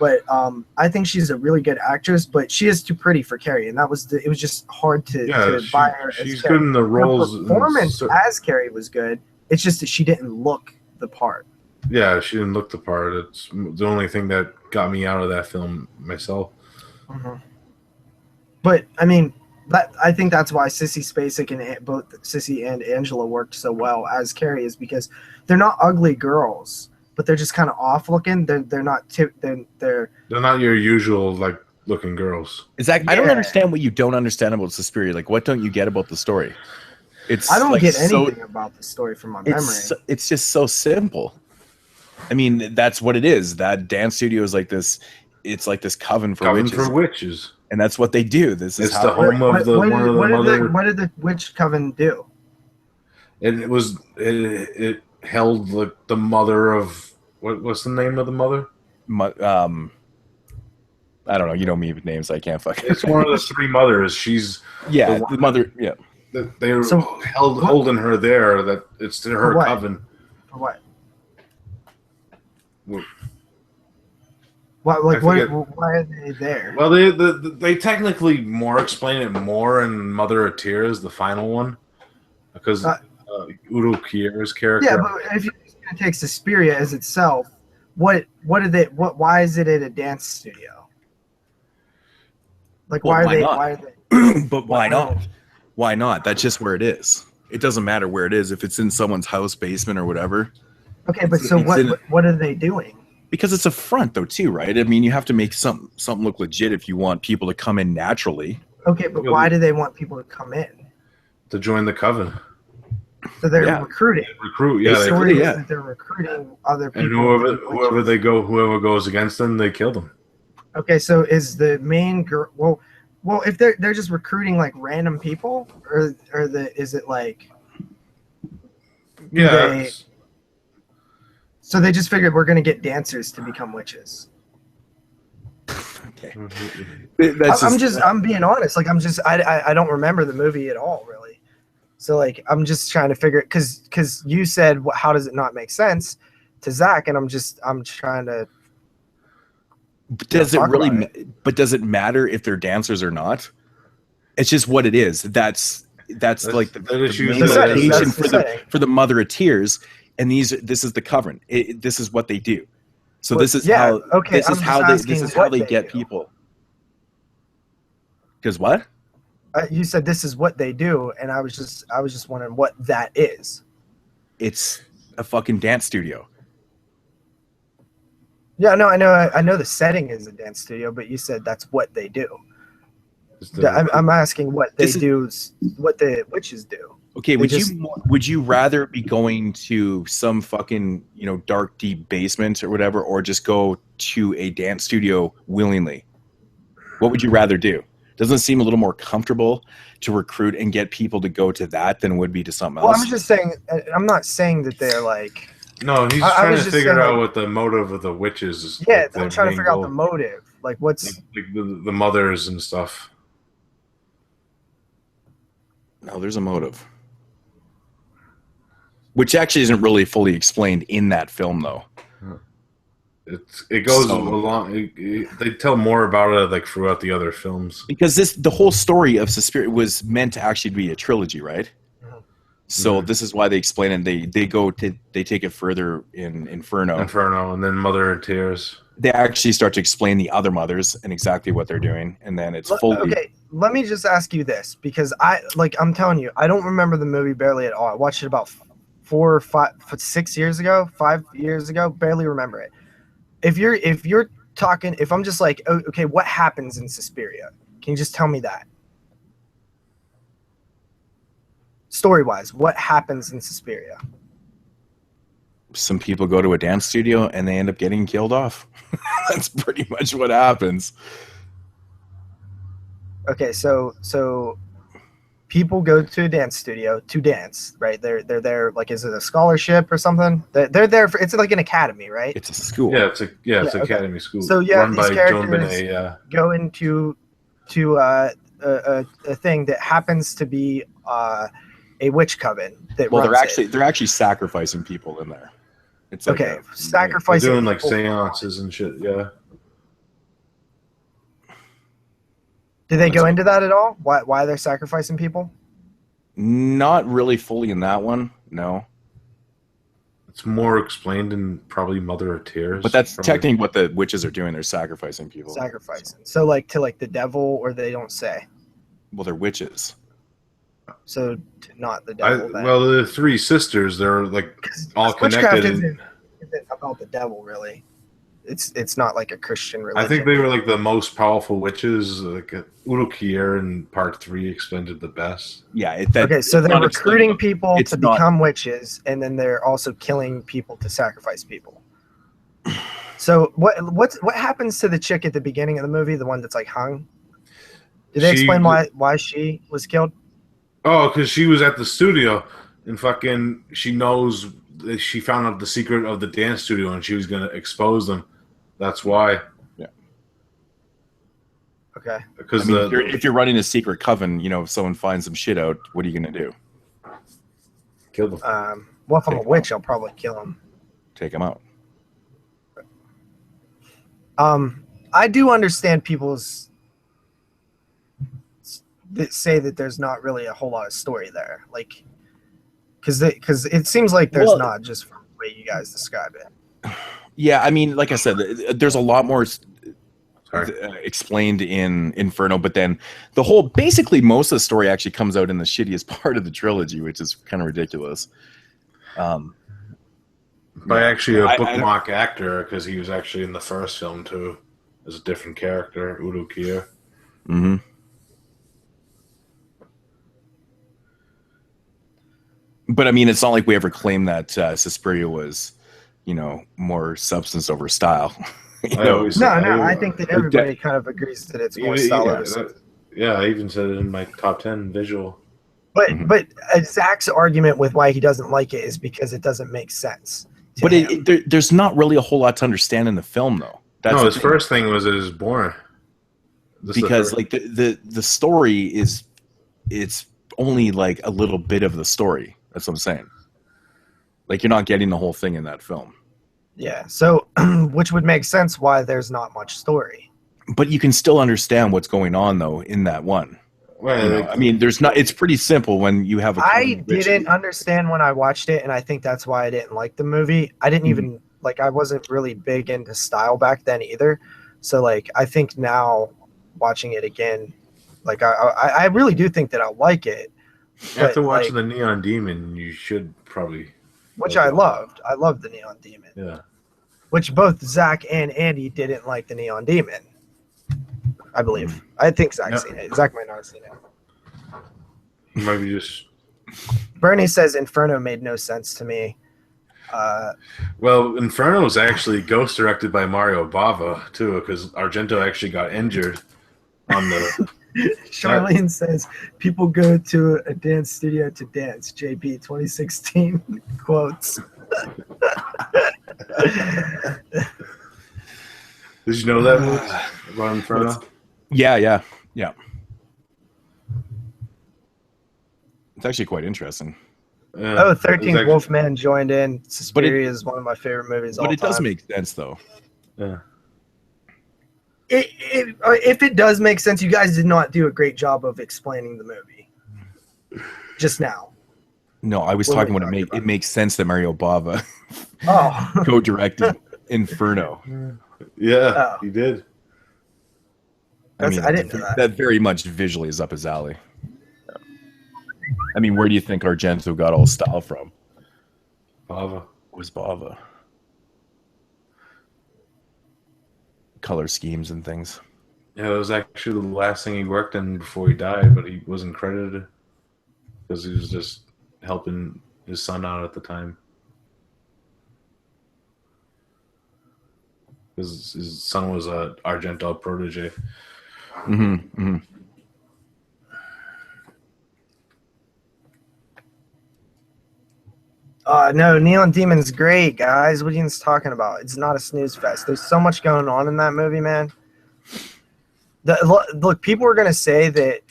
but I think she's a really good actress. But she is too pretty for Carrie, and it was just hard to buy her.
She's good in the roles.
Her performance as Carrie was good. It's just that she didn't look the part.
Yeah, she didn't look the part. It's the only thing that got me out of that film myself.
Mhm. But I mean, I think that's why Sissy Spacek and both Sissy and Angela worked so well as Carrie, is because they're not ugly girls, but they're just kind of off looking. They're not they're
not your usual like looking girls.
Exactly. I don't understand what you don't understand about Suspiria. Like, what don't you get about the story?
I don't get anything about the story from my memory.
It's just so simple. I mean, that's what it is. That dance studio is like this. It's like this coven for witches. And that's what they do. This is
the home of the one of the mother.
What did the witch coven do?
It held like the mother of what's the name of the mother?
I don't know. You know me with names. I can't fucking.
It's one of the three mothers. She's
the mother. Yeah.
They're holding her there. That it's to her coven.
For what?
Why
are they there?
Well, they technically explain it more in Mother of Tears, the final one, because Udo Kier's character.
Yeah, but if you're just gonna take Suspiria as itself, why is it at a dance studio? Like, why are they?
But why not? Why not? That's just where it is. It doesn't matter where it is. If it's in someone's house, basement, or whatever.
Okay, but what are they doing?
Because it's a front, though, too, right? I mean, you have to make something look legit if you want people to come in naturally.
Okay, but why do they want people to come in?
To join the coven.
So they're recruiting. They're recruiting other people.
And whoever goes against them, they kill them.
Okay, so is the main girl? Well, if they're just recruiting like random people, or is it like?
Yeah.
So they just figured we're going to get dancers to become witches.
Okay.
I'm being honest. Like, I don't remember the movie at all, really. So like, I'm just trying to figure it, because you said, how does it not make sense to Zach? And I'm trying to.
Does it matter if they're dancers or not? It's just what it is. That's like the main for the Mother of Tears. And this is the coven. This is what they do. So this is how they get people. Because what?
You said this is what they do, and I was just wondering what that is.
It's a fucking dance studio.
Yeah, no, I know the setting is a dance studio, but you said that's what they do. I'm asking what they do, what the witches do.
Okay, would you rather be going to some fucking, dark, deep basement or whatever, or just go to a dance studio willingly? What would you rather do? Doesn't it seem a little more comfortable to recruit and get people to go to that than it would be to something else?
Well, I'm just saying, I'm not saying that they're like...
No, he's trying to figure out what the motive of the witches is.
Yeah, I'm trying to figure out the motive. Like, what's...
Like the mothers and stuff.
No, there's a motive. Which actually isn't really fully explained in that film, though.
It goes along. They tell more about it like throughout the other films.
Because the whole story of Suspiria was meant to actually be a trilogy, right? Mm-hmm. So this is why they explain it. They take it further in Inferno.
And then Mother of Tears.
They actually start to explain the other mothers and exactly what they're doing, and then it's fully.
Okay, let me just ask you this, because I'm telling you, I don't remember the movie barely at all. I watched it about 5 years ago, barely remember it. If you're talking, if I'm just like, oh, okay, what happens in Suspiria? Can you just tell me that? Story-wise, what happens in Suspiria?
Some people go to a dance studio and they end up getting killed off. That's pretty much what happens. Okay,
so people go to a dance studio to dance, right? They're there, like, is it a scholarship or something? They're there for, it's like an academy, right?
It's a school.
Yeah, it's an academy school.
So
run
these
by
characters
Joan Benet,
go into a thing that happens to be a witch coven that
they're actually sacrificing people in there. It's like
sacrificing.
They're doing like seances and shit. Yeah.
Did they go into that at all? Why they're sacrificing people?
Not really fully in that one. No.
It's more explained in probably Mother of Tears.
But that's
probably.
technically what the witches are doing. They're sacrificing people.
Sacrificing. So like to like the devil, or they don't say.
Well, they're witches.
So not the devil.
Well, the three sisters, they're like all
witchcraft
connected.
isn't about the devil, really. It's not like a Christian religion.
I think they were like the most powerful witches. Like Uruk-hai in part 3 explained it the best.
Yeah.
Okay, so they're recruiting people to become witches, and then they're also killing people to sacrifice people. So what happens to the chick at the beginning of the movie, the one that's like hung? Did they explain why she was killed?
Oh, because she was at the studio and fucking she knows she found out the secret of the dance studio and she was gonna expose them. That's why.
Yeah.
Okay.
Because
if you're running a secret coven, you know, if someone finds some shit out, what are you gonna do?
Kill them.
Well, if I'm a witch, I'll probably kill them.
Take them out.
I do understand people's that say that there's not really a whole lot of story there, like because it seems like there's not, just from the way you guys describe it.
Yeah, I mean, like I said, there's a lot more explained in Inferno, but then basically most of the story actually comes out in the shittiest part of the trilogy, which is kind of ridiculous.
By actually a bookmark actor, because he was actually in the first film too, as a different character, Uruk-hai.
Mm-hmm. But I mean, it's not like we ever claimed that Suspiria was, you know, more substance over style.
No, I think that everybody kind of agrees that it's more style over substance.
Yeah, I even said it in my top 10 visual.
But Zach's argument with why he doesn't like it is because it doesn't make sense.
But there's not really a whole lot to understand in the film, though.
His first thing was it was boring.
Because like the story it's only like a little bit of the story. That's what I'm saying. Like, you're not getting the whole thing in that film. Yeah.
So, which would make sense why there's not much story.
But you can still understand what's going on, though, in that one.
Well,
you know, I mean, it's pretty simple when you have
I didn't understand when I watched it, and I think that's why I didn't like the movie. I didn't even, like, I wasn't really big into style back then either. So, like, I think now, watching it again, like, I really do think that I'll like it.
After watching the Neon Demon, you should probably.
Which I loved. I loved the Neon Demon.
Yeah.
Which both Zach and Andy didn't like the Neon Demon. I believe. I think Zach's seen it. Zach might not have seen it.
Maybe just.
Bernie says Inferno made no sense to me.
Well, Inferno is actually ghost directed by Mario Bava too, because Argento actually got injured on the.
Charlene says people go to a dance studio to dance. JP 2016 quotes.
Did you know that about Inferno?
Yeah. It's actually quite interesting.
13th Wolfman joined in. Suspiria is one of my favorite movies all time.
But it does make sense, though.
Yeah.
If it does make sense, you guys did not do a great job of explaining the movie just now.
No, I was talking about it makes sense that Mario Bava co-directed Inferno.
Yeah, he did.
I didn't know that. That very much visually is up his alley. I mean, where do you think Argento got all style from?
Bava.
It was Bava. Color schemes and things.
Yeah, it was actually the last thing he worked in before he died, but he wasn't credited because he was just helping his son out at the time. His son was a Argento protege.
Mm-hmm.
No, Neon Demon's great, guys. What are you talking about? It's not a snooze fest. There's so much going on in that movie, man. Look, people are gonna say that.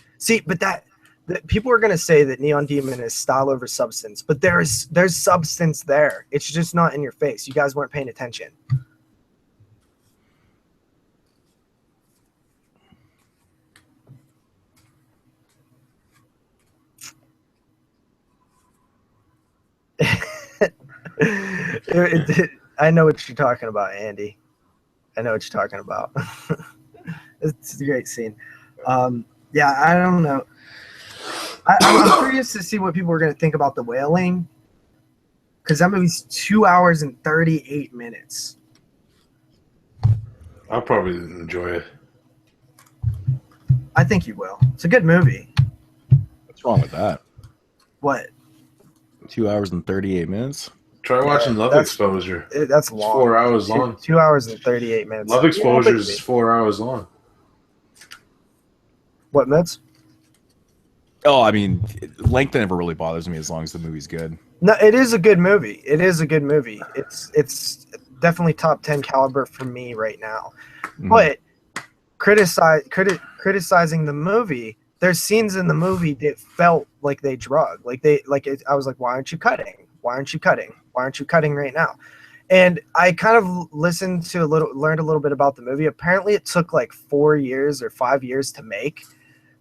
People are gonna say that Neon Demon is style over substance, but there's substance there. It's just not in your face. You guys weren't paying attention. I know what you're talking about, Andy. I know what you're talking about. It's a great scene. Yeah, I don't know. I'm curious to see what people are going to think about The Wailing, because that movie's 2 hours and 38 minutes.
I'll probably enjoy it.
I think you will. It's a good movie.
What's wrong with that?
What?
2 hours and 38 minutes?
Try watching Love Exposure.
That's long.
It's 4 hours long.
2 hours and 38 minutes.
Love Exposure is 4 hours long.
What, Mitz?
Oh, I mean, length never really bothers me as long as the movie's good.
No, it is a good movie. It is a good movie. It's definitely top 10 caliber for me right now. Mm-hmm. But criticizing the movie, there's scenes in the movie that felt like they drug. I was like, why aren't you cutting? Why aren't you cutting? Why aren't you cutting right now? And I kind of learned a little bit about the movie. Apparently it took like 4 years or 5 years to make.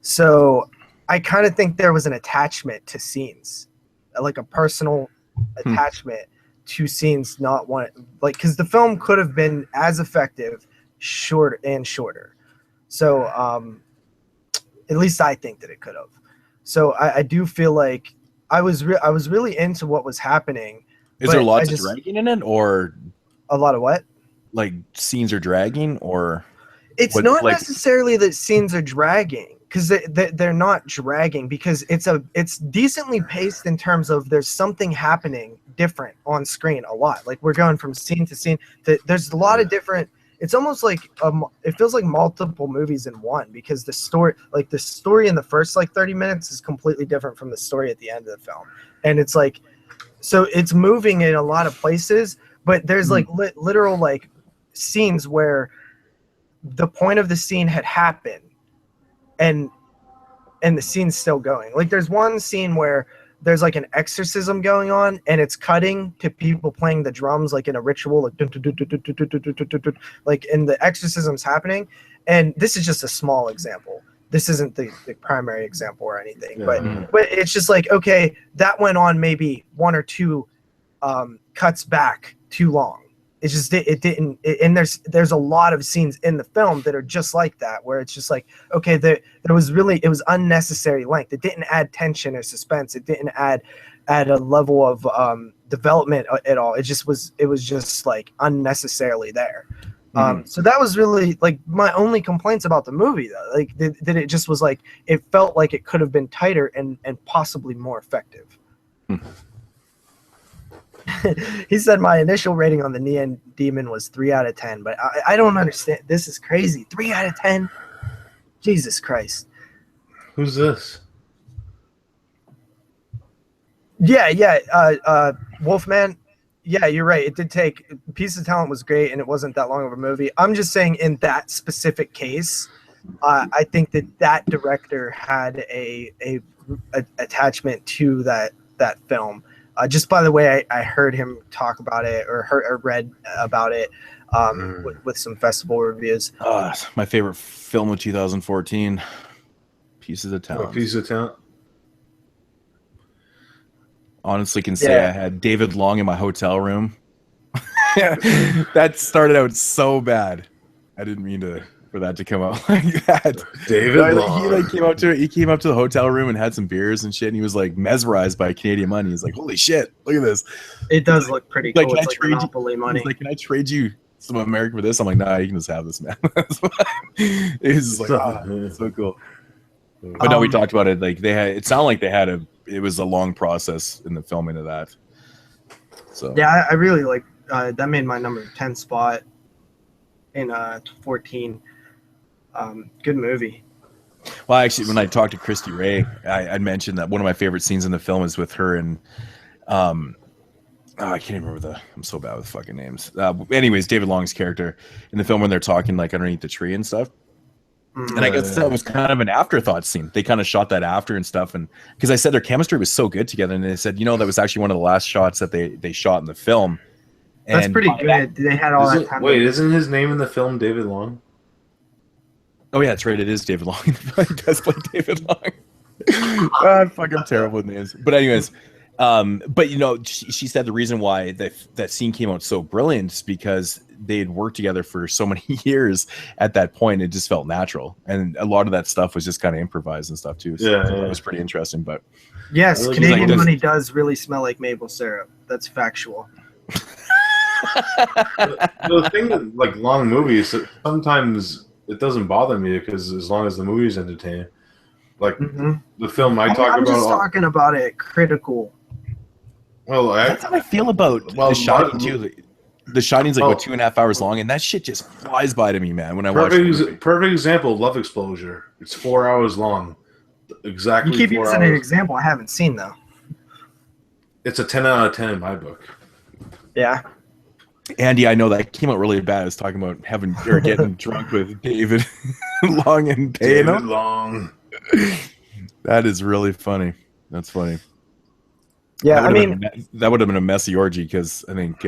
So I kind of think there was an attachment to scenes, like a personal attachment to scenes, not one, like, because the film could have been as effective, shorter. So at least I think that it could have. So I do feel like I was really into what was happening.
Is there lots of dragging in it, or
a lot of what? Like
scenes are dragging, or
it's not necessarily that scenes are dragging, because they're not dragging, because it's decently paced in terms of there's something happening different on screen a lot. Like we're going from scene to scene. There's a lot of different. It's almost like it feels like multiple movies in one, because the story in the first like 30 minutes is completely different from the story at the end of the film, and it's like, so it's moving in a lot of places, but there's like literal like scenes where the point of the scene had happened, and the scene's still going. Like there's one scene where there's like an exorcism going on, and it's cutting to people playing the drums like in a ritual, like and the exorcism's happening. And this is just a small example. This isn't the primary example or anything, but it's just like, okay, that went on maybe one or two cuts back too long. It's just it didn't. And there's a lot of scenes in the film that are just like that, where it's just like, okay, it was unnecessary length. It didn't add tension or suspense. It didn't add a level of development at all. It was just like unnecessarily there. So that was really like my only complaints about the movie, though. Like that it just was like, it felt like it could have been tighter and possibly more effective. He said my initial rating on the Neon Demon was 3 out of 10, but I don't understand. This is crazy. 3 out of 10? Jesus Christ.
Who's this?
Yeah. Wolfman. Yeah, you're right. It did take Piece of Talent was great, and it wasn't that long of a movie. I'm just saying, in that specific case, I think that director had a attachment to that film. Just by the way, I heard him talk about it or read about it with some festival reviews.
My favorite film of 2014, Pieces of Talent.
Piece of Talent.
Honestly, can say I had David Long in my hotel room. That started out so bad. I didn't mean for that to come out like that.
David Long.
He came up to the hotel room and had some beers and shit, and he was like mesmerized by Canadian money. He's like, "Holy shit, look at this!"
It does look pretty cool.
Like,
it's like Monopoly money.
He's like, "Can I trade you some American for this?" I'm like, "Nah, you can just have this, man." It's like, it's so cool. But no, we talked about it. Like it sounded like it was a long process in the filming of that. So
yeah, I really like that. Made my number 10 spot in 14. Good movie.
Well, actually, when I talked to Christy Ray, I mentioned that one of my favorite scenes in the film is with her and I can't remember I'm so bad with fucking names. Anyways, David Long's character in the film when they're talking like underneath the tree and stuff. And I guess that was kind of an afterthought scene. They kind of shot that after and stuff, and because I said their chemistry was so good together, and they said, that was actually one of the last shots that they shot in the film. And
that's pretty good. They had all that time.
Wait, isn't his name in the film David Long?
Oh yeah, that's right. It is David Long. He does play David Long. I'm terrible with names. But anyways, But you know, she said the reason why that scene came out so brilliant is because they had worked together for so many years at that point. It just felt natural, and a lot of that stuff was just kind of improvised and stuff too. So that was pretty interesting. But
yes, Canadian money does really smell like maple syrup. That's factual.
The thing with like long movies, sometimes it doesn't bother me because as long as the movie's entertaining, like the film I'm
just talking about it critical.
Well,
that's how I feel about The Shining too. The Shining's like 2.5 hours long, and that shit just flies by to me, man. When I watch it,
perfect example, Love Exposure. It's 4 hours long, exactly.
You keep using an example I haven't seen though.
It's a 10 out of 10 in my book.
Yeah.
Andy, I know that came out really bad. I was talking about getting drunk with David Long and paying him.
Long.
That is really funny. That's funny.
Yeah,
that would have been a messy orgy because I think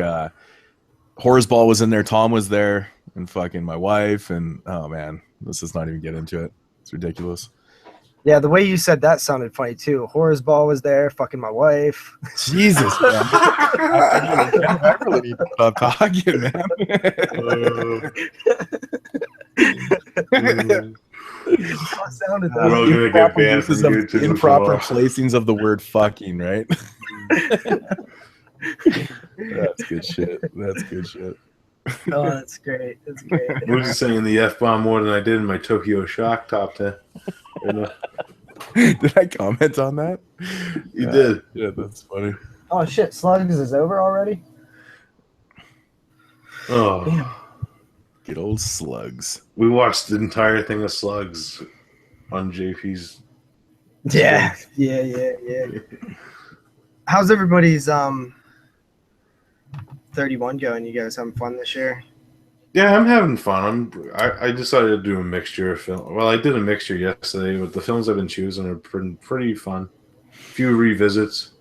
Horseball was in there, Tom was there, and fucking my wife, and oh man, let's just not even get into it. It's ridiculous.
Yeah, the way you said that sounded funny too. Horseball was there, fucking my wife.
Jesus, man. I really need to stop talking, man. Improper placings of the word fucking, right? That's good shit.
Oh, that's great. That's great.
I was just saying the F-bomb more than I did in my Tokyo Shock top 10.
Did I comment on that?
You did.
Yeah, that's funny.
Oh shit, Slugs is over already?
Oh.
Damn.
Good old Slugs.
We watched the entire thing of Slugs on JP's.
Yeah. How's everybody's 31 going? You guys having fun this year?
Yeah, I'm having fun. I decided to do a mixture of film. Well, I did a mixture yesterday, but the films I've been choosing are pretty fun. A few revisits.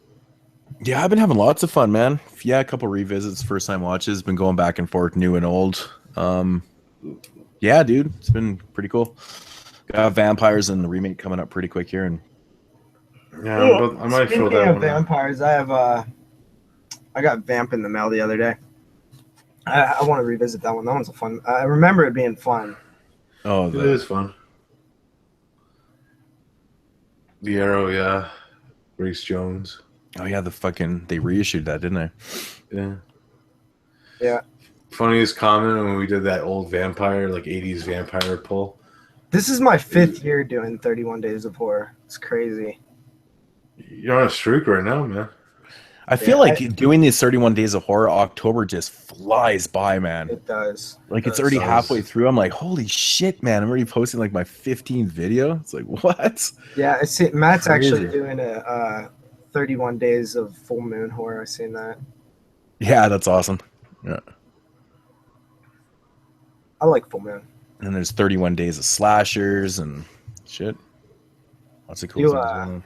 Yeah, I've been having lots of fun, man. Yeah, a couple revisits, first time watches, been going back and forth, new and old. Yeah, dude, it's been pretty cool. Got Vampires and the remake coming up pretty quick here, and
yeah, but I might throw that one.
Vampires, I got Vamp in the mail the other day. I want to revisit that one. That one's a fun. I remember it being fun.
Oh,
it is fun. The Arrow, yeah. Grace Jones.
Oh yeah, they reissued that, didn't they?
Yeah.
Yeah.
Funniest comment when we did that old vampire, like 80s vampire pull.
This is my 5th year doing 31 Days of Horror. It's crazy.
You're on a streak right now, man.
I feel like doing these 31 Days of Horror, October just flies by, man.
It does.
Like it's already halfway through. I'm like, holy shit, man! I'm already posting like my 15th video. It's like, what?
Yeah, I see. Matt's actually doing a 31 Days of Full Moon Horror. I've seen that.
Yeah, that's awesome. Yeah.
I like Full Moon.
And there's 31 Days of Slashers and shit. Lots of cool stuff.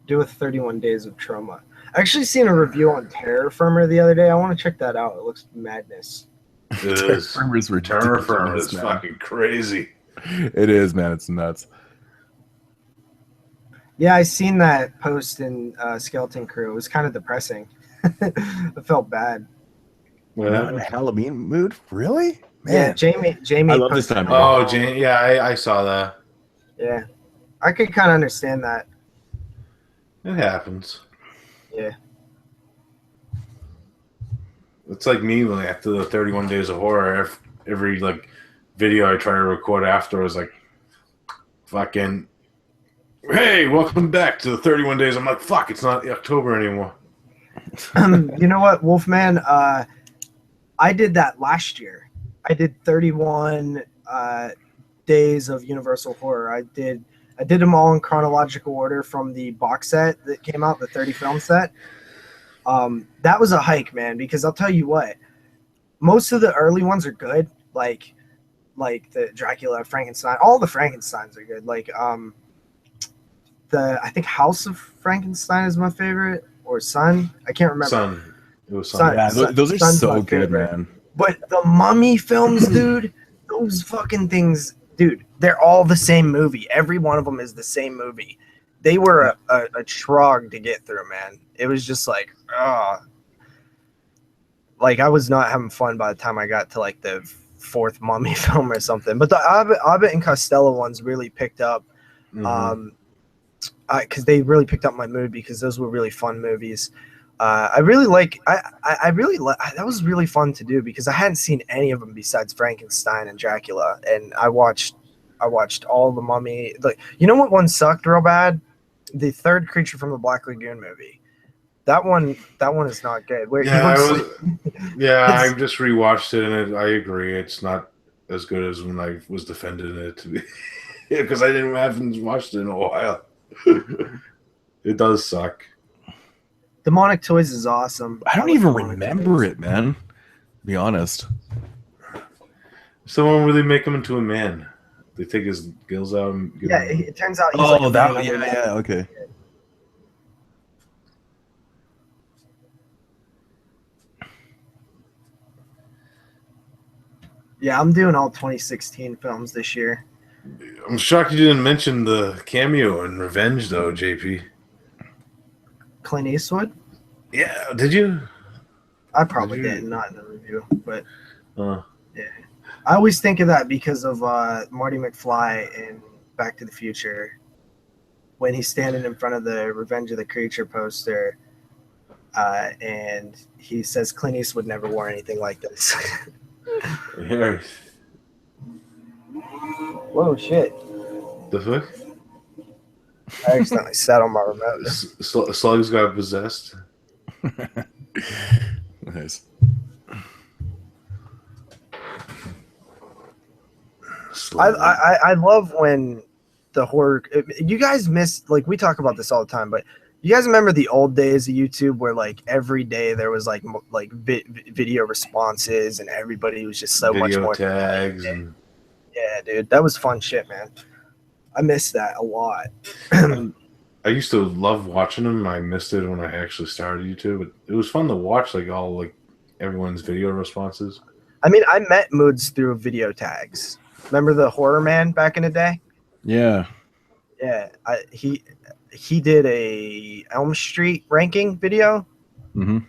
Do a 31 Days of Trauma. I actually seen a review on Terror Firmer the other day. I want to check that out. It looks madness.
It is. Terror Firmer is fucking crazy.
It is, man. It's nuts.
Yeah, I seen that post in Skeleton Crew. It was kind of depressing. I felt bad.
Not in a Halloween mood? Really? Man.
Yeah, Jamie.
I love this time.
Oh, Jamie. Yeah, I saw that.
Yeah. I could kind of understand that.
It happens.
Yeah.
It's like me when after the 31 Days of Horror, every like video I try to record after is like, fucking, hey, welcome back to the 31 Days. I'm like, fuck, it's not October anymore.
You know what, Wolfman? I did that last year. I did 31 days of Universal Horror. I did them all in chronological order from the box set that came out, the 30 film set. That was a hike, man, because I'll tell you what, most of the early ones are good, like the Dracula, Frankenstein. All the Frankensteins are good. Like I think House of Frankenstein is my favorite, or Son. I can't remember.
Son. It was Son.
Yeah, those are so good, man.
But the Mummy films, dude, those fucking things, dude, they're all the same movie. Every one of them is the same movie. they were a trog to get through, man. It was just like, like I was not having fun by the time I got to like the fourth Mummy film or something. But the Abbott and Costello ones really picked up, because they really picked up my mood, because those were really fun movies. I really like. That was really fun to do, because I hadn't seen any of them besides Frankenstein and Dracula, and I watched all the Mummy. Like, you know what one sucked real bad? The third Creature from the Black Lagoon movie. That one is not good. I
just rewatched it, and I agree, it's not as good as when I was defending it to be. Yeah, because I haven't watched it in a while. It does suck.
Demonic Toys is awesome.
I don't even remember it, man. To be honest.
Someone really make him into a man. They take his gills out and
it turns out he's
okay.
Yeah, I'm doing all 2016 films this year.
I'm shocked you didn't mention the cameo in Revenge, though, JP.
Clint Eastwood?
Yeah, did you?
I probably did, not in the review, but yeah. I always think of that because of Marty McFly in Back to the Future, when he's standing in front of the Revenge of the Creature poster, and he says Clint Eastwood never wore anything like this.
Yeah.
Whoa, shit.
The fuck?
I accidentally sat on my remote.
Slugs got possessed.
Nice.
I love when the horror. You guys miss, like, we talk about this all the time, but you guys remember the old days of YouTube where like every day there was like video responses and everybody was just so much more
tags and
yeah, dude, that was fun shit, man. I miss that a lot.
I used to love watching them. I missed it when I actually started YouTube, but it was fun to watch like everyone's video responses.
I mean, I met Moods through video tags. Remember the Horror Man back in the day?
Yeah.
Yeah, he did a Elm Street ranking video.
Mm-hmm.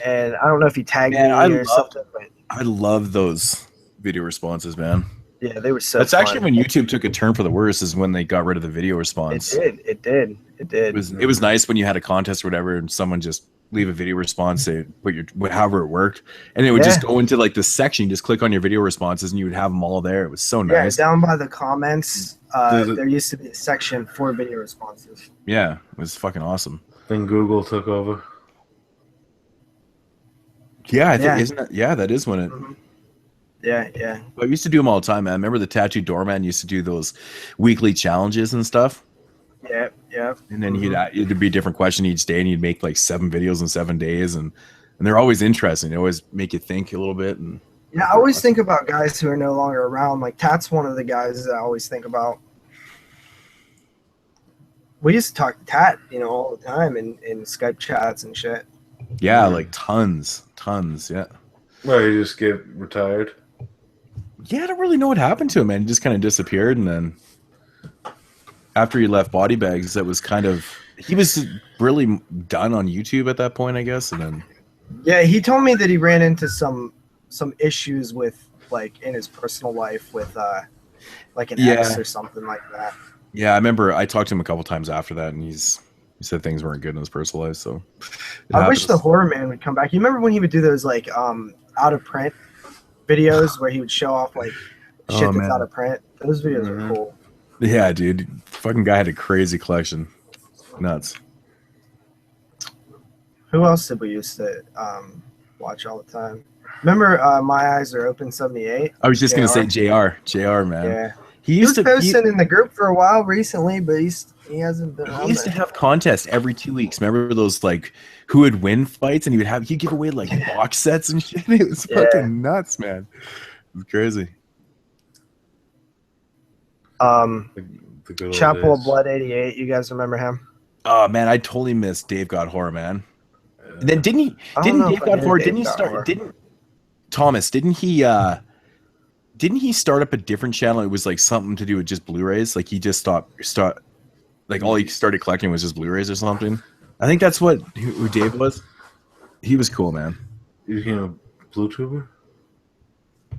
And I don't know if he tagged me or something. But
I love those video responses, man.
Yeah, they were so
That's
fun.
actually when YouTube took a turn for the worse, is when they got rid of the video response.
It did.
It was nice when you had a contest or whatever and someone just leave a video response, say however it worked, and it would just go into like this section. You just click on your video responses and you would have them all there. It was so nice.
Yeah, down by the comments, there used to be a section for video responses.
Yeah, it was fucking awesome.
Then Google took over.
Yeah, I think isn't that? Yeah, that is when it.
Mm-hmm. Yeah.
But I used to do them all the time, man. I remember the Tattoo Doorman used to do those weekly challenges and stuff.
Yeah.
And then it'd be a different question each day, and he'd make like 7 videos in 7 days, and they're always interesting. They always make you think a little bit. And
yeah, I always think about guys who are no longer around. Like Tat's one of the guys that I always think about. We used to talk to Tat, all the time in Skype chats and shit.
Yeah, like tons. Yeah.
Well, he just get retired.
Yeah, I don't really know what happened to him, man. He just kind of disappeared, and then after he left Body Bags, that was he was really done on YouTube at that point, I guess. And then
yeah, he told me that he ran into some issues with like in his personal life with like an ex or something like that.
Yeah, I remember I talked to him a couple times after that, and he said things weren't good in his personal life. So
I wish the Horror Man would come back. You remember when he would do those like out of print videos where he would show off like shit that's out of print? Those videos are cool.
Yeah, dude. Fucking guy had a crazy collection. Nuts.
Who else did we used to watch all the time? Remember My Eyes Are Open 78?
I was just going to say JR, man.
Yeah.
He was
posting in the group for a while recently, but he hasn't been on.
He used to have contests every 2 weeks. Remember those like who would win fights, and he'd give away like box sets and shit. It was fucking nuts, man. It was crazy.
Chapel of Blood 88. You guys remember him?
Oh man, I totally missed Dave Got Horror, man. And then didn't Dave Got Horror? Didn't he start up a different channel? It was like something to do with just Blu-rays. Like he just stopped. Like all he started collecting was just Blu-rays or something. I think that's what who Dave was. He was cool, man.
You know, Blu-tuber?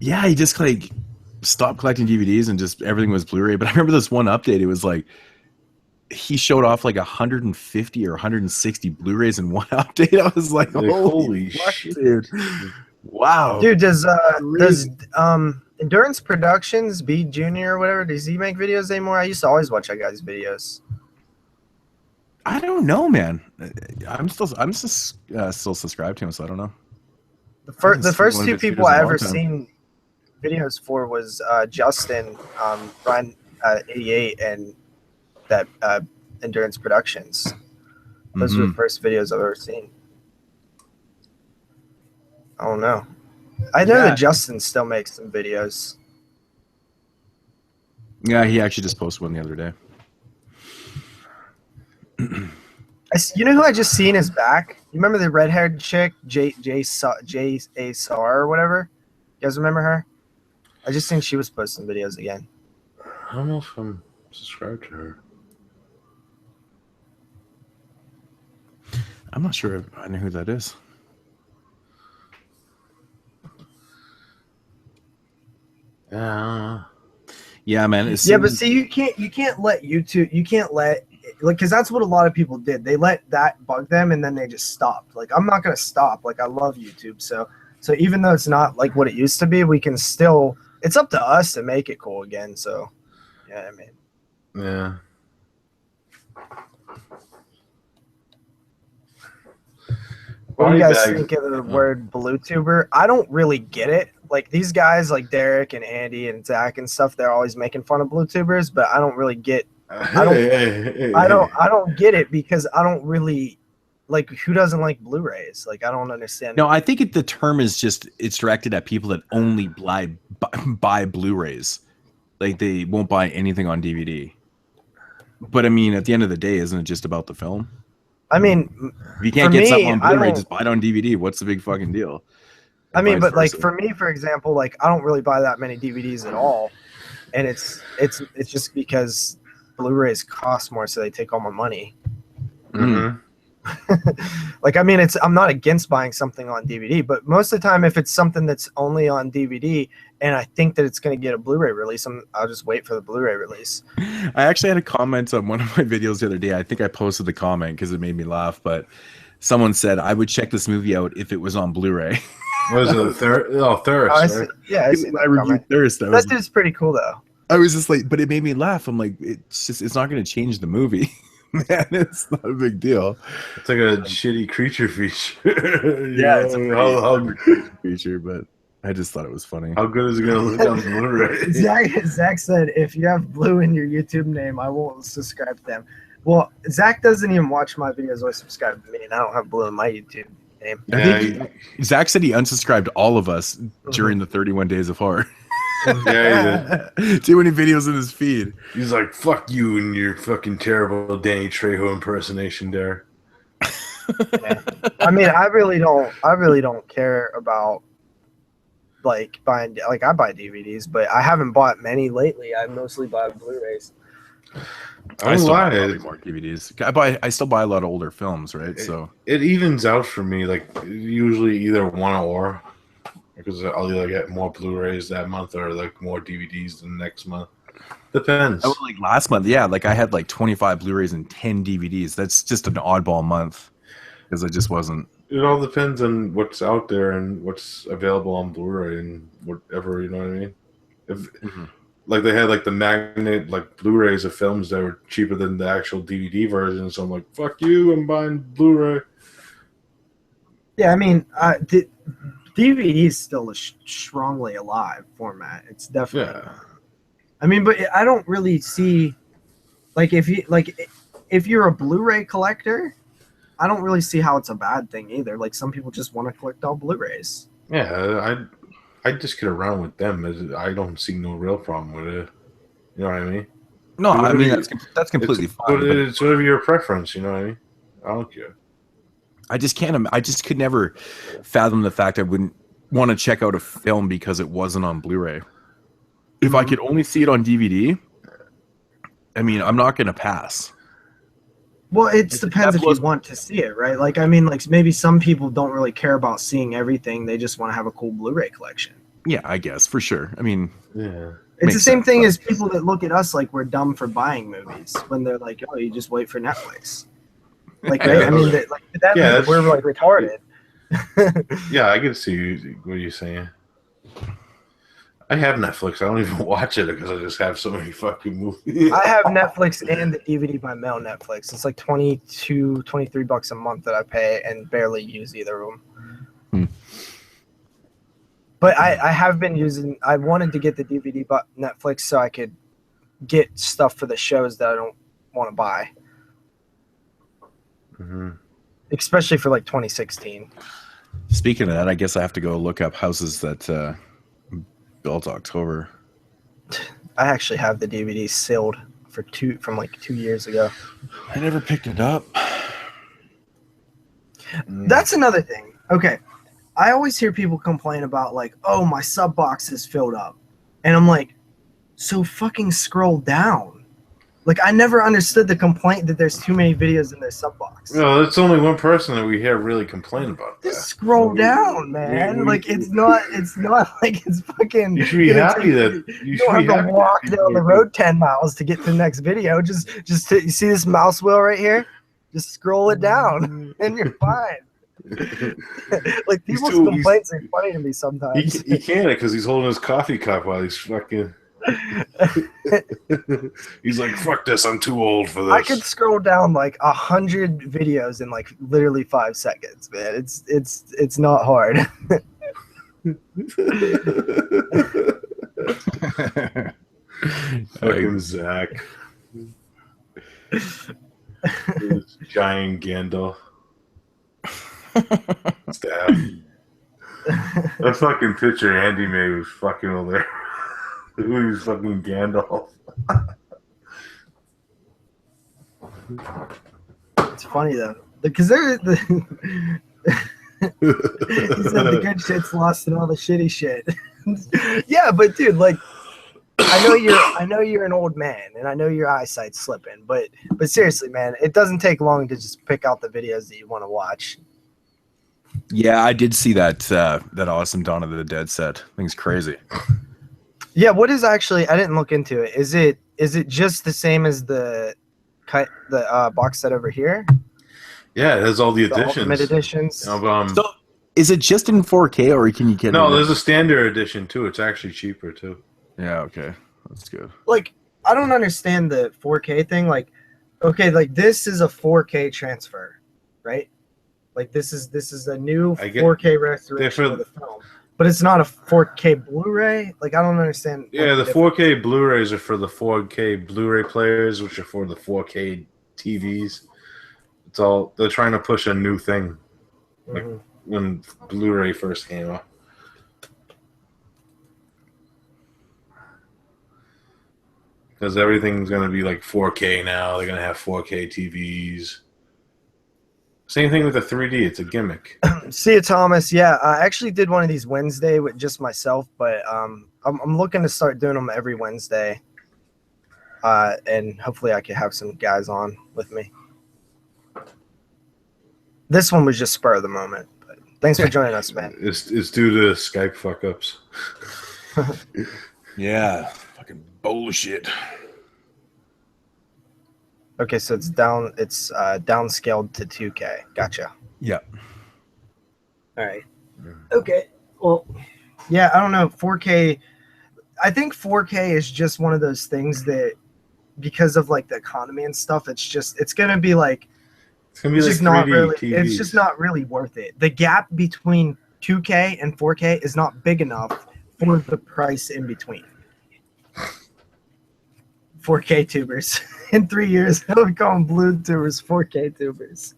Yeah, he just like stopped collecting DVDs and just everything was Blu-ray. But I remember this one update. It was like he showed off like 150 or 160 Blu-rays in one update. I was like, holy shit, dude! Wow,
dude. Does Endurance Productions, B Junior or whatever? Does he make videos anymore? I used to always watch that guy's videos.
I don't know, man. I'm still subscribed to him, so I don't know.
The first two people I ever seen videos for was Justin, Ryan 88, and that Endurance Productions. Those were the first videos I've ever seen. I don't know. I know that Justin still makes some videos.
Yeah, he actually just posted one the other day.
You know who I just seen is back? You remember the red-haired chick, J.A. Sar or whatever? You guys remember her? I just think she was posting videos again.
I don't know if I'm subscribed to her.
I'm not sure I know who that is. Yeah, man.
But see, you can't let YouTube, like, because that's what a lot of people did. They let that bug them, and then they just stopped. Like, I'm not gonna stop. Like, I love YouTube, so even though it's not like what it used to be, we can still. It's up to us to make it cool again. So, yeah, I mean,
yeah.
What do you guys think of the word Blu-tuber? I don't really get it. Like, these guys, like Derek and Andy and Zach and stuff, they're always making fun of Blu-tubers, but I don't really get. I don't get it because I don't really like. Who doesn't like Blu-rays? Like, I don't understand.
No, I think the term is just it's directed at people that only buy Blu-rays. Like, they won't buy anything on DVD. But I mean, at the end of the day, isn't it just about the film?
I mean,
if you can't get something on Blu-ray, just buy it on DVD. What's the big fucking deal?
I mean, but like for me, for example, like I don't really buy that many DVDs at all, and it's just because Blu-rays cost more, so they take all my money.
Mm-hmm.
Like, I mean, I'm not against buying something on DVD, but most of the time, if it's something that's only on DVD and I think that it's going to get a Blu-ray release, I'll just wait for the Blu-ray release.
I actually had a comment on one of my videos the other day. I think I posted the comment because it made me laugh, but someone said I would check this movie out if it was on Bluray.
What is it? Thirst, right?
Yeah,
I reviewed Thirst.
That dude's pretty cool, though.
I was just like, but it made me laugh. I'm like, it's not going to change the movie. Man, it's not a big deal.
It's like a shitty creature feature.
Yeah, it's a creature feature, but I just thought it was funny.
How good is it going to look on Blu-ray?
Zach said, if you have Blue in your YouTube name, I won't subscribe to them. Well, Zach doesn't even watch my videos or subscribe to me, and I don't have Blue in my YouTube name.
I think Zach said he unsubscribed all of us during the 31 Days of Horror.
Yeah, he did.
Too many videos in his feed.
He's like, fuck you and your fucking terrible Danny Trejo impersonation there.
Yeah. I mean, I really don't care about like buying, like, I buy DVDs, but I haven't bought many lately. I mostly buy Blu-rays.
I still buy more DVDs. I still buy a lot of older films, right? So
it evens out for me. Like, usually either one or, because I'll either get more Blu-rays that month or like more DVDs the next month. Depends.
Oh, like last month, yeah. Like I had like 25 Blu-rays and 10 DVDs. That's just an oddball month because I just wasn't.
It all depends on what's out there and what's available on Blu-ray and whatever. You know what I mean? Like they had like the magnet like Blu-rays of films that were cheaper than the actual DVD version. So I'm like, fuck you, I'm buying Blu-ray.
Yeah, I mean, DVD is still a strongly alive format. It's definitely. Yeah. I mean, but I don't really see, like, if you're a Blu-ray collector, I don't really see how it's a bad thing either. Like, some people just want to collect all Blu-rays.
Yeah, I just get around with them. I don't see no real problem with it. You know what I mean?
No, I mean that's completely fine.
It's whatever your preference. You know what I mean? I don't care.
I just can't. I just could never fathom the fact I wouldn't want to check out a film because it wasn't on Blu-ray. If I could only see it on DVD, I mean, I'm not going to pass.
Well, it depends if you want to see it, right? Like, I mean, like maybe some people don't really care about seeing everything. They just want to have a cool Blu-ray collection.
Yeah, I guess for sure. I mean,
Yeah.
It's the same thing as people that look at us like we're dumb for buying movies when they're like, "Oh, you just wait for Netflix." Like, right? I mean, we're like retarded.
Yeah, I can see what you're saying. I have Netflix. I don't even watch it because I just have so many fucking movies.
I have Netflix and the DVD by mail Netflix. It's like $23 a month that I pay and barely use either of them. But I have been using. I wanted to get the DVD but Netflix so I could get stuff for the shows that I don't want to buy. Especially for like 2016.
Speaking of that, I guess I have to go look up houses that built October.
I actually have the DVD sealed from like 2 years ago.
I never picked it up.
That's another thing. Okay. I always hear people complain about like, oh, my sub box is filled up. And I'm like, so fucking scroll down. Like, I never understood the complaint that there's too many videos in their sub box.
No, that's only one person that we hear really complain about that.
Just scroll down, man. Like, it's not like it's fucking.
You should be happy that
you don't have to walk down the road 10 miles to get to the next video. Just you see this mouse wheel right here? Just scroll it down, and you're fine. Like, people's complaints are funny to me sometimes.
He can't because he's holding his coffee cup while he's fucking. He's like, fuck this, I'm too old for this.
I could scroll down like 100 videos in like literally 5 seconds, man. It's not hard.
Fucking Zach. Giant Gandalf. Stab. That fucking picture Andy made was fucking hilarious. Who's fucking Gandalf?
It's funny though, because he said the good shit's lost in all the shitty shit. Yeah, but dude, like, I know you're an old man, and I know your eyesight's slipping, but seriously, man, it doesn't take long to just pick out the videos that you want to watch.
Yeah, I did see that awesome Dawn of the Dead set. I think it's crazy.
Yeah, what is actually? I didn't look into it. Is it just the same as the box set over here?
Yeah, it has all the editions.
Ultimate editions.
So, is it just in 4K, or can you get?
No, there's a standard edition too. It's actually cheaper too.
Yeah. Okay, that's good.
Like, I don't understand the 4K thing. Like, okay, like this is a 4K transfer, right? Like this is a new 4K restoration of the film. But it's not a 4K Blu-ray? Like, I don't understand.
Yeah, the 4K Blu-rays are for the 4K Blu-ray players, which are for the 4K TVs. It's all, they're trying to push a new thing. Like when Blu-ray first came out. Because everything's going to be like 4K now. They're going to have 4K TVs. Same thing with the 3D. It's a gimmick.
See you, Thomas. Yeah, I actually did one of these Wednesday with just myself, but I'm looking to start doing them every Wednesday, and hopefully I can have some guys on with me. This one was just spur of the moment, but thanks for joining us, man.
It's due to Skype fuck-ups.
Yeah, fucking bullshit.
Okay, so it's downscaled to 2K. Gotcha.
Yeah.
All right. Okay. Well, yeah, I don't know. 4K. I think 4K is just one of those things that, because of like the economy and stuff, it's gonna be like,
it's gonna be like 3D TVs.
It's just not really worth it. The gap between 2K and 4K is not big enough for the price in between. 4K tubers. In 3 years, they'll call them Blu-tubers 4K tubers.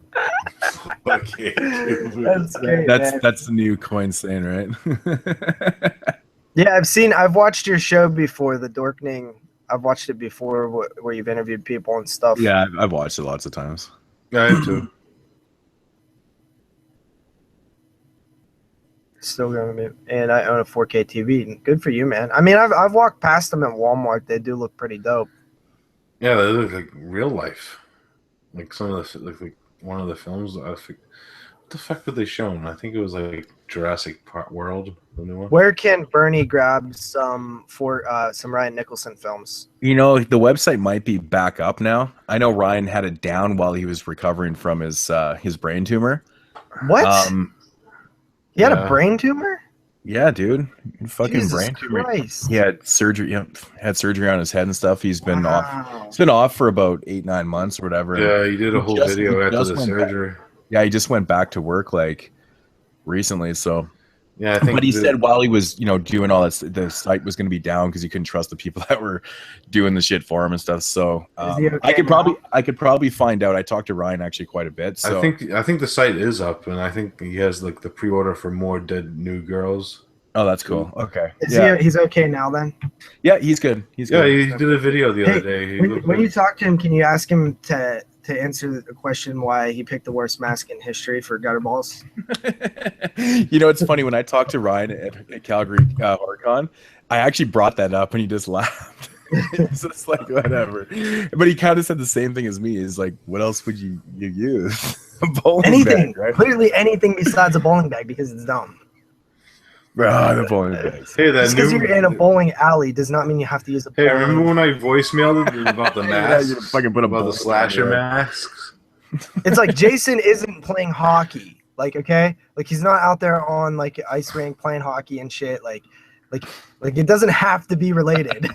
Okay.
That's great, man.
That's the new coin saying, right?
Yeah, I've watched your show before, The Dorkening. I've watched it before where you've interviewed people and stuff.
Yeah, I've watched it lots of times.
Yeah, I have too.
Still going to be, and I own a 4K TV. Good for you, man. I mean, I've walked past them at Walmart. They do look pretty dope.
Yeah, they look like real life. like some of the like one of the films. What the fuck were they showing? I think it was like Jurassic Park World, the new one.
Where can Bernie grab some Ryan Nicholson films?
You know, the website might be back up now. I know Ryan had it down while he was recovering from his brain tumor.
What? He had a brain tumor?
Yeah, dude. Fucking
Jesus
brain tumor.
Christ.
He had surgery. Had surgery on his head and stuff. He's been off. He's been off for about 8-9 months or whatever.
Yeah, he did a whole video after the surgery.
Yeah, he just went back to work like recently. So
yeah, I think.
But he said while he was, doing all this, the site was going to be down because he couldn't trust the people that were doing the shit for him and stuff. So I could probably find out. I talked to Ryan actually quite a bit. So
I think the site is up, and I think he has like the pre-order for more Dead New Girls.
Oh, that's cool. Okay.
He's okay now then?
Yeah, he's good. He's good.
Yeah, he did a video the other day.
When you talk to him, can you ask him to answer the question why he picked the worst mask in history for Gutterballs?
It's funny, when I talked to Ryan at Calgary HorrorCon, I actually brought that up and he just laughed. It's just like, whatever. But he kind of said the same thing as me. Is like, what else would you use? A bowling bag, right?
Literally anything besides a bowling bag because it's dumb.
The bowling bags.
Hey,
just because you're in a bowling alley does not mean you have to use a bowling.
Hey, remember when I voicemailed it about the masks?
You fucking put
about the slasher masks?
It's like Jason isn't playing hockey. Like, okay? Like, he's not out there on, like, an ice rink playing hockey and shit. Like it doesn't have to be related.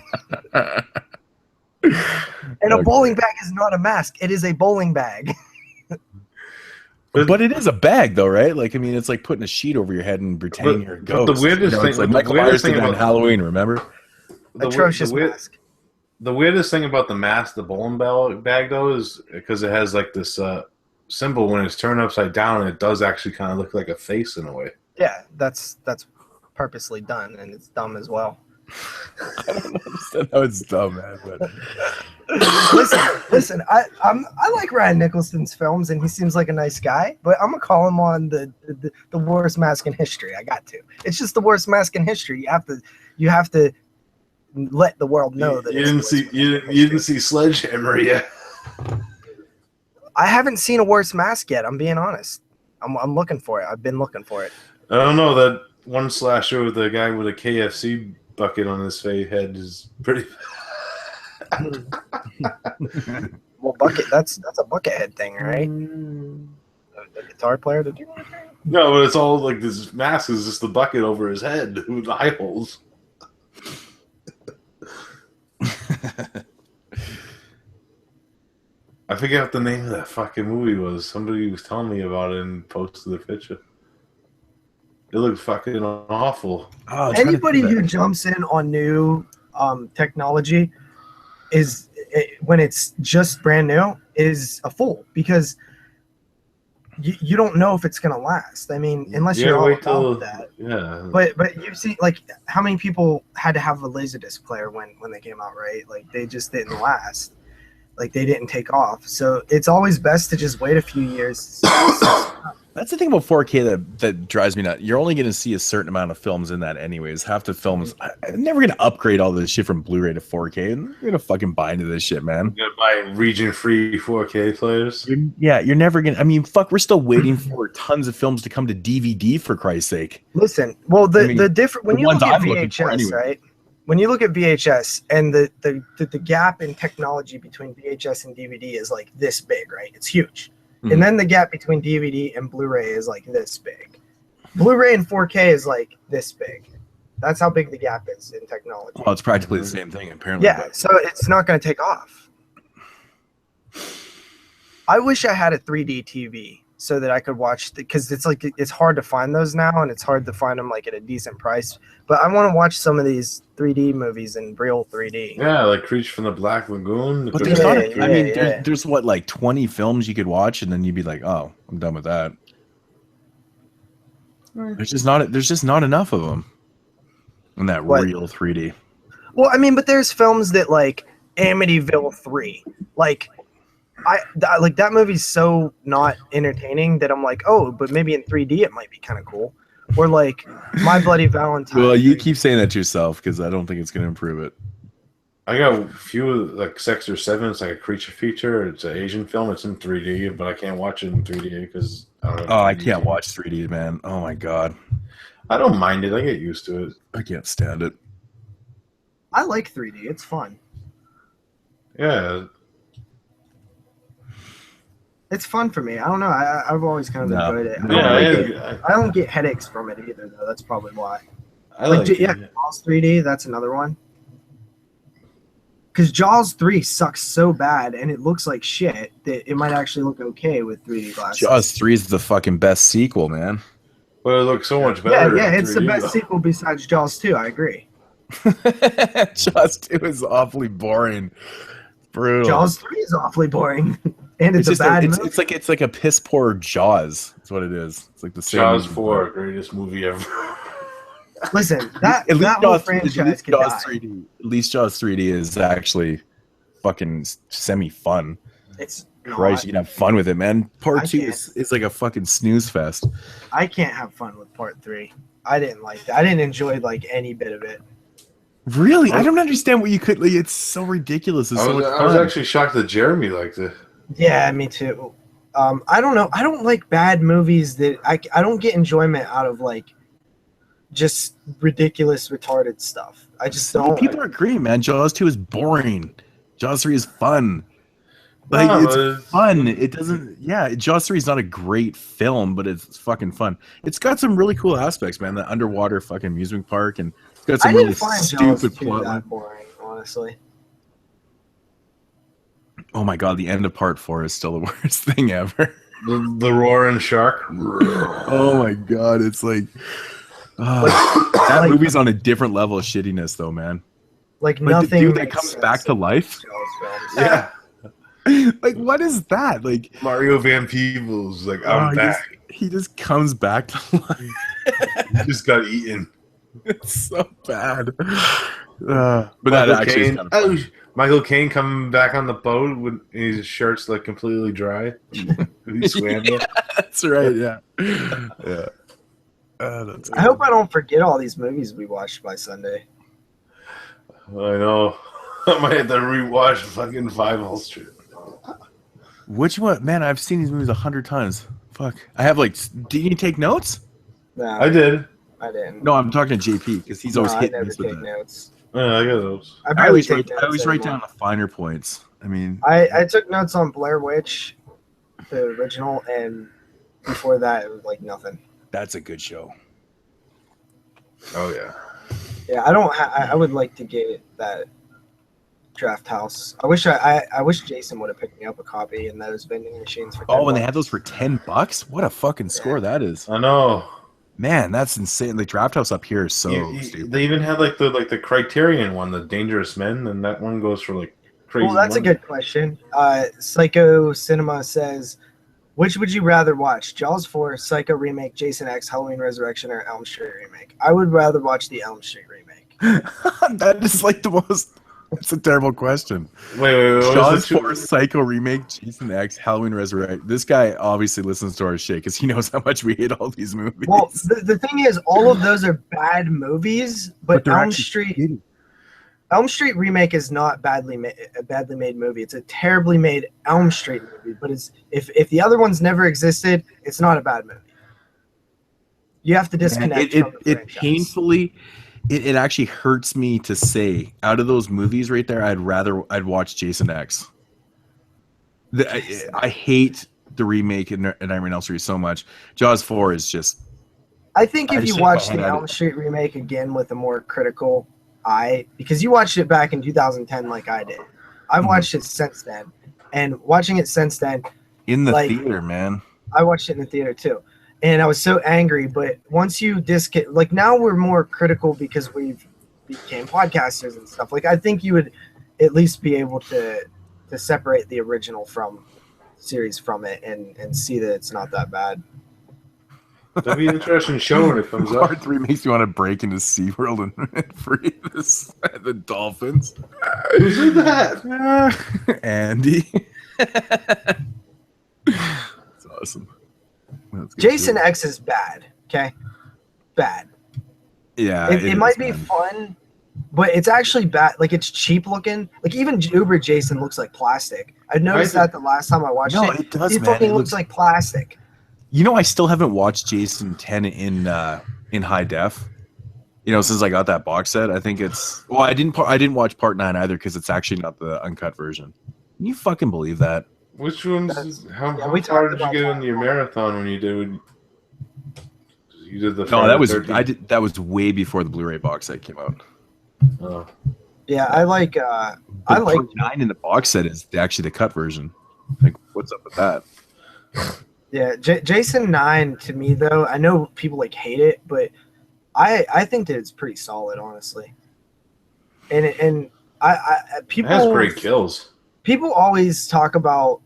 And a bowling bag is not a mask. It is a bowling bag.
But it is a bag, though, right? Like, I mean, it's like putting a sheet over your head and pretending you're a ghost.
But the weirdest thing,
like Michael Myers did on Halloween, remember?
Atrocious mask.
The weirdest thing about the mask, the bowling bag, though, is because it has like this symbol when it's turned upside down, and it does actually kind of look like a face in a way.
Yeah, that's purposely done, and it's dumb as well.
I don't understand how it's dumb, man. But
listen. I like Ryan Nicholson's films, and he seems like a nice guy. But I'm gonna call him on the worst mask in history. I got to. It's just the worst mask in history. You have to let the world know that
you didn't see Sledgehammer yet.
I haven't seen a worse mask yet. I'm being honest. I'm looking for it. I've been looking for it.
I don't know, that one slasher with the guy with a KFC bucket on his head is pretty.
Well, bucket. That's a bucket head thing, right? The guitar player to do anything?
No, but it's all like this mask is just the bucket over his head with the eye holes. I forget what the name of that fucking movie was. Somebody was telling me about it and posted the picture. It looked fucking awful.
Oh, anybody who jumps in on new technology when it's just brand new is a fool, because you don't know if it's gonna last. I mean, unless you're all about that.
Yeah.
But you see, like, how many people had to have a Laserdisc player when they came out, right? Like, they just didn't last. Like, they didn't take off. So it's always best to just wait a few years.
That's the thing about 4K that drives me nuts. You're only going to see a certain amount of films in that anyways. Half the films, I'm never going to upgrade all this shit from Blu-ray to 4K. I'm going to fucking buy into this shit, man.
You're going to buy region-free 4K players?
You're never going to... I mean, fuck, we're still waiting for tons of films to come to DVD, for Christ's sake.
Listen, well, the different... When you look at VHS, right? When you look at VHS, and the gap in technology between VHS and DVD is like this big, right? It's huge. Mm-hmm. And then the gap between DVD and Blu-ray is like this big. Blu-ray and 4K is like this big. That's how big the gap is in technology.
Well, it's practically the same thing, apparently.
Yeah, so it's not going to take off. I wish I had a 3D TV so that I could watch, because it's hard to find those now, and it's hard to find them like at a decent price. But I want to watch some of these 3D movies in real 3D.
Yeah, like Creature from the Black Lagoon.
But there's what, like 20 films you could watch, and then you'd be like, oh, I'm done with that. There's just not enough of them in that real 3D.
Well, I mean, but there's films that, like Amityville 3, like that movie's so not entertaining that I'm like, oh, but maybe in 3D it might be kind of cool. Or like My Bloody Valentine.
Well, you keep saying that to yourself, because I don't think it's going to improve it.
I got a few like 6 or 7. It's like a creature feature. It's an Asian film. It's in 3D, but I can't watch it in 3D because
I can't watch 3D, man. Oh my god,
I don't mind it. I get used to it.
I can't stand it.
I like 3D. It's fun.
Yeah.
It's fun for me. I don't know. I've always kind of enjoyed it. I don't get headaches from it either, though. That's probably why. Jaws 3D. That's another one. Because Jaws 3 sucks so bad, and it looks like shit that it might actually look okay with 3D glasses.
Jaws 3 is the fucking best sequel, man.
But it looks so much better.
Yeah, it's the best sequel besides Jaws 2. I agree.
Jaws 2 is awfully boring. Brutal.
Jaws 3 is awfully boring, and it's a bad movie.
It's like a piss poor Jaws. That's what it is. It's like the same
Jaws 4, greatest movie ever.
Listen, that whole franchise can die.
At least Jaws 3D is actually fucking semi-fun.
It's
Christ, you can have fun with it, man. Part 2 is like a fucking snooze fest.
I can't have fun with Part 3. I didn't like that. I didn't enjoy like any bit of it.
Really? I don't understand what you could. Like, it's so ridiculous. It's so much fun.
I was actually shocked that Jeremy liked it.
Yeah, me too. I don't know. I don't like bad movies that I don't get enjoyment out of like just ridiculous, retarded stuff. I just don't.
People agree, man. Jaws 2 is boring. Jaws 3 is fun. Like, it's fun. It doesn't. Yeah, Jaws 3 is not a great film, but it's fucking fun. It's got some really cool aspects, man. The underwater fucking amusement park, and it's got some really stupid plot.
That boring, honestly.
Oh my god, the end of Part 4 is still the worst thing ever.
The roaring shark.
Oh my god, it's like. That movie's on a different level of shittiness, though, man.
Like
nothing.
The
dude that comes back to life.
Yeah.
Like, what is that? Like
Mario Van Peebles, like I'm back.
He just comes back to life.
He just got eaten.
It's so bad. But that actually is kind of funny.
Michael Caine coming back on the boat when his shirt's like completely dry. He swam.
Yeah, that's right. Yeah. Yeah.
I hope I don't forget all these movies we watched by Sunday.
I know. I might have to rewatch fucking 5 Elm Street.
Which one? Man, I've seen these movies 100 times. Fuck. I have like. Did you take notes?
No,
I did.
I didn't.
No, I'm talking to JP because he's always hitting us with
notes.
Yeah, I got those.
I always write down the finer points. I mean,
I took notes on Blair Witch, the original, and before that it was like nothing.
That's a good show.
Oh yeah.
Yeah, I would like to get that Draft House. I wish Jason would have picked me up a copy in those vending machines for $10.
Oh, and they had those for $10? What a fucking score that is.
I know.
Man, that's insane. The Draft House up here is so stupid.
They even had like the Criterion one, the Dangerous Men, and that one goes for like crazy.
Well, that's a good question. Psycho Cinema says, which would you rather watch? Jaws 4, Psycho remake, Jason X, Halloween Resurrection, or Elm Street remake? I would rather watch the Elm Street remake.
That is like the most. It's a terrible question.
Wait.
Jaws 4, Psycho remake, Jason X, Halloween Resurrection. This guy obviously listens to our shit because he knows how much we hate all these movies.
Well, the thing is, all of those are bad movies, but Elm Street remake is not a badly made movie. It's a terribly made Elm Street movie. But if the other ones never existed, it's not a bad movie. You have to disconnect.
It painfully. It actually hurts me to say, out of those movies right there, I'd watch Jason X. I hate the remake in Nightmare on Elm Street so much. Jaws 4 is just.
I think if you watch the Elm Street remake again with a more critical eye, because you watched it back in 2010 like I did. I've watched it since then, and watching it since then.
In the theater, man.
I watched it in the theater too. And I was so angry, but once you like now we're more critical because we've became podcasters and stuff. Like I think you would at least be able to separate the original from series from it and see that it's not that bad.
That'd be an interesting show when it comes up.
Part 3 makes you want to break into SeaWorld and free the dolphins.
Who's that?
Andy. That's awesome.
Jason X is bad, okay? Bad.
Yeah.
It might be fun but it's actually bad. Like it's cheap looking. Like even Uber Jason looks like plastic. I noticed that the last time I watched it.
No, it does,
He
man.
fucking
It
looks like plastic.
You know, I still haven't watched Jason 10 in high def. You know, since I got that box set, I think it's I didn't watch part 9 either because it's actually not the uncut version. Can you fucking believe that?
Which ones? How
we
far
talked
did you
about
get
that.
in your marathon when you did? You did the.
No, that was
13th?
that was way before the Blu-ray box set came out.
Oh.
Yeah, I like.
But part 9 in the box set is actually the cut version. Like, what's up with that?
Yeah, Jason 9 to me though. I know people like hate it, but I think that it's pretty solid, honestly. And I people
It has great kills.
People always talk about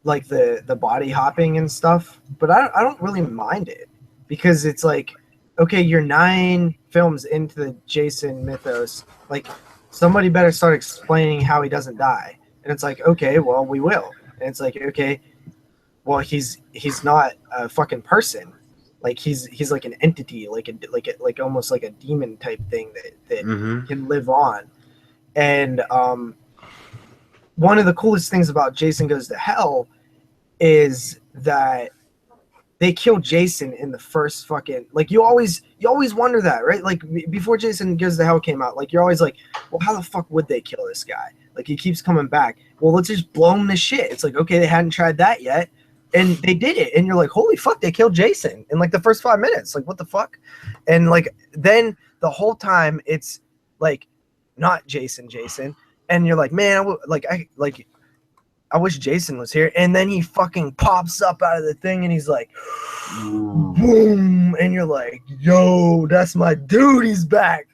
like the body hopping and stuff, but I don't really mind it because it's like, okay, you're 9 films into the Jason mythos, like somebody better start explaining how he doesn't die. And it's like, okay, well, we will. And it's like, okay, well, he's not a fucking person. Like he's like an entity, like almost like a demon type thing that can live on. And one of the coolest things about Jason Goes to Hell is that they kill Jason in the first fucking, like you always wonder that, right? Like before Jason Goes to Hell came out, like you're always like, well, how the fuck would they kill this guy? Like he keeps coming back. Well, let's just blow him to shit. It's like, okay, they hadn't tried that yet. And they did it. And you're like, holy fuck, they killed Jason in like the first 5 minutes. Like, what the fuck? And like, then the whole time it's like not Jason. And you're like, man, I wish Jason was here. And then he fucking pops up out of the thing and he's like, boom. And you're like, yo, that's my dude. He's back.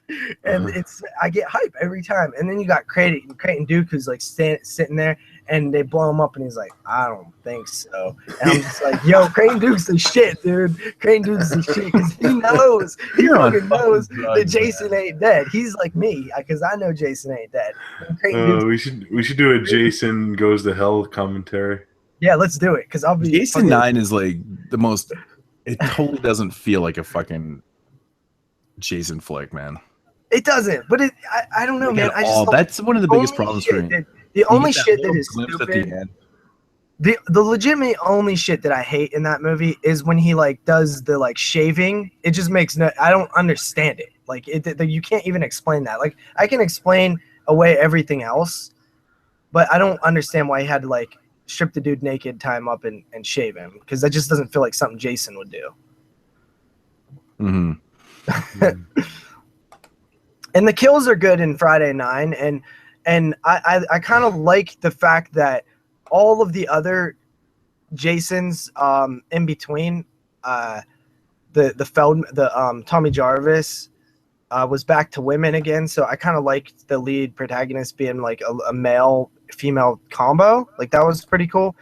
And I get hype every time. And then you got Creighton Duke who's like sitting there and they blow him up and he's like, I don't think so. And I'm just like, yo, Creighton Duke's the shit, dude. Creighton Duke's the shit because he knows. He fucking knows that Jason ain't dead. He's like me because I know Jason ain't dead.
We should do a Jason Goes to Hell commentary.
Yeah, let's do it because I'll be.
Jason 9 is like the most. It totally doesn't feel like a fucking Jason flick, man.
It doesn't, but I don't know, man. I just
that's one of the biggest problems for me.
The only shit that is stupid. The legitimate only shit that I hate in that movie is when he like does the like shaving. It just makes no. I don't understand it. Like you can't even explain that. Like I can explain away everything else, but I don't understand why he had to like strip the dude naked, tie him up, and shave him because that just doesn't feel like something Jason would do. And the kills are good in Friday 9, and I kind of like the fact that all of the other Jasons in between the Tommy Jarvis was back to women again, so I kind of liked the lead protagonist being like a male female combo. Like that was pretty cool.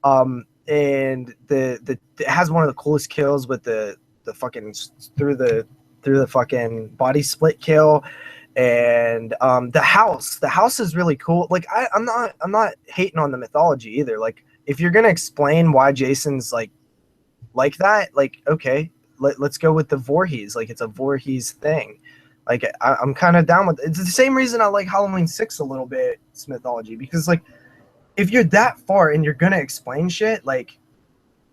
And it has one of the coolest kills with the fucking through the fucking body split kill. And the house is really cool. Like I'm not hating on the mythology either. Like if you're gonna explain why Jason's like that, like okay, let's go with the Voorhees. Like it's a Voorhees thing. Like I'm kind of down with it. It's the same reason I like Halloween 6 a little bit. It's mythology because like if you're that far and you're gonna explain shit, like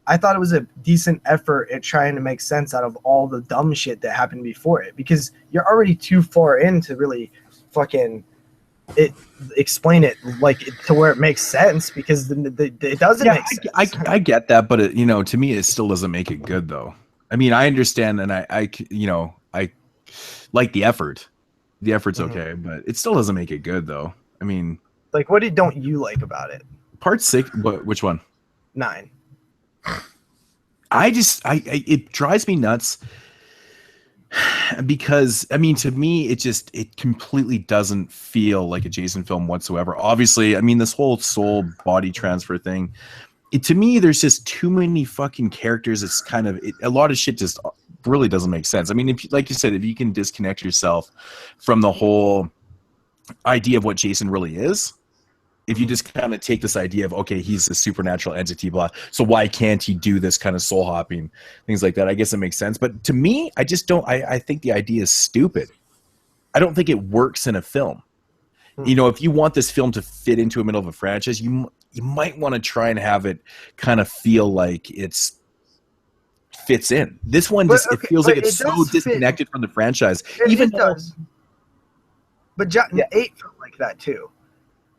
I thought it was a decent effort at trying to make sense out of all the dumb shit that happened before it because you're already too far in to really fucking explain it like to where it makes sense because it doesn't make sense.
I get that, but to me it still doesn't make it good though. I mean, I understand and I like the effort. The effort's okay, but it still doesn't make it good though. I mean,
like what don't you like about it?
Part 6, which one?
9.
It drives me nuts because I mean to me it completely doesn't feel like a Jason film whatsoever. Obviously, I mean this whole soul body transfer thing. To me, there's just too many fucking characters. It's kind of a lot of shit just really doesn't make sense. I mean, if like you said, if you can disconnect yourself from the whole idea of what Jason really is, if you just kind of take this idea of, okay, he's a supernatural entity, blah, so why can't he do this kind of soul hopping, things like that? I guess it makes sense. But to me, I just don't, I think the idea is stupid. I don't think it works in a film. You know, if you want this film to fit into the middle of a franchise, you might want to try and have it kind of feel like it's fits in. This one just it feels like it's so disconnected from the franchise. Even though,
does. But 8 felt like that too.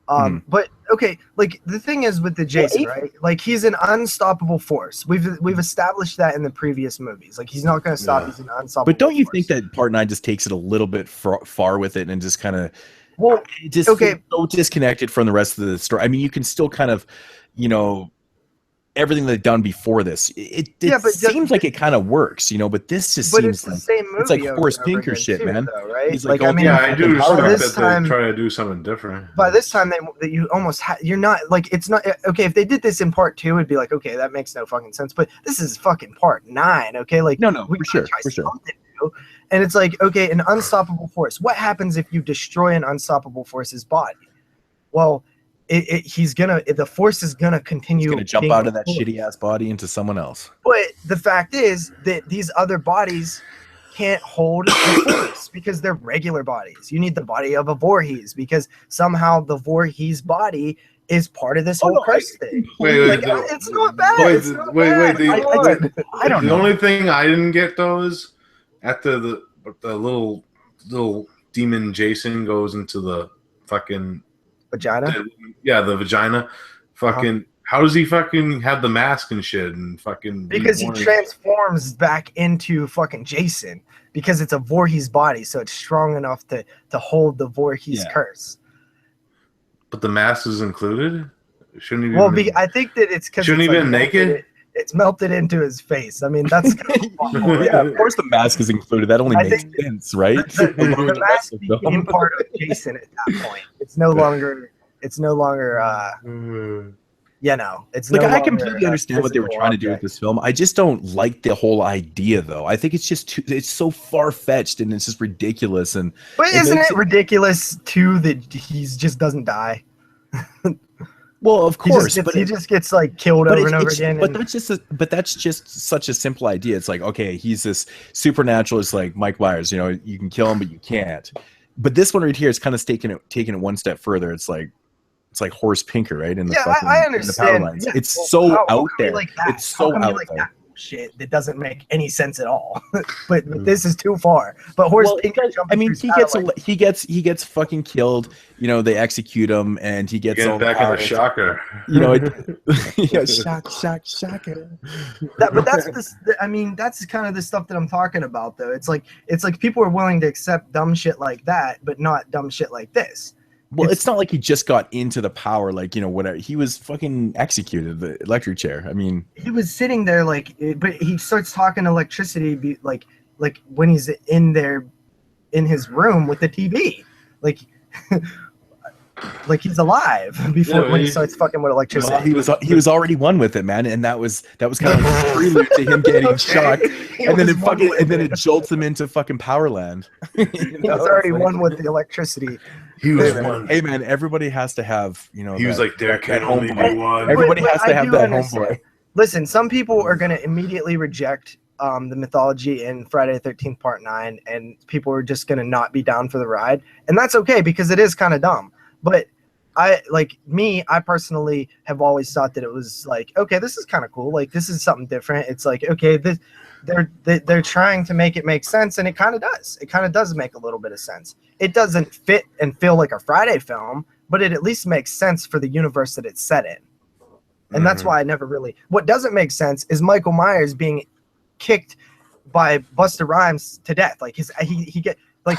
But okay, like the thing is with the Jason, right? Like he's an unstoppable force. We've established that in the previous movies. Like he's not going to stop. He's an unstoppable.
But don't you
force.
think that Part 9 just takes it a little bit far with it and just kind of feels so disconnected from the rest of the story? I mean, you can still kind of, you know, everything they've done before this. It seems like it kind of works, you know. But this just seems like it's like Horace Pinker shit, man.
Though, right?
He's
like
I mean,
I do respect
that
they're trying to do something different.
By this time, that you almost you're not like it's not okay. If they did this in Part 2, it'd be like, okay, that makes no fucking sense. But this is fucking Part 9, okay? Like
no, for sure.
New. And it's like, okay, an unstoppable force. What happens if you destroy an unstoppable force's body? Well, the force is gonna continue.
He's gonna jump out of that shitty ass body into someone else.
But the fact is that these other bodies can't hold the force because they're regular bodies. You need the body of a Voorhees because somehow the Voorhees body is part of this whole Christ thing. It's not bad.
I don't know. The only thing I didn't get though is after the little demon Jason goes into the fucking
vagina.
The vagina. Fucking. How does he fucking have the mask and shit and fucking?
Because he transforms back into fucking Jason because it's a Voorhees body, so it's strong enough to hold the Voorhees curse.
But the mask is included. Shouldn't he?
I think that it's because
shouldn't he be naked?
It's melted into his face. I mean, that's kind of
yeah. Of course, the mask is included. That only makes sense, right?
The mask became part of Jason at that point. It's no longer. You know, it's
like I completely understand what they were trying to do with this film. I just don't like the whole idea, though. I think it's just it's so far fetched and it's just ridiculous.
But isn't it ridiculous too that he just doesn't die?
Well, of course,
he just gets like killed over and over again.
But that's just such a simple idea. It's like, okay, he's this supernatural. It's like Mike Myers. You know, you can kill him, but you can't. But this one right here is kind of taking it one step further. It's like Horace Pinker, right? In the
I understand.
In the power lines. Yeah. It's so out there.
Like
it's so out there.
That shit that doesn't make any sense at all. but this is too far. But Horace Pinker.
I mean, he gets fucking killed. You know, they execute him, and he gets all
back in the shocker.
You know, shocker.
But that's kind of the stuff that I'm talking about, though. It's like people are willing to accept dumb shit like that, but not dumb shit like this.
Well, it's not like he just got into the power, like, you know, whatever. He was fucking executed, the electric chair. I mean,
he was sitting there but he starts talking electricity, like when he's in there in his room with the TV, like he's alive before when he starts fucking with electricity.
Well, he was already one with it, man, and that was kind of a prelude to him getting shocked, and then it jolts him into fucking Powerland.
He was already one with the electricity.
He was one.
Hey man, everybody has to have, you know.
He was like, there can only be one.
Everybody has to have that homeboy.
Listen, some people are going to immediately reject the mythology in Friday the 13th Part 9, and people are just going to not be down for the ride, and that's okay because it is kind of dumb. But I personally have always thought that it was like, okay, this is kind of cool. Like, this is something different. It's like, okay, they're trying to make it make sense, and it kind of does. It kind of does make a little bit of sense. It doesn't fit and feel like a Friday film, but it at least makes sense for the universe that it's set in. And that's why I never really... What doesn't make sense is Michael Myers being kicked by Busta Rhymes to death. Like, he get... like...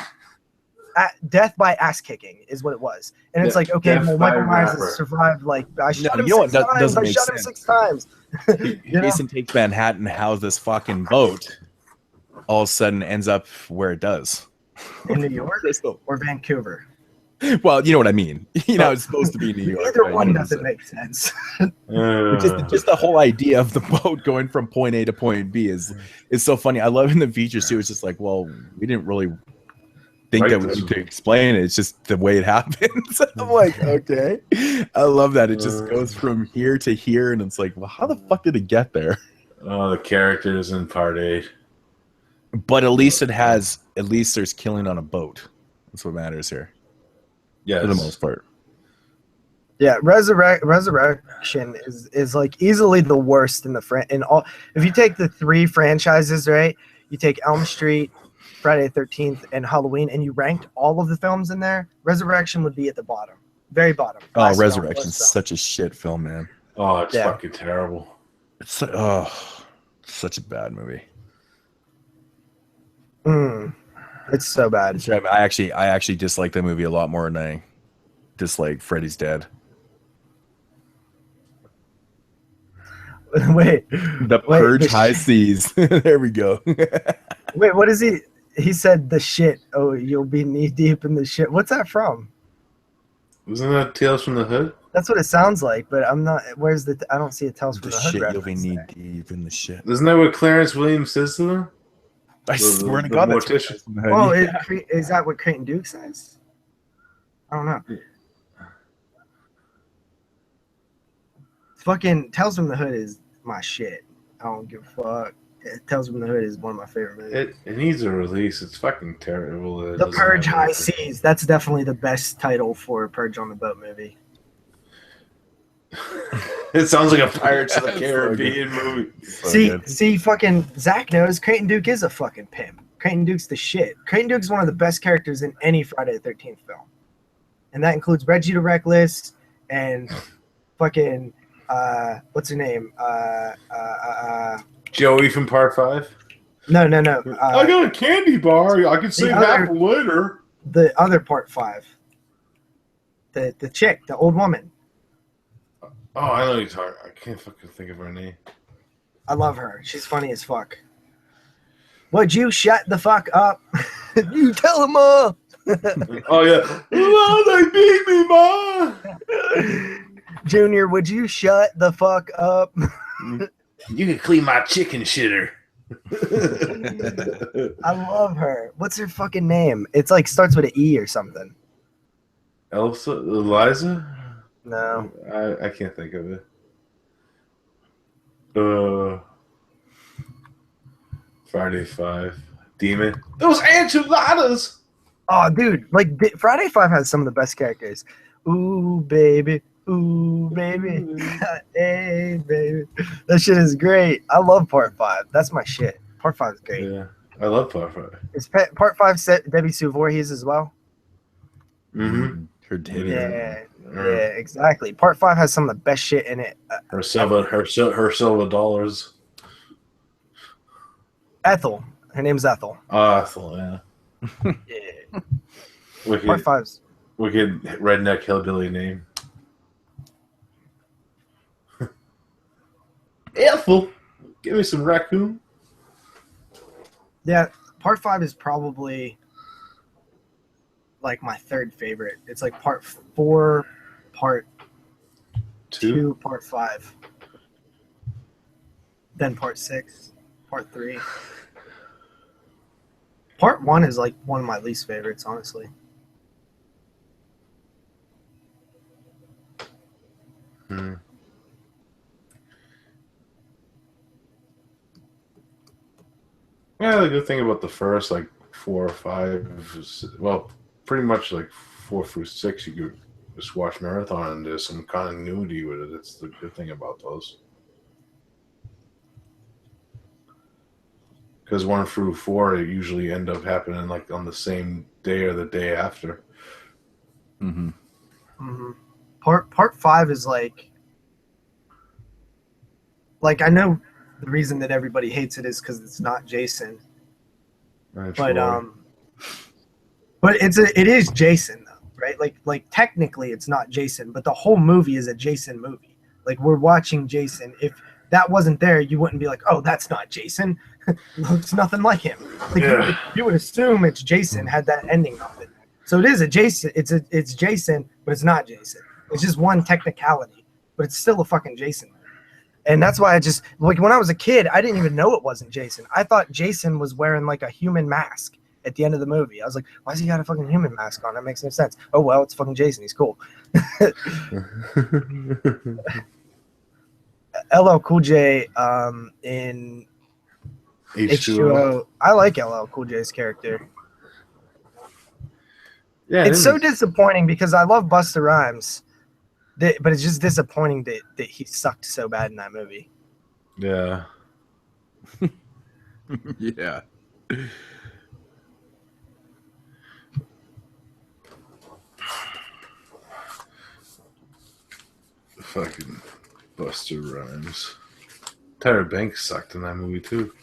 death by ass kicking is what it was, and it's like, okay, well, Michael Myers has survived. Like, I shot him 6 times.
Jason takes Manhattan, how's this fucking boat? All of a sudden, ends up where it does
in New York or Vancouver.
Well, you know what I mean. You know, it's supposed to be New York.
Either one doesn't make sense.
Just the whole idea of the boat going from point A to point B is so funny. I love in the features too. It's just like, well, we didn't really think
Right,
that we
this
need to explain it. It's just the way it happens. I'm like, okay. I love that. It just goes from here to here, and it's like, well, how the fuck did it get there?
Oh, the characters in part 8.
But at least there's killing on a boat. That's what matters here.
Yes.
For the most part.
Yeah, Resurrection is like easily the worst in in all. If you take the 3 franchises, right? You take Elm Street, Friday the 13th, and Halloween, and you ranked all of the films in there, Resurrection would be at the bottom, very bottom.
Oh, Resurrection's such a shit film, man.
Oh, it's fucking terrible.
It's such a bad movie.
It's so bad.
I actually dislike that movie a lot more than I dislike Freddy's Dead.
Wait.
The Purge High Seas. There we go.
Wait, what is he? He said the shit. Oh, you'll be knee deep in the shit. What's that from?
Wasn't that Tales from the Hood?
That's what it sounds like, but I'm not. Where's the? I don't see a Tales from the Hood.
Shit, you'll be knee deep in the shit.
Isn't that what Clarence Williams says to them?
I swear to God, that's
oh, is that what Creighton Duke says? I don't know. Fucking Tales from the Hood is my shit. I don't give a fuck. Tales from the Hood is one of my favorite movies.
It needs a release. It's fucking terrible.
The Purge High Seas. That's definitely the best title for a Purge on the Boat movie.
It sounds like a Pirates of the Caribbean movie.
See, fucking Zach knows Creighton Duke is a fucking pimp. Creighton Duke's the shit. Creighton Duke's one of the best characters in any Friday the 13th film. And that includes Reggie the Reckless and fucking what's her name?
Joey from part 5?
No.
I got a candy bar. I can save that for later.
The other part 5. The chick, the old woman.
Oh, I know you're talking. I can't fucking think of her name.
I love her. She's funny as fuck. Would you shut the fuck up? You tell them all.
Oh, yeah. Oh, they beat me, Ma.
Junior, would you shut the fuck up?
You can clean my chicken shitter.
I love her. What's her fucking name? It's like starts with an E or something.
Eliza?
No.
I can't think of it. Friday 5. Demon. Those enchiladas!
Oh, dude. Like, Friday 5 has some of the best characters. Ooh, baby. Ooh, baby. Hey, baby. That shit is great. I love part 5. That's my shit. Part 5 is great.
Yeah, I love part 5.
Is part 5 set Debbie Sue Voorhees as well?
Mm-hmm.
Her titty.
Yeah, exactly. Part 5 has some of the best shit in it.
Her silver dollars.
Ethel. Her name's Ethel.
Ethel, yeah.
Yeah.
Wicked,
Part 5's.
Wicked redneck hillbilly name. Ethel, give me some raccoon.
Yeah, part 5 is probably like my 3rd favorite. It's like part 4, part 2, part 5. Then part 6, part 3. Part 1 is like one of my least favorites, honestly.
Yeah, the good thing about the first, like, 4 or 5, well, pretty much like 4 through 6, you could just watch marathon and there's some continuity with it. That's the good thing about those. Because 1 through 4 they usually end up happening like on the same day or the day after.
Part 5 is like I know the reason that everybody hates it is because it's not Jason. But it is Jason though, right? Like technically it's not Jason, but the whole movie is a Jason movie. Like we're watching Jason. If that wasn't there, you wouldn't be like, oh, that's not Jason. Looks nothing like him. Like you would assume it's Jason had that ending of it. So it is a Jason. It's Jason, but it's not Jason. It's just one technicality, but it's still a fucking Jason. And that's why I just, like, when I was a kid, I didn't even know it wasn't Jason. I thought Jason was wearing, like, a human mask. at the end of the movie. I was like, why's he got a fucking human mask on? That makes no sense. Oh well, it's fucking Jason. He's cool. LL Cool J in H2O. I like LL Cool J's character.
Yeah,
it's so disappointing because I love Busta Rhymes, but it's just disappointing that he sucked so bad in that movie.
Yeah.
Yeah.
Fucking Busta Rhymes. Tyra Banks sucked in that movie too.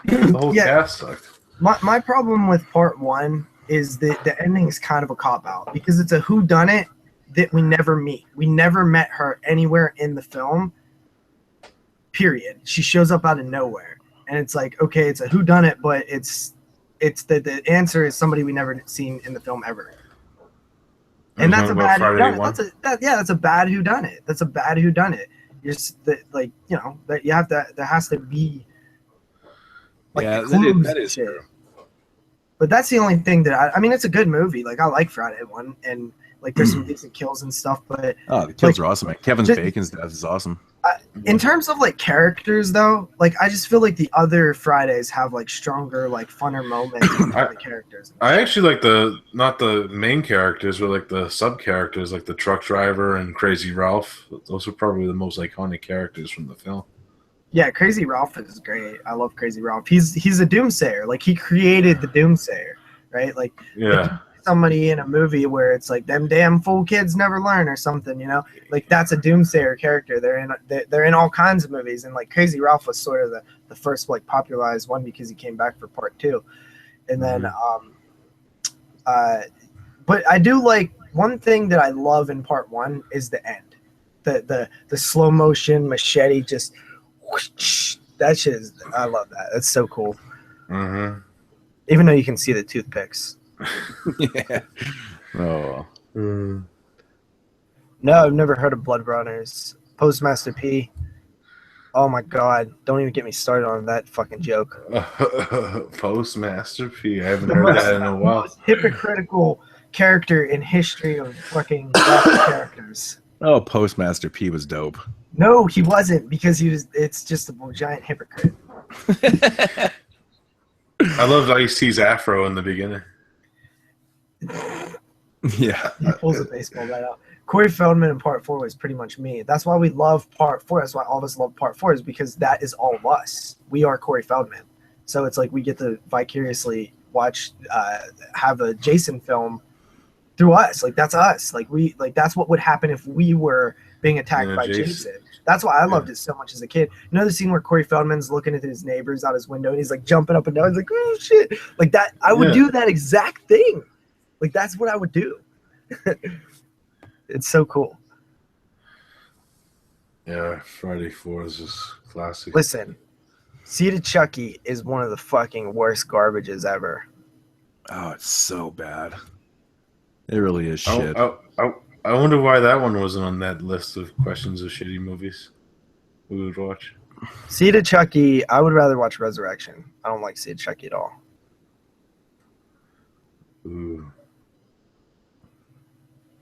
The whole cast sucked.
My problem with part 1 is that the ending is kind of a cop-out because it's a whodunit that we never meet. We never met her anywhere in the film, period. She shows up out of nowhere. And it's like, okay, it's a whodunit, but it's the answer is somebody we never seen in the film ever. And that's a bad whodunit. That's a bad whodunit. That's a bad whodunit. Just that, like, you know, that you have to. There has to be. Like,
yeah, that is true.
But that's the only thing that I mean, it's a good movie. Like, I like Friday 1, and like there's some decent kills and stuff. But
the kills are awesome. Man. Kevin's Bacon's death is awesome.
In terms of like characters, though, like I just feel like the other Fridays have like stronger, like funner moments with the characters.
I actually like not the main characters, but like the sub characters, like the truck driver and Crazy Ralph. Those are probably the most iconic characters from the film. Yeah,
Crazy Ralph is great. I love Crazy Ralph. He's a doomsayer. Like, he created the doomsayer, right? Like,
yeah.
Somebody in a movie where it's like them damn fool kids never learn or something, you know? Like, that's a doomsayer character. They're in all kinds of movies, and like Crazy Ralph was sort of the first like popularized one because he came back for part 2. And then but I do like one thing that I love in part 1 is the end. The slow motion machete just whoosh, that shit is, I love that. That's so cool.
Mm-hmm.
Even though you can see the toothpicks.
Yeah. Oh.
Mm.
No, I've never heard of Blood Runners. Postmaster P. Oh my god. Don't even get me started on that fucking joke.
Postmaster P. I haven't heard that in a while.
Most hypocritical character in history of fucking characters.
Oh, Postmaster P was dope.
No, he wasn't, because it's just a giant hypocrite.
I loved Ice-T's afro in the beginning.
Yeah.
He pulls a baseball bat out. Corey Feldman in part 4 was pretty much me. That's why we love part 4. That's why all of us love part 4, is because that is all of us. We are Corey Feldman. So it's like we get to vicariously watch, have a Jason film through us. Like, that's us. Like, that's what would happen if we were being attacked by Jason. That's why I loved it so much as a kid. You know the scene where Corey Feldman's looking at his neighbors out his window and he's like jumping up and down. He's like, oh shit. Like that, I would do that exact thing. Like, that's what I would do. It's so cool.
Yeah, Friday 4 is just classic.
Listen, Seed of Chucky is one of the fucking worst garbages ever.
Oh, it's so bad. It really is shit.
I wonder why that one wasn't on that list of questions of shitty movies we would watch.
Seed of Chucky, I would rather watch Resurrection. I don't like Seed of Chucky at all.
Ooh.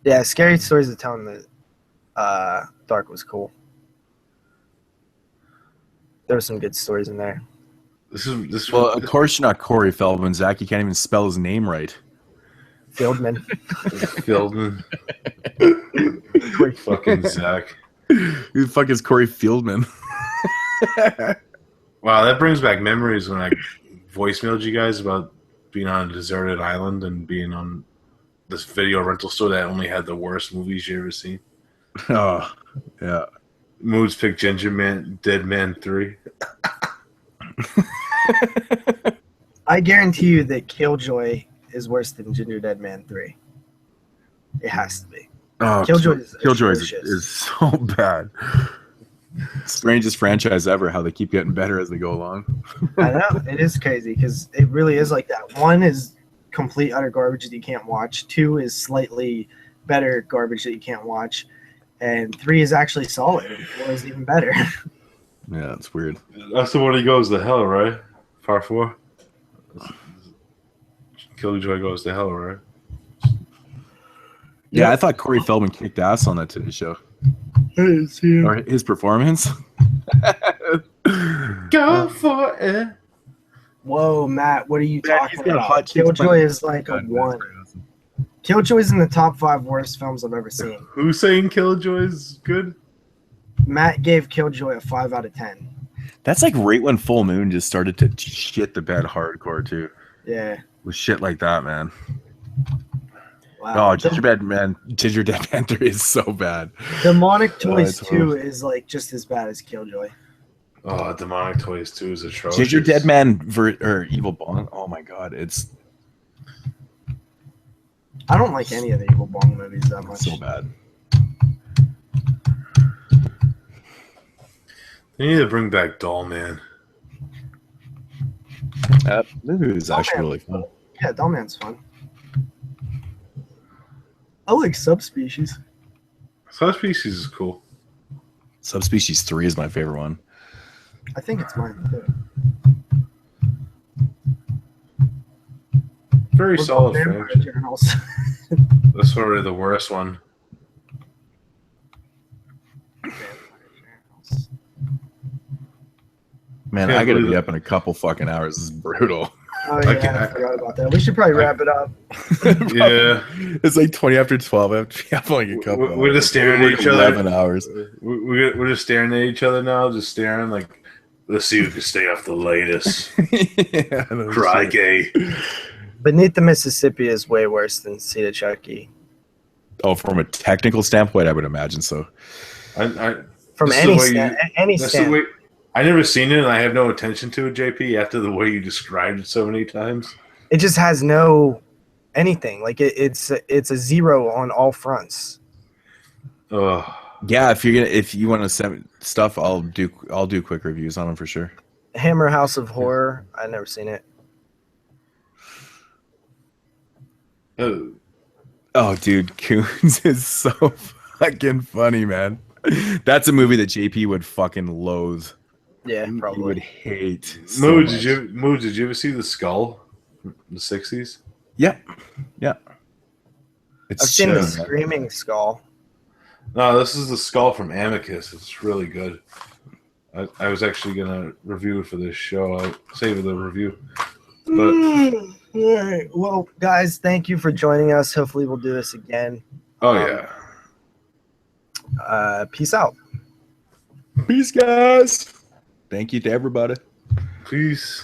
Yeah, Scary Stories of Telling the Dark was cool. There were some good stories in there.
Well, of course you're not Corey Feldman, Zach. You can't even spell his name right.
Fieldman.
Fieldman. Fucking Zach.
Who the fuck is Corey Fieldman?
Wow, that brings back memories when I voicemailed you guys about being on a deserted island and being on this video rental store that only had the worst movies you ever seen.
Oh, yeah.
Moods picked Ginger Man, Dead Man 3.
I guarantee you that Killjoy is worse than Ginger Dead Man 3. It has to be.
Oh,
Killjoy
is so bad. Strangest franchise ever, how they keep getting better as they go along.
I know. It is crazy because it really is like that. 1 is complete utter garbage that you can't watch. 2 is slightly better garbage that you can't watch. And 3 is actually solid. And 4 is even better.
Yeah, it's weird.
That's the one he goes to hell, right? Part 4? Killjoy goes to hell, right?
Yeah, I thought Corey Feldman kicked ass on that Today Show. Or his performance.
Go for it.
Whoa, Matt, what are you
Man,
talking
he's got
about?
hot chicks
Killjoy
playing-
is like a
God, that's
1.
pretty awesome.
Killjoy's in the top 5 worst films I've ever seen.
Who's saying Killjoy's good?
Matt gave Killjoy a 5 out of 10.
That's like right when Full Moon just started to shit the bed hardcore too.
Yeah.
With shit like that, man.
Wow.
Oh, Gingerbread Man, Gingerbread Panther is so bad.
Demonic Toys
it's
2 is like just as bad as Killjoy.
Oh, Demonic Toys 2 is atrocious.
Ginger Dead Man or Evil Bong. Oh my god, it's
I don't like any of the Evil Bong movies that much.
so bad.
They need to bring back Doll Man.
That movie was actually
Dollman.
really fun.
Yeah, Dollman's fun. I like Subspecies.
Subspecies is cool.
Subspecies 3 is my favorite one.
I think it's mine too.
Very
What
solid
about Vampire
franchise.
Journals?
That's probably the worst one.
Man,
Can't
I gotta
believe
be
it.
up in a couple fucking hours. This is brutal.
Oh yeah,
can't-
I forgot about that. We should probably wrap it up.
Yeah.
It's like 20 after 12. I have like a couple.
We're just staring at
Like
each other.
11 hours.
We're just staring at each other now, just staring like, let's see who can stay off the latest.
Yeah, no
Cry
shit.
gay.
Beneath the Mississippi is way worse than Seed of Chucky.
Oh, from a technical standpoint, I would imagine so.
From
This is
any
the way
any
That's the
stand.
way. I never seen it, and I have no attention to it, JP. After the way you described it so many times.
It just has no anything. Like it's a 0 on all fronts.
Ugh.
Yeah, if you want to send stuff, I'll do quick reviews on them for sure.
Hammer House of Horror. I've never seen it.
Oh.
Oh, dude, Coons is so fucking funny, man. That's a movie that JP would fucking loathe.
Yeah,
He would
probably.
hate. So
Moo,
much.
did you ever see The Skull from the 60s?
Yeah, yeah. It's
I've seen the
shit, man.
Screaming Skull.
No, this is The Skull from Amicus. It's really good. I was actually going to review it for this show. I'll save the review. But,
All right. Well, guys, thank you for joining us. Hopefully, we'll do this again.
oh, yeah.
Peace out.
Peace, guys. Thank you to everybody.
Peace.